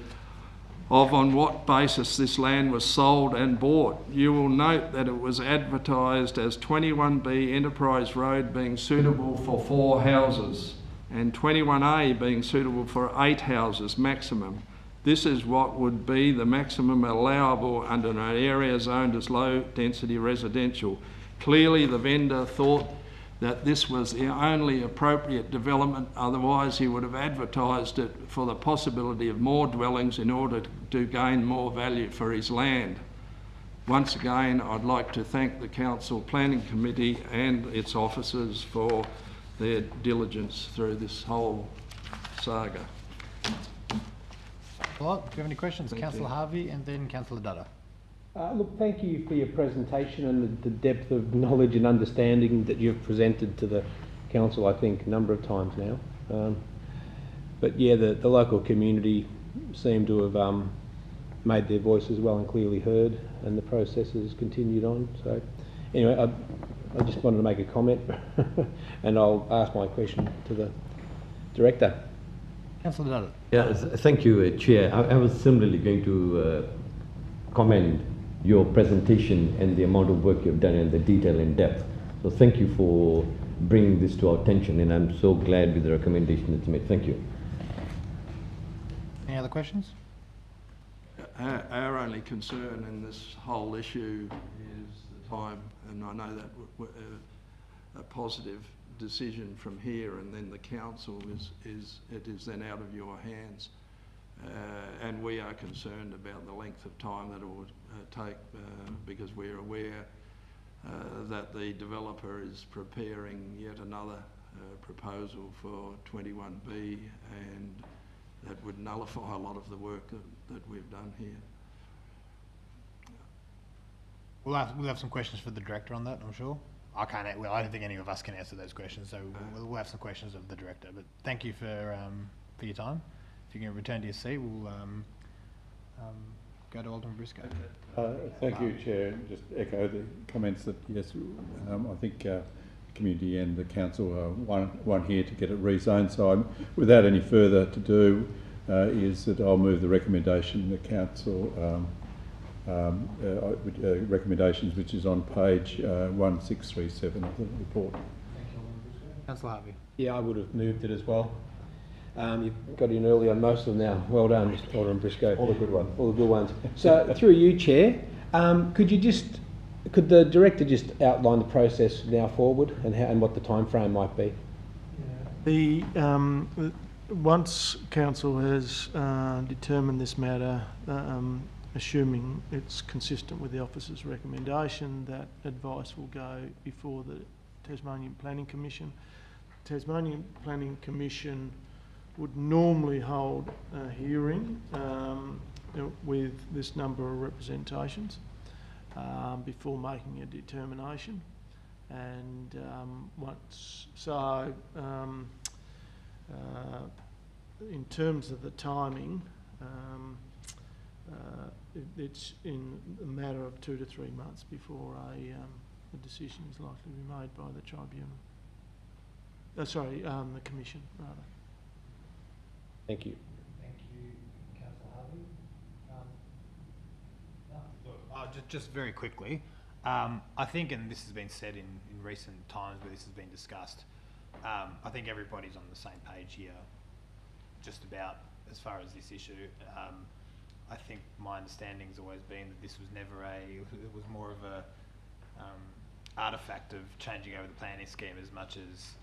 of on what basis this land was sold and bought. You will note that it was advertised as 21B Enterprise Road being suitable for 4 houses and 21A being suitable for 8 houses maximum. This is what would be the maximum allowable under an area zoned as low density residential. Clearly the vendor thought that this was the only appropriate development, otherwise he would have advertised it for the possibility of more dwellings in order to gain more value for his land. Once again, I'd like to thank the Council Planning Committee and its officers for their diligence through this whole saga. Well, do you have any questions? Councillor Harvey and then Councillor Dutta. Look, thank you for your presentation and the depth of knowledge and understanding that you've presented to the Council, I think, a number of times now. But yeah, the local community seem to have made their voices well and clearly heard, and the process has continued on. So anyway, I just wanted to make a comment and I'll ask my question to the Director. Councillor Dutta. Yeah, thank you, Chair. I was similarly going to commend your presentation and the amount of work you've done and the detail and depth. So thank you for bringing this to our attention, and I'm so glad with the recommendation that's made. Thank you. Any other questions? Our only concern in this whole issue is the time, and I know that a positive decision from here, and then the Council is then out of your hands. And we are concerned about the length of time that it would take because we're aware that the developer is preparing yet another proposal for 21B, and that would nullify a lot of the work that we've done here. We'll have some questions for the Director on that, I'm sure. I don't think any of us can answer those questions, so we'll have some questions of the Director. But thank you for your time. If you can return to your seat, we'll go to Alderman Briscoe. Thank you, Chair. Just echo the comments that, yes, I think the community and the Council are one here to get it rezoned. So without any further to do, is that I'll move the recommendation the Council recommendations, which is on page 1637 of the report. Councillor Harvey. Yeah, I would have moved it as well. You've got in early on most of them now. Well done, Mr. Alderman Briscoe. All the good ones. All the good ones. So, through you, Chair, could the director just outline the process now forward and what the time frame might be? Once council has determined this matter, assuming it's consistent with the officer's recommendation, that advice will go before the Tasmanian Planning Commission. Tasmanian Planning Commission would normally hold a hearing with this number of representations before making a determination, and in terms of the timing, it's in a matter of 2 to 3 months before a decision is likely to be made by the tribunal. The commission, rather. Thank you. Thank you, Councillor Harvey. Just very quickly, I think, and this has been said in recent times where this has been discussed, I think everybody's on the same page here, just about as far as this issue. I think my understanding has always been that this was never it was more of a artefact of changing over the planning scheme as much as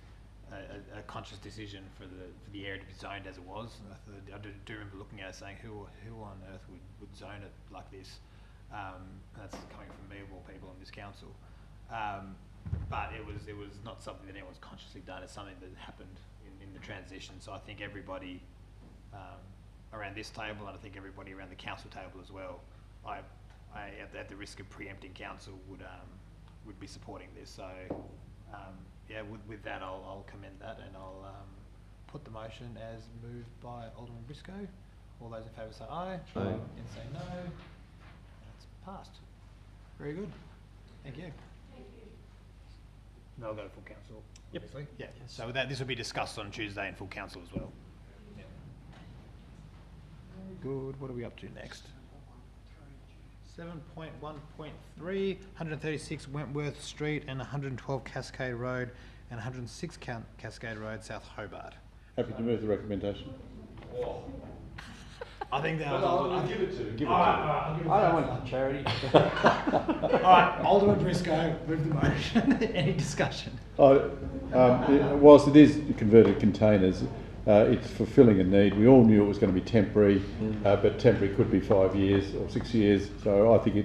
a conscious decision for the area to be zoned as it was. I do remember looking at it saying, who on earth would zone it like this? That's coming from me of all people on this council. But it was not something that anyone's consciously done. It's something that happened in the transition. So I think everybody around this table, and I think everybody around the council table as well, I at the risk of preempting council, would be supporting this. So yeah, with that, I'll commend that, and I'll put the motion as moved by Alderman Briscoe. All those in favour say aye. Aye. And say no. That's passed. Very good. Thank you. They'll go to full council. Yep. Obviously. Yeah. Yes. So this will be discussed on Tuesday in full council as well. Yep. Very good. What are we up to next? 7.1.3, 136 Wentworth Street and 112 Cascade Road and 106 Cascade Road, South Hobart. Happy to move the recommendation. I think that was... I'll give it to him. Give it to him. I don't want charity. Alright, Alderman Briscoe, move the motion. Any discussion? Whilst it is converted containers, it's fulfilling a need. We all knew it was going to be temporary, but temporary could be 5 years or 6 years. So I think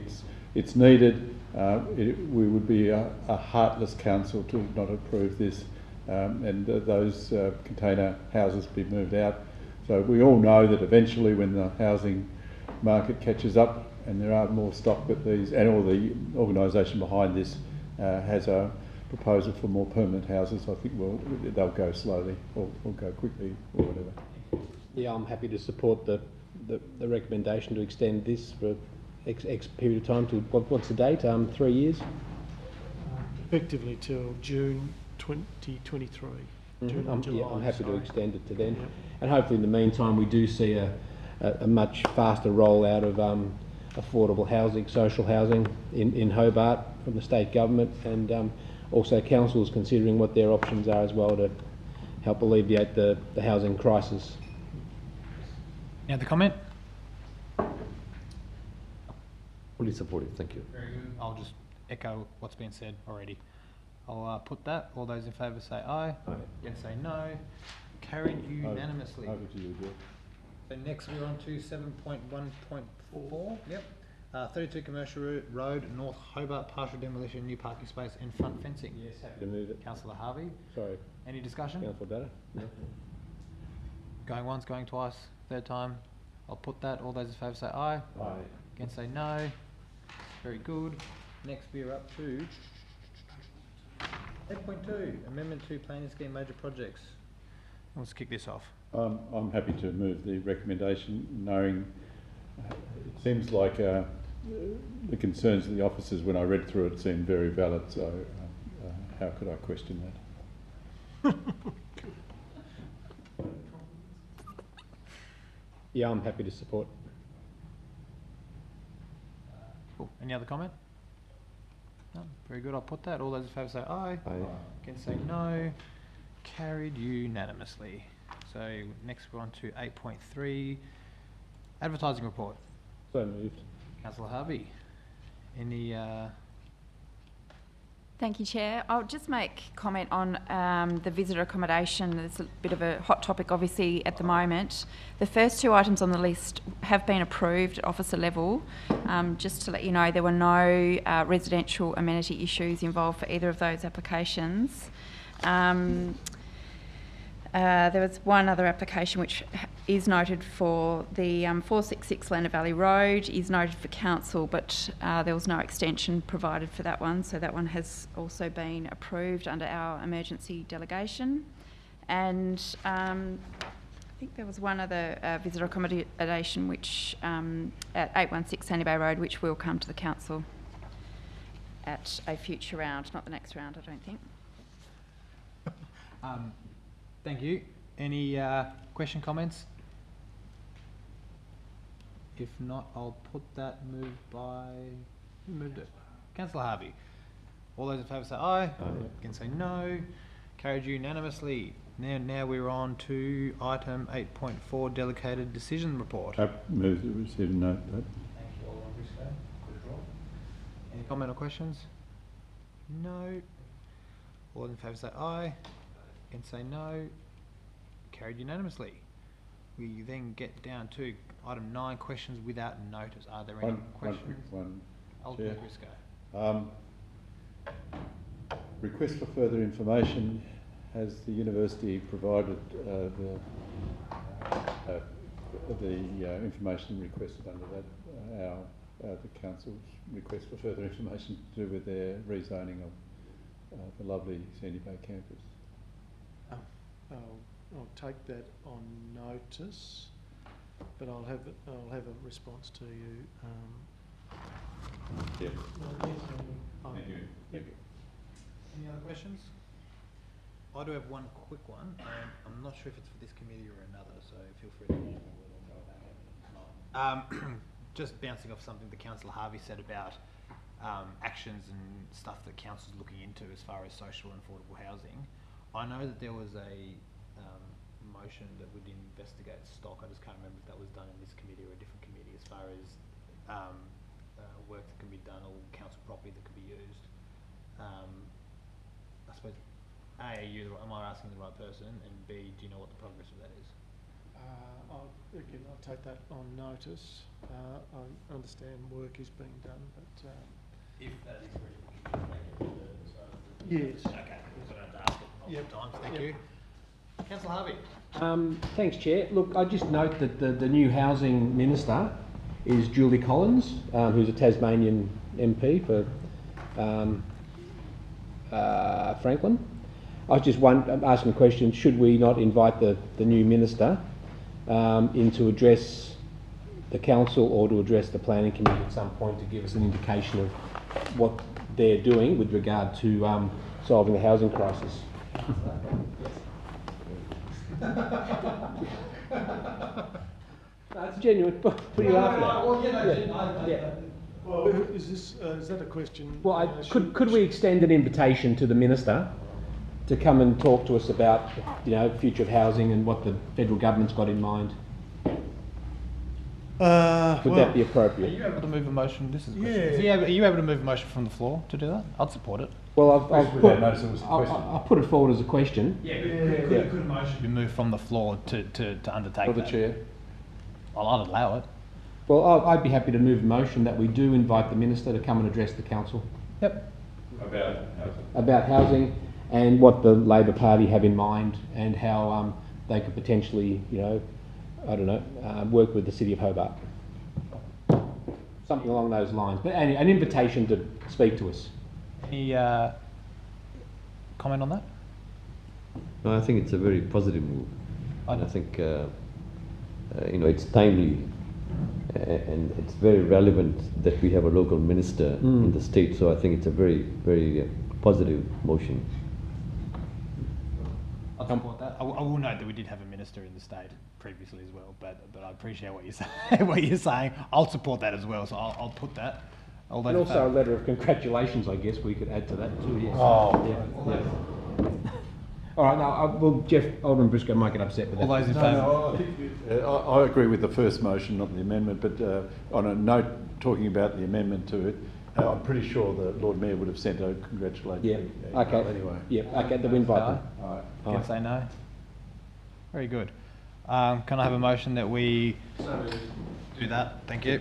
it's needed. We would be a heartless council to not approve this, and those container houses be moved out. So we all know that eventually, when the housing market catches up and there are more stock, that all the organisation behind this has a proposal for more permanent houses. I think they'll go slowly or go quickly or whatever. Yeah, I'm happy to support the recommendation to extend this for X period of time to, what's the date? 3 years? Effectively till June 2023. Mm-hmm. I'm happy to extend it to then. Yep. And hopefully in the meantime we do see a much faster rollout of affordable housing, social housing in Hobart from the state government, and also councils considering what their options are as well to help alleviate the housing crisis. Any other comment? Fully supported, thank you. Very good. I'll just echo what's been said already. I'll put that. All those in favour say aye. Aye. Against say no. Carried unanimously. Over to you, Joe. So next we're on to 7.1.4. Yep. 32 Commercial Road, North Hobart, partial demolition, new parking space and front fencing. Yes, happy to move it. Councillor Harvey. Sorry. Any discussion? Councillor Data? No. Going once, going twice, third time. I'll put that. All those in favour say aye. Aye. Against say no. Very good. Next we're up to 8.2, Amendment to Planning Scheme Major Projects. Let's kick this off. I'm happy to move the recommendation, knowing it seems like the concerns of the officers when I read through it seemed very valid, so how could I question that? Yeah, I'm happy to support. Any other comment? No? Very good, I'll put that. All those in favour say aye. Aye. Against say no. Carried unanimously. So next we're on to 8.3, advertising report. So moved. Councillor Harvey, any... Thank you, Chair. I'll just make comment on the visitor accommodation. It's a bit of a hot topic, obviously, at the moment. The first two items on the list have been approved at officer level. Just to let you know, there were no residential amenity issues involved for either of those applications. There was one other application which is noted for the 466 Leonard Valley Road, is noted for council, but there was no extension provided for that one, so that one has also been approved under our emergency delegation. And I think there was one other visitor accommodation which at 816 Sandy Bay Road, which will come to the council at a future round, not the next round, I don't think. Thank you. Any question, comments? If not, I'll put that moved by... Who moved it? Councillor Harvey. All those in favour say aye. Aye. Against say no. Carried unanimously. Now we're on to item 8.4, delegated decision report. I move that we receive and note that. Thank you all. Good draw. Any comment or questions? No. All those in favour say aye. And say no. Carried unanimously. We then get down to item 9, questions without notice. Are there any questions? Chair. Request for further information. Has the university provided the information requested under that? The council's request for further information to do with their rezoning of the lovely Sandy Bay campus. I'll take that on notice, but I'll have a response to you. Yes. Thank you. Any other questions? I do have one quick one, and I'm not sure if it's for this committee or another, so feel free to just bouncing off something that Councillor Harvey said about actions and stuff that council's looking into as far as social and affordable housing. I know that there was a motion that would investigate stock. I just can't remember if that was done in this committee or a different committee, as far as work that can be done or council property that could be used. I suppose, A, am I asking the right person, and B, do you know what the progress of that is? I'll take that on notice. I understand work is being done, but if that is ready, yes. Okay, so I don't have to ask it multiple times. Thank you. Councillor Harvey. Thanks, Chair. Look, I just note that the new housing minister is Julie Collins, who's a Tasmanian MP for Franklin. I was just asking a question, should we not invite the new minister in to address the council or to address the planning committee at some point to give us an indication of what they're doing with regard to solving the housing crisis? That's genuine. What are you laughing at? Well, is that a question? Well, could we extend an invitation to the minister to come and talk to us about, the future of housing and what the federal government's got in mind? Would that be appropriate? Are you able to move a motion? This is a question. Yeah. Are you able to move a motion from the floor to do that? I'd support it. Well, I'll put it forward as a question. Could a motion be moved from the floor to undertake the chair? Well, I'd allow it. Well, I'd be happy to move a motion that we do invite the minister to come and address the council. Yep. About housing. About housing and what the Labor Party have in mind and how they could potentially, work with the City of Hobart. Something along those lines. But an invitation to speak to us. Any comment on that? No, I think it's a very positive move. I think it's timely and it's very relevant that we have a local minister in the state. So I think it's a very, very positive motion. I'll support that. I will note that we did have a minister in the state previously as well, but I appreciate what you're saying. I'll support that as well, so I'll put that. All those And in also a favour? letter of congratulations, I guess we could add to that too, yes. Oh. Yeah. All right, now, well, Jeff, Alderman Briscoe might get upset with that. All those in No, favour? no, I think I agree with the first motion, not the amendment, but on a note talking about the amendment to it, I'm pretty sure the Lord Mayor would have sent a congratulatory Yeah, okay. email anyway. Yeah, okay, the invite then. All right. Can say no? Very good. Can I have a motion that we do that? Thank you.